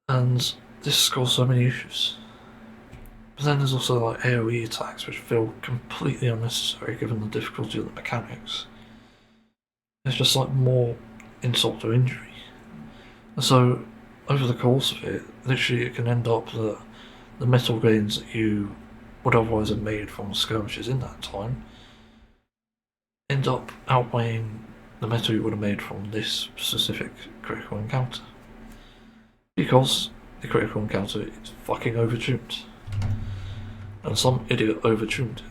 And this has caused so many issues. But then there's also like AoE attacks which feel completely unnecessary given the difficulty of the mechanics. It's just like more insult to injury. And so over the course of it, literally it can end up that the metal gains that you would otherwise have made from skirmishes in that time end up outweighing the metal you would have made from this specific critical encounter. Because the critical encounter is fucking overtuned. And some idiot overtuned it.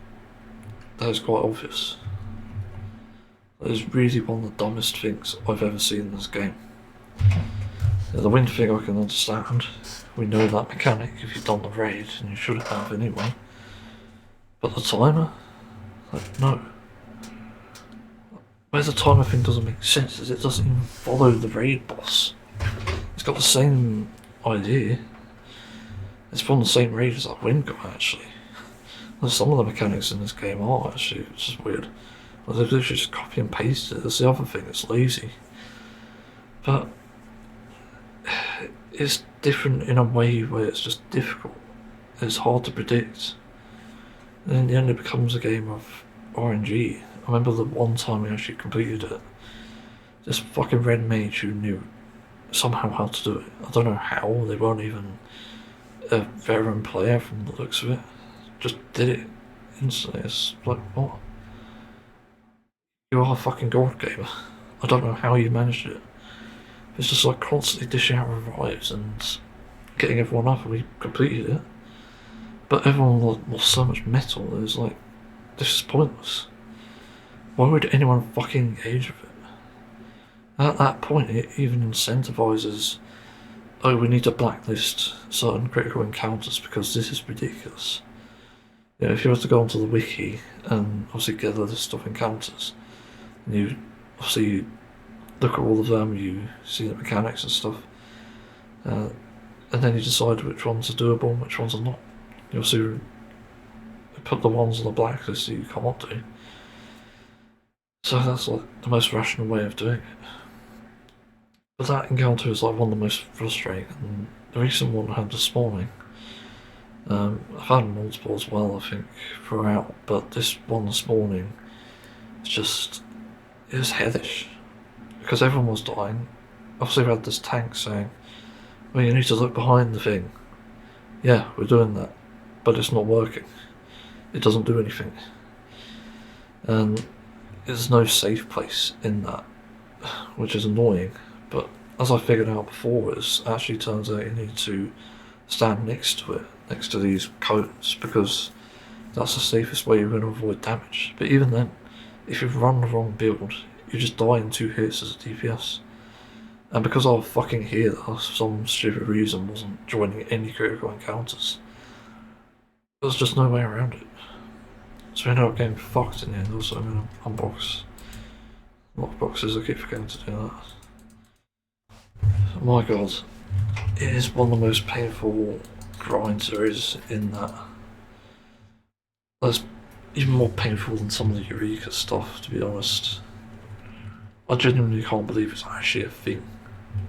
That is quite obvious. That is really one of the dumbest things I've ever seen in this game. The wind thing I can understand. We know that mechanic if you've done the raid, and you should have anyway. But the timer? Like, no. Where the timer thing doesn't make sense is it doesn't even follow the raid boss. It's got the same idea. It's from the same raid as that wind guy, actually. And some of the mechanics in this game are actually, it's just weird. Like, they've literally just copy and pasted it. That's the other thing, it's lazy. But it's different in a way where it's just difficult. It's hard to predict. And in the end it becomes a game of RNG. I remember the one time we actually completed it. This fucking red mage who knew somehow how to do it. I don't know how, they weren't even a veteran player from the looks of it. Just did it instantly. It's like, what? You are a fucking gold gamer. I don't know how you managed it. It's just like constantly dishing out revives and getting everyone up, and we completed it. But everyone lost so much metal, it was like, this is pointless. Why would anyone fucking engage with it? And at that point, it even incentivizes, oh, we need to blacklist certain critical encounters because this is ridiculous. You know, if you were to go onto the wiki and obviously get a list of encounters, and you obviously look at all of them, you see the mechanics and stuff, and then you decide which ones are doable and which ones are not. You also put the ones on the blacklist that you can't do. So that's like the most rational way of doing it. But that encounter is like one of the most frustrating, and the recent one I had this morning, I've had multiple as well, I think, throughout, but this one this morning, it was hellish. Because everyone was dying. Obviously we had this tank saying, well, you need to look behind the thing. Yeah, we're doing that, but it's not working. It doesn't do anything. And there's no safe place in that, which is annoying. But as I figured out before, it actually turns out you need to stand next to it, next to these cones, because that's the safest way you're going to avoid damage. But even then, if you run the wrong build, you just die in 2 hits as a DPS. And because our fucking healer, for some stupid reason, wasn't joining any critical encounters, there was just no way around it. So we ended up getting fucked in the end. Also, I'm going to unbox lockboxes, I keep forgetting to do that. My god, it is one of the most painful grinds there is in that. That's even more painful than some of the Eureka stuff, to be honest. I genuinely can't believe it's actually a thing.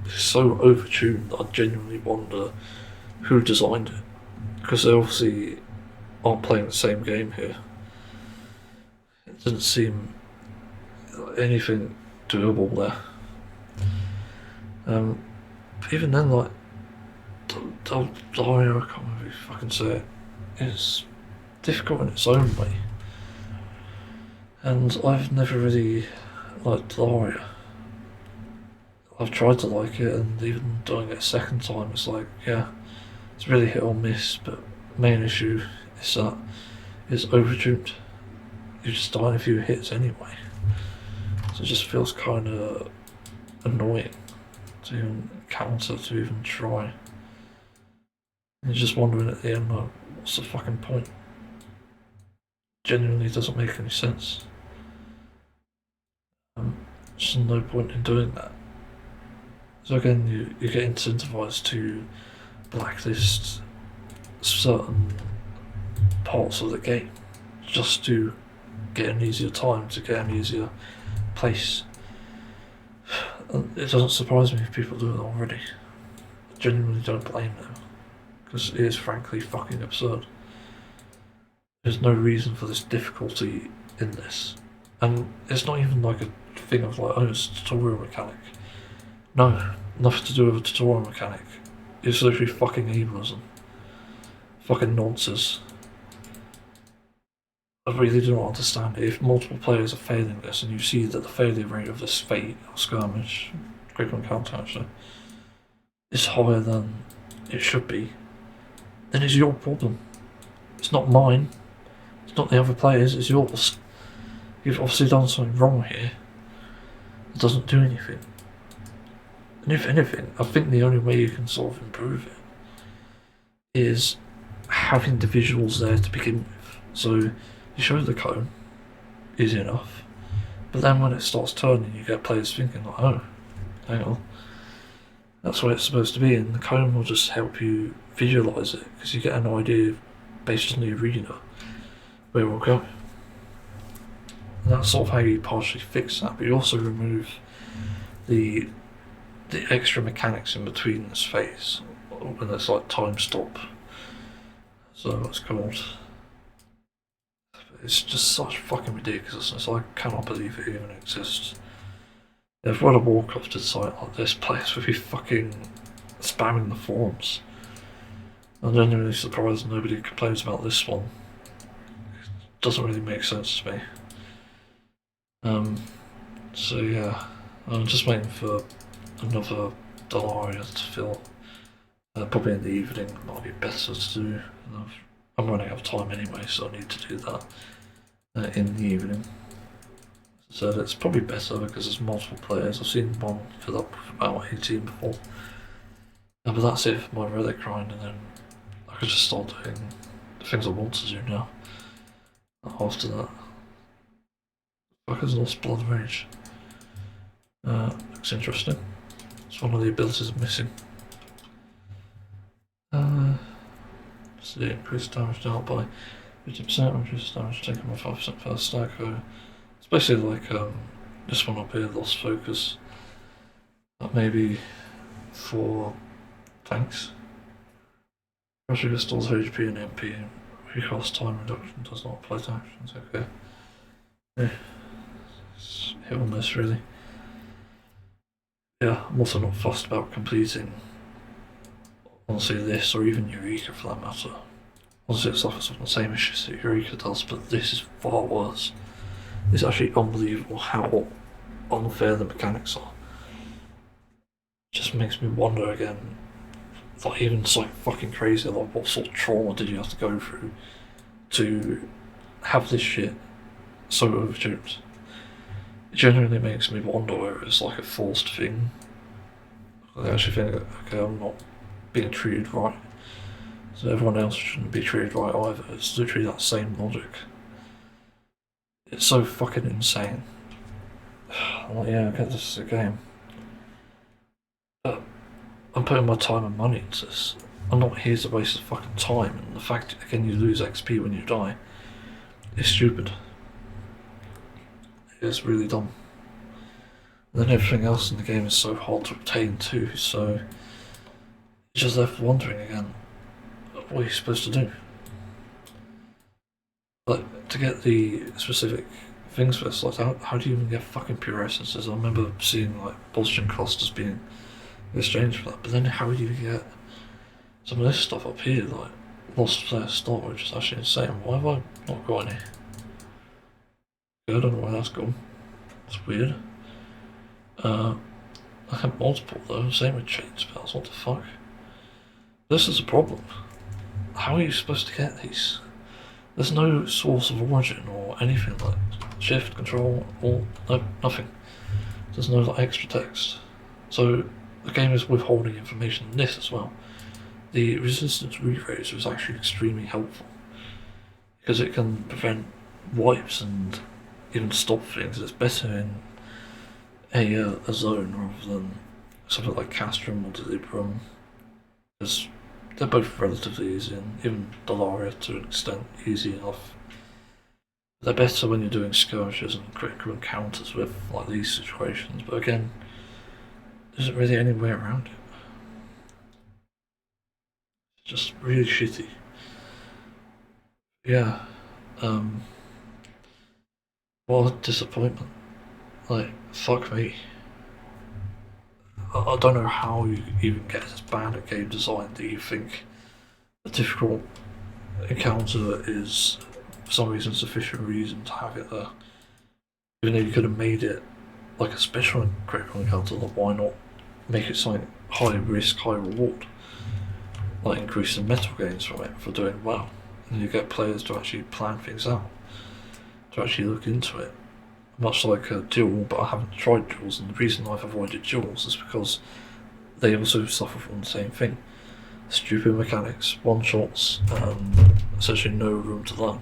It's so overtuned that I genuinely wonder who designed it. Because they obviously aren't playing the same game here. It doesn't seem like anything doable there. But even then, like, Dario, I can't remember if I can say it, is difficult in its own way. And I've never really liked Dario. I've tried to like it, and even doing it a second time, it's like, yeah, it's really hit or miss, but the main issue is that it's overtuned. You just die in a few hits anyway. So it just feels kind of annoying to even counter, to even try. And you're just wondering at the end, like, what's the fucking point? Genuinely doesn't make any sense. Just no point in doing that. So again, you get incentivized to blacklist certain parts of the game just to get an easier time, to get an easier place. And it doesn't surprise me if people do it already. I genuinely don't blame them, because it is frankly fucking absurd. There's no reason for this difficulty in this. And it's not even like a thing of like, oh, it's a tutorial mechanic. No, nothing to do with a tutorial mechanic. It's literally fucking ableism. Fucking nonsense. I really do not understand it. If multiple players are failing this, and you see that the failure rate of this fate or skirmish, critical encounter actually, is higher than it should be, then it's your problem. It's not mine. It's not the other players, it's yours. You've obviously done something wrong here. It doesn't do anything. And if anything, I think the only way you can sort of improve it is having the visuals there to begin with. So you show the cone, easy enough, but then when it starts turning, you get players thinking like, oh, hang on, that's what it's supposed to be, and the cone will just help you visualise it, because you get an idea based on the arena where we'll go. And that's sort of how you partially fix that, but you also remove the extra mechanics in between this phase, when there's like time stop, so that's called. It's just such fucking ridiculousness. I cannot believe it even exists. If World of Warcraft did something like this, players would be fucking spamming the forums. I'm genuinely surprised nobody complains about this one. It doesn't really make sense to me. So yeah, I'm just waiting for another Delaria to fill. Probably in the evening might be better to do. I'm running out of time anyway, so I need to do that in the evening. So it's probably better because there's multiple players. I've seen one fill up with about 18 before. But that's it for my Relic grind, and then I could just start doing the things I want to do now. After that. Fuckers lost Blood Rage. Looks interesting. It's one of the abilities I'm missing. So the increased damage dealt by 50%, reduced damage taken by 5% per stack. It's basically like this one up here, Lost Focus. That maybe for tanks. Pressure restores HP and MP. Recast time reduction does not apply to actions. Okay. Yeah. It's hit on this really. Yeah, I'm also not fussed about completing, honestly, this or even Eureka for that matter. Honestly, it suffers from the same issues that Eureka does, but this is far worse. It's actually unbelievable how unfair the mechanics are. It just makes me wonder again, like even it's like fucking crazy, like what sort of trauma did you have to go through to have this shit so overtuned? It genuinely makes me wonder whether it's like a forced thing. I actually think, okay, I'm not being treated right, so everyone else shouldn't be treated right either. It's literally that same logic. It's so fucking insane. I'm like, yeah, okay, this is a game. But I'm putting my time and money into this. I'm not here to waste fucking time, and the fact, again, you lose XP when you die is stupid. It's really dumb. And then everything else in the game is so hard to obtain too, so you're just left wondering again, what are you supposed to do? Like, to get the specific things for this, like, how do you even get fucking pure essences? I remember seeing, like, Bolshin clusters being exchanged for that, but then how do you get some of this stuff up here, like, lost player start, which is actually insane. Why have I not got any? I don't know where that's gone. It's weird. I have multiple though, same with chain spells, what the fuck? This is a problem. How are you supposed to get these? There's no source of origin or anything like shift, control, or no, nothing. There's no like extra text. So the game is withholding information in this as well. The resistance rephrase was actually extremely helpful because it can prevent wipes and even stop things. It's better in a zone rather than something like Castrum or Delibrum, because they're both relatively easy, and even Delaria to an extent easy enough. They're better when you're doing skirmishes and critical encounters with like these situations, but again, there isn't really any way around it. It's just really shitty. Yeah, what a disappointment. Like, fuck me. I don't know how you even get this bad at game design that you think a difficult encounter is, for some reason, sufficient reason to have it there. Even though you could have made it like a special critical encounter, like why not make it something high risk, high reward? Like increasing metal gains from it for doing well. And you get players to actually plan things out, to actually look into it. Much like a duel, but I haven't tried duels, and the reason I've avoided duels is because they also suffer from the same thing. Stupid mechanics, one-shots, and essentially no room to learn.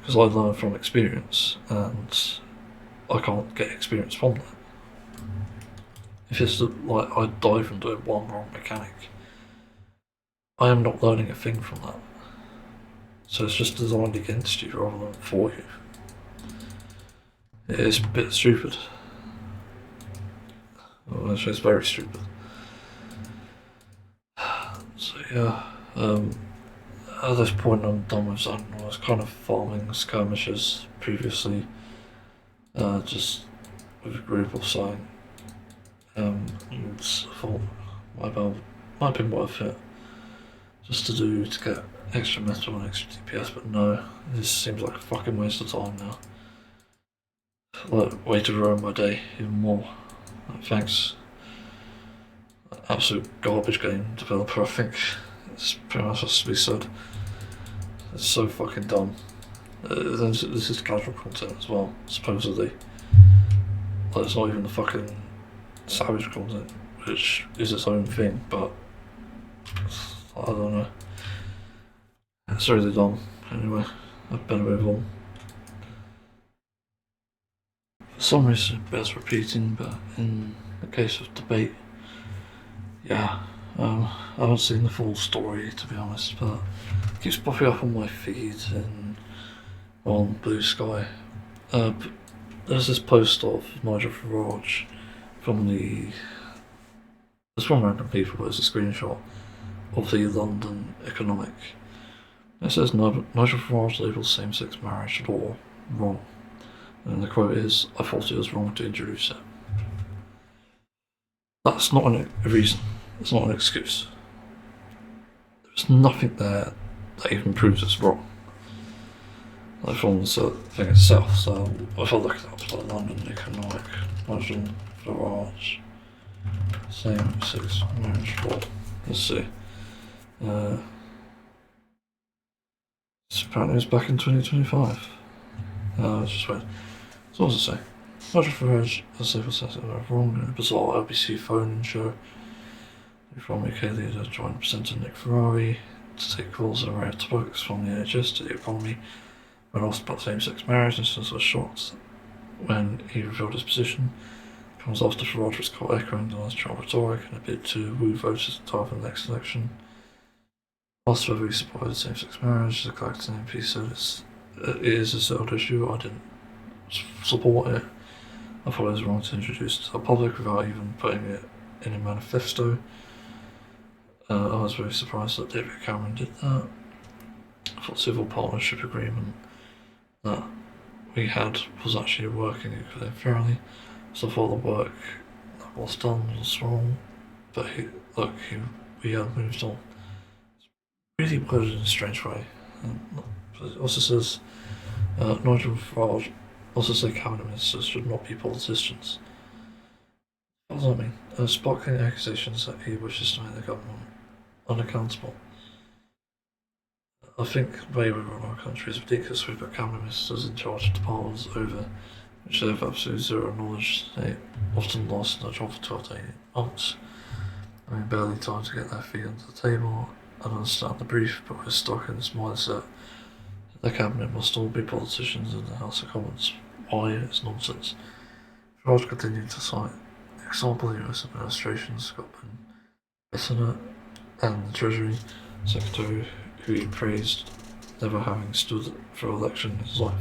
Because I learn from experience, and I can't get experience from that. If it's like I die from doing one wrong mechanic, I am not learning a thing from that. So it's just designed against you rather than for you. It is a bit stupid. Well, actually, it's very stupid. So yeah, at this point I'm done with Zadnor. I was kind of farming skirmishes previously, just with a group or something. And I thought might be worth it, just to get extra metal and extra DPS, but no, this seems like a fucking waste of time now. Like, way to ruin my day even more. Thanks. Absolute garbage game developer, I think. It's pretty much has to be said. It's so fucking dumb. This is casual content as well, supposedly. Like, it's not even the fucking savage content, which is its own thing, but I don't know. It's really dumb. Anyway, I'd better move on. For some reason it bears repeating, but in the case of debate, yeah, I haven't seen the full story to be honest, but it keeps popping up on my feed and on Blue Sky. There's this post of Nigel Farage from it's from random people, but it's a screenshot of the London Economic. It says Nigel Farage labels same-sex marriage law wrong. And the quote is, "I thought it was wrong to introduce it." That's not a reason. It's not an excuse. There's nothing there that even proves it's wrong. Like from the thing itself, so if I look it up, like London Economic, Nigel Farage, same-sex marriage law. Let's see. Apparently it was back in 2025. Just wait. So what does it say? Nigel Farage has civil sex wrong in a bizarre LBC phone-in show. The from UK leader joined presenter Nick Ferrari to take calls on rare topics from the NHS to the economy. When asked about same-sex marriage, Nicholas was shocked when he revealed his position. It comes after Farage was caught echoing Donald Trump rhetoric in a bid to woo voters to tie for the next election. Asked whether he supported same-sex marriage, the collecting MP said it is a settled issue. I didn't support it. I thought it was wrong to introduce it to the public without even putting it in a manifesto. I was very surprised that David Cameron did that. I thought civil partnership agreement that we had was actually working equally and fairly. So I thought the work that was done was wrong, but we had moved on. It's really worded in a strange way. It also says Nigel Farage also said cabinet ministers should not be politicians. What does that mean? Sparkling accusations that he wishes to make the government unaccountable. I think the way we run our country is ridiculous. We've got cabinet ministers in charge of departments over which they have absolutely zero knowledge. They often lost their job for 12 to 18 months. I mean, barely time to get their feet under the table. I understand the brief, but we're stuck in this mindset. The cabinet must all be politicians in the House of Commons. Why? It's nonsense. Farage continued to cite example the US administration's got the Senate and the Treasury Secretary, who he praised never having stood for election in his life.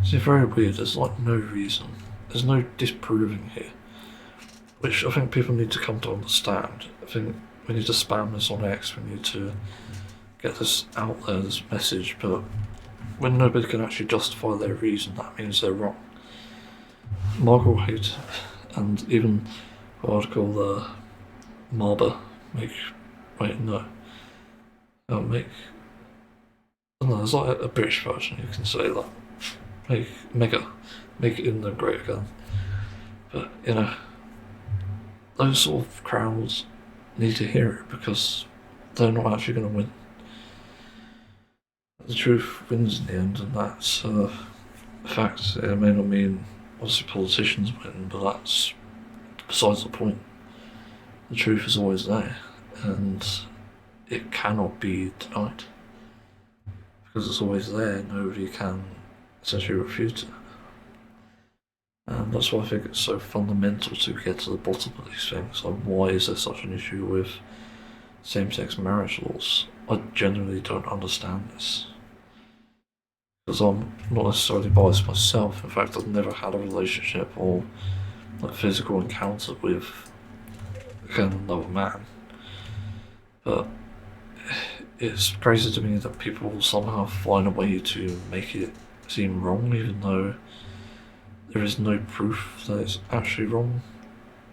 It's very weird. There's like no reason. There's no disproving here, which I think people need to come to understand. I think we need to spam this on X. We need to get this out there, this message. But when nobody can actually justify their reason, that means they're wrong. Margaret White and even what I'd call the Marber make. Wait, no. I don't know, there's like a British version, you can say that. Make England great again. But, you know, those sort of crowds need to hear it because they're not actually going to win. The truth wins in the end, and that's a fact. It may not mean, obviously, politicians win, but that's besides the point. The truth is always there, and it cannot be denied. Because it's always there, nobody can essentially refute it. And that's why I think it's so fundamental to get to the bottom of these things. Like, why is there such an issue with same-sex marriage laws? I genuinely don't understand this. Because I'm not necessarily biased myself. In fact, I've never had a relationship or like physical encounter with another man. But it's crazy to me that people somehow find a way to make it seem wrong, even though there is no proof that it's actually wrong.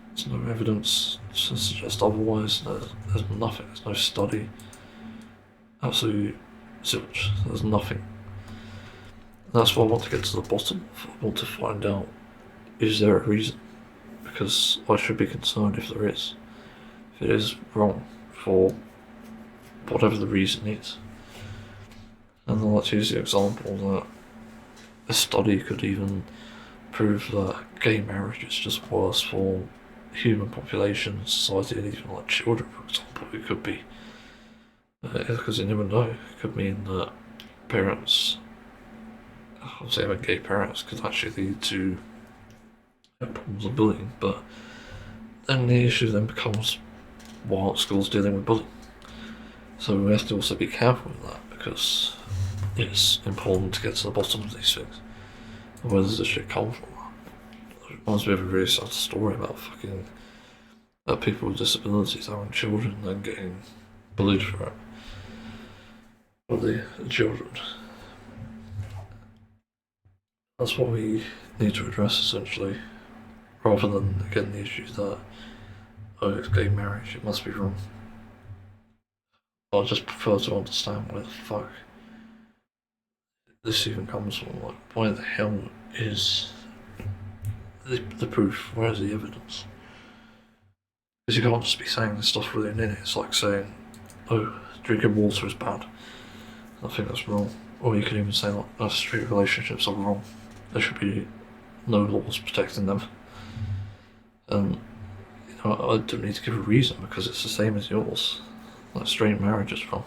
There's no evidence to suggest otherwise. There's nothing. There's no study. Absolutely zilch. There's nothing. That's what I want to get to the bottom of. I want to find out, is there a reason? because I should be concerned if there is. If it is wrong for whatever the reason is. And then let's use the example that a study could even prove that gay marriage is just worse for human population, society, and even like children, for example. It could be. Because you never know. It could mean that parents, obviously having gay parents, could actually lead to problems of bullying, but then the issue then becomes why aren't schools dealing with bullying? So we have to also be careful with that, because it's important to get to the bottom of these things. Where does this shit come from? It reminds me of a really sad story about fucking people with disabilities having children and then getting bullied for it. For the children. That's what we need to address essentially, rather than again the issue that, oh, it's gay marriage, it must be wrong. I just prefer to understand where the fuck this even comes from. Like, why the hell is the proof? Where is the evidence? Because you can't just be saying this stuff within it. It's like saying, oh, drinking water is bad. I think that's wrong. Or you can even say like, oh, straight relationships are wrong. There should be no laws protecting them. And you know, I don't need to give a reason because it's the same as yours. Like straight marriage is wrong.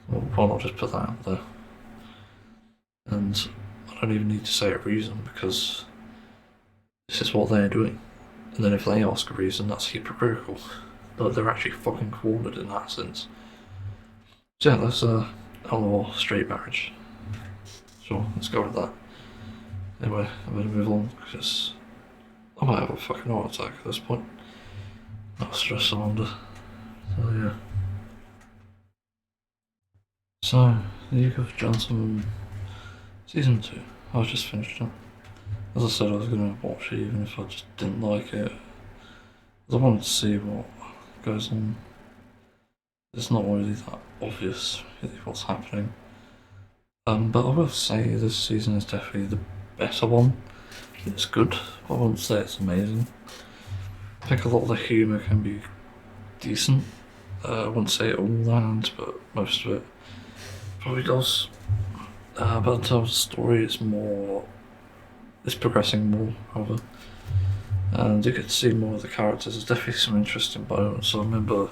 Well, why not just put that out there? And I don't even need to say a reason because this is what they're doing. And then if they ask a reason, that's hypocritical. But they're actually fucking cornered in that sense. So yeah, let's outlaw straight marriage. Sure, let's go with that. Anyway, I'm gonna move on because I might have a fucking heart attack at this point. Not stress I'm under. So yeah. So, League of Gentlemen Season 2. I was just finished it. As I said, I was going to watch it even if I just didn't like it. Because I wanted to see what goes on. It's not really that obvious really what's happening. But I will say this season is definitely the better one. It's good, but I wouldn't say it's amazing. I think a lot of the humour can be decent. I wouldn't say it all lands, but most of it probably does. But in terms of story, it's progressing more, rather. And you get to see more of the characters. There's definitely some interesting moments. So I remember,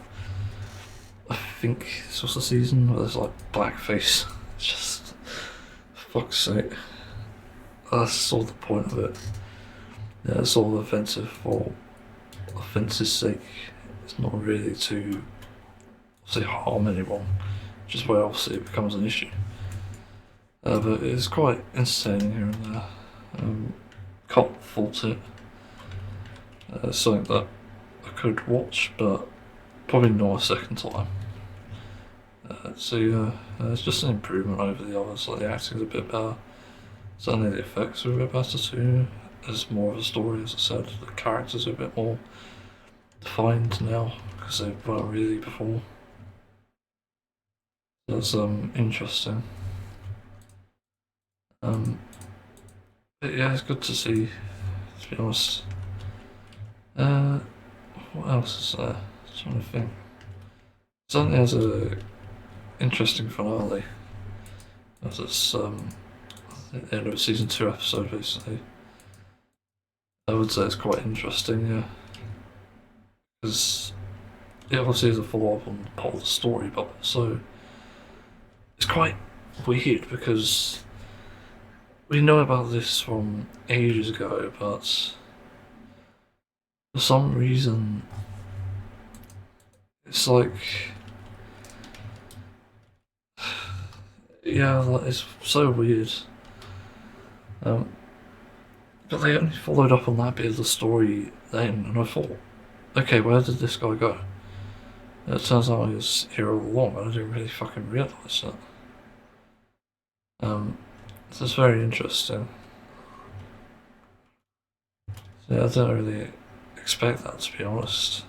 I think this was the season where there's like blackface. It's just, for fuck's sake. That's all the point of it. Yeah, it's all offensive for offence's sake. It's not really to, say, harm anyone, which is where obviously it becomes an issue. But it's quite entertaining here and there. Can't fault it. It's something that I could watch, but probably not a second time. So yeah, it's just an improvement over the others. Like the acting's a bit better. Certainly the effects are a bit better too. There's more of a story, as I said. The characters are a bit more defined now because they weren't really before. That's interesting. But yeah, it's good to see, to be honest. What else is there? I'm trying to think. Certainly has a interesting finale. As it's the end of a season 2 episode, basically. I would say it's quite interesting, yeah. Because it obviously is a follow-up on part of the story, but also it's quite weird because we know about this from ages ago, but for some reason it's like, yeah, like, it's so weird. But they only followed up on that bit of the story then, and I thought, okay, where did this guy go? It turns out he was here all along, and I didn't really fucking realise that. So it's very interesting. So yeah, I didn't really expect that, to be honest.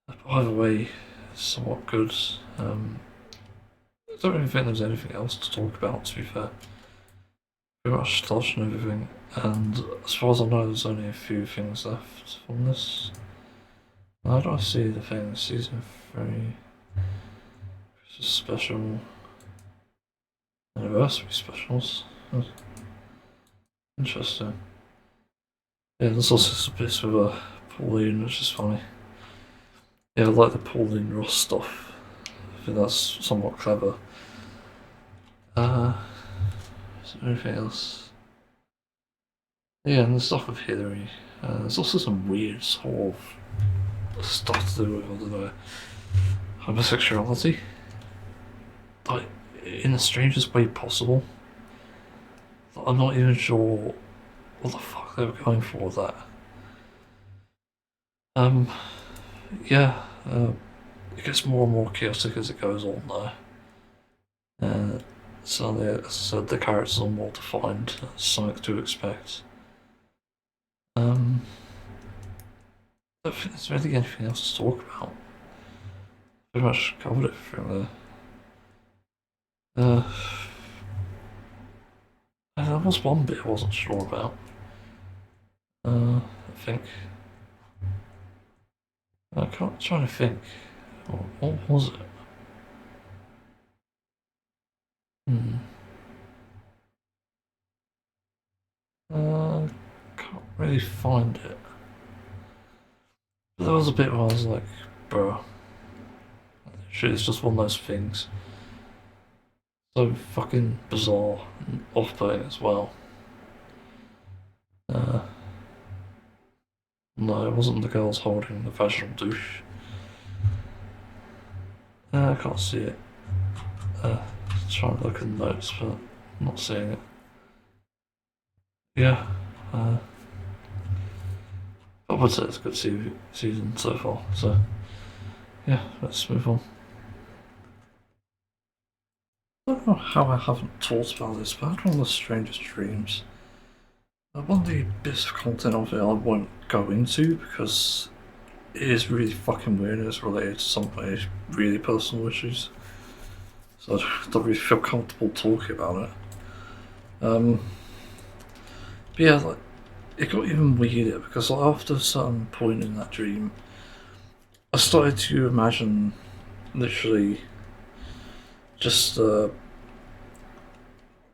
But either way, it's somewhat good. I don't really think there's anything else to talk about, to be fair. pretty much touched on everything, and as far as I know, there's only a few things left from this. How do I see the things? Season 3, special, anniversary specials. Interesting. Yeah, there's also some bits with a Pauline, which is funny. Yeah, I like the Pauline Ross stuff. I think that's somewhat clever. Is there anything else? Yeah, and the stuff with Hillary. There's also some weird sort of stuff to do with, I don't know, homosexuality. Like, in the strangest way possible. Like, I'm not even sure what the fuck they were going for with that. Yeah, it gets more and more chaotic as it goes on though. So as I said, the characters are more defined, something to expect. I don't think there's really anything else to talk about. Pretty much covered it from there. There was one bit I wasn't sure about. I think. I'm trying to think. What was it? Can't really find it. But there was a bit where I was like, bro, shit, it's just one of those things. So fucking bizarre and off-putting as well. No, it wasn't the girls holding the vaginal douche. I can't see it. Trying to look in the notes, but I'm not seeing it. Yeah. I would say it's a good season so far. So, yeah, let's move on. I don't know how I haven't talked about this, but I had one of the strangest dreams. One of the bits of content of it I won't go into because it is really fucking weird and it's related to some of my really personal issues. So I don't really feel comfortable talking about it. But yeah, like, it got even weirder because like, after a certain point in that dream, I started to imagine literally just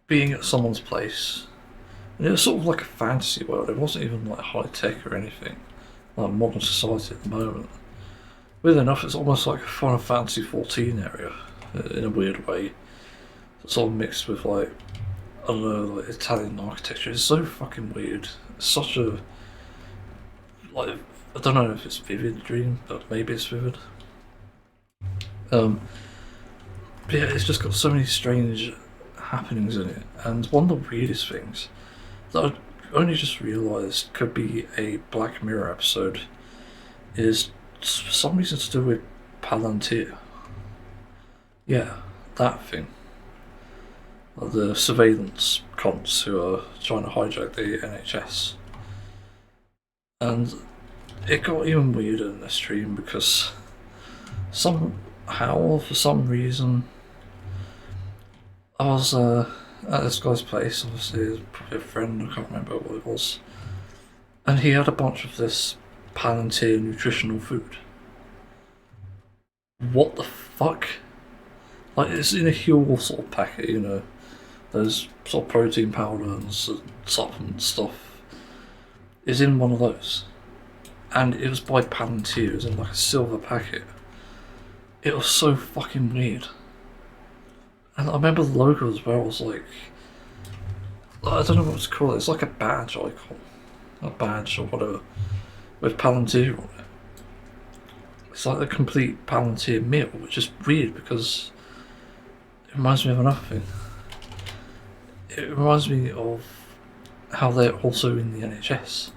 being at someone's place. And it was sort of like a fantasy world. It wasn't even like high tech or anything, like modern society at the moment. Weird enough, it's almost like a Final Fantasy XIV area in a weird way. It's all mixed with like, I don't know, like Italian architecture. It's so fucking weird. It's such a, like, I don't know if it's vivid dream, but maybe it's vivid. But yeah, it's just got so many strange happenings in it, and one of the weirdest things that I only just realised could be a Black Mirror episode is for some reason to do with Palantir. Yeah, that thing. The surveillance cons who are trying to hijack the NHS. And it got even weirder in this stream because somehow, for some reason, I was at this guy's place, obviously, it was probably a friend, I can't remember what it was. And he had a bunch of this Palantir nutritional food. What the fuck? Like, it's in a Huel sort of packet, you know. There's sort of protein powder and supplement stuff. Is in one of those. And it was by Palantir, it was in like a silver packet. It was so fucking weird. And I remember the logo as well was like, I don't know what to call it, it's like a badge icon. A badge or whatever. With Palantir on it. It's like a complete Palantir meal, which is weird because it reminds me of another thing. It reminds me of how they're also in the NHS.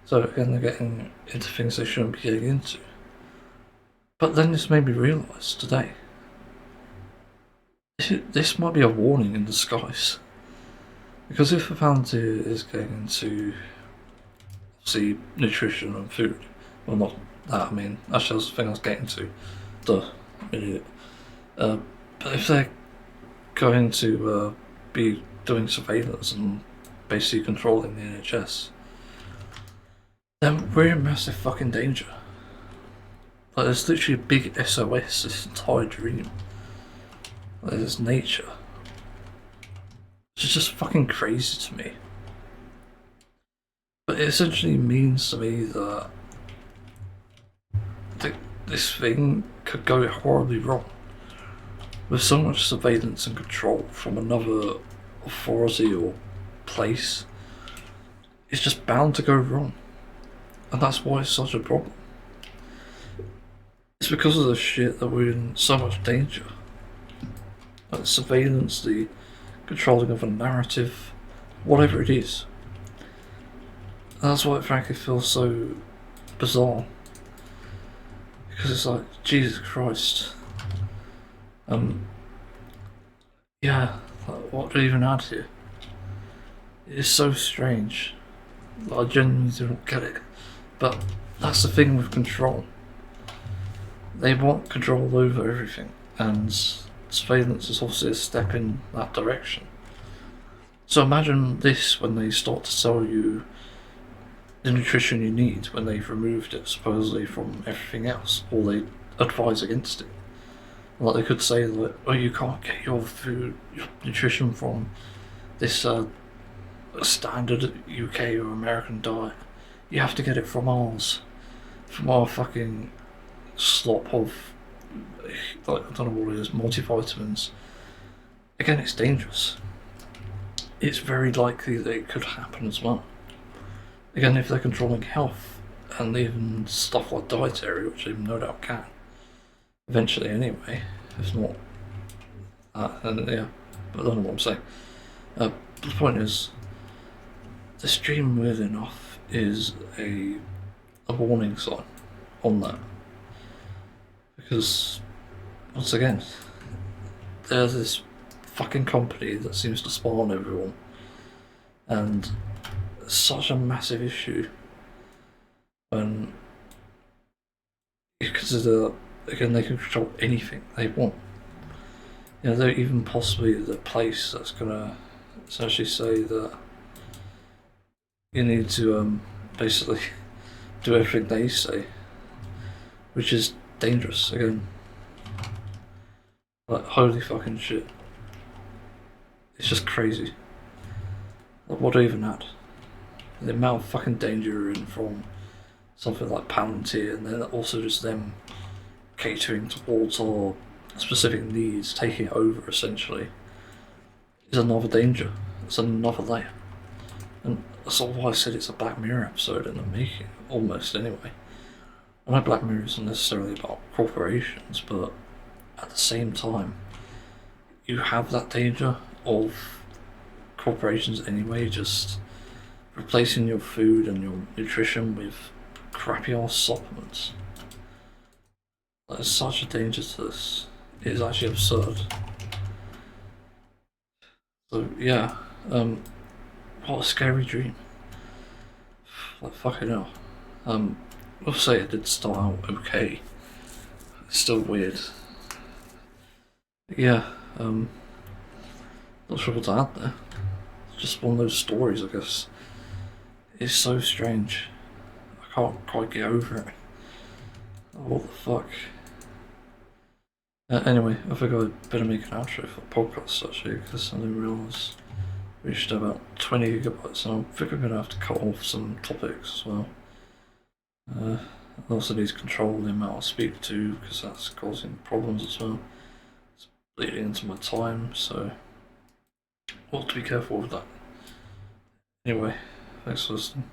So again, they're getting into things they shouldn't be getting into. But then this made me realise today, this might be a warning in disguise. Because if a Palantir is getting into, obviously, nutrition and food, well not that, I mean, actually that's the thing I was getting to, duh, I'm an idiot. But if they're going to be doing surveillance and basically controlling the NHS, then we're in massive fucking danger. Like, there's literally a big SOS this entire dream. Like, there's nature. It's just fucking crazy to me. But it essentially means to me that this thing could go horribly wrong. With so much surveillance and control from another authority or place, it's just bound to go wrong. And that's why it's such a problem. It's because of the shit that we're in so much danger. Like the surveillance, the controlling of a narrative, whatever it is. And that's why it frankly feels so bizarre. Because it's like, Jesus Christ. Yeah, like, what do you even add here? It is so strange. I genuinely don't get it. But that's the thing with control. They want control over everything, and surveillance is obviously a step in that direction. So imagine this when they start to sell you the nutrition you need when they've removed it supposedly from everything else, or they advise against it. Like they could say that, oh, you can't get your food, your nutrition from this standard UK or American diet. You have to get it from ours, from our fucking slop of, like, I don't know what it is, multivitamins. Again, it's dangerous. It's very likely that it could happen as well. Again, if they're controlling health and even stuff like dietary, which they no doubt can. Eventually, anyway. If not, and yeah, but I don't know what I'm saying. The point is, this dream, weird enough, is a warning sign on that. Because, once again, there's this fucking company that seems to spy on everyone, and it's such a massive issue when you consider, again, they can control anything they want. You know, they're even possibly the place that's gonna essentially say that you need to basically do everything they say, which is dangerous. Again, like, holy fucking shit, it's just crazy. Like, what do you even add? The amount of fucking danger you're in from something like Palantir, and then also just them catering towards our specific needs, taking it over essentially, is another danger. It's another layer. And that's sort of why I said it's a Black Mirror episode in the making, almost anyway. I know Black Mirror isn't necessarily about corporations, but at the same time, you have that danger of corporations anyway, just replacing your food and your nutrition with crappy ass supplements. There's such a danger to this. It is actually absurd. So yeah, what a scary dream. Like, fucking hell. I'll say it did start out okay. It's still weird. Yeah, not sure what to add there. It's just one of those stories, I guess. It's so strange. I can't quite get over it. What the fuck? Anyway, I think I'd better make an outro for the podcast actually, because I didn't realise we reached about 20 gigabytes, and I think I'm going to have to cut off some topics as well. I also need to control the amount I speak to, because that's causing problems as well. It's bleeding into my time, so I'll have to be careful with that. Anyway, thanks for listening.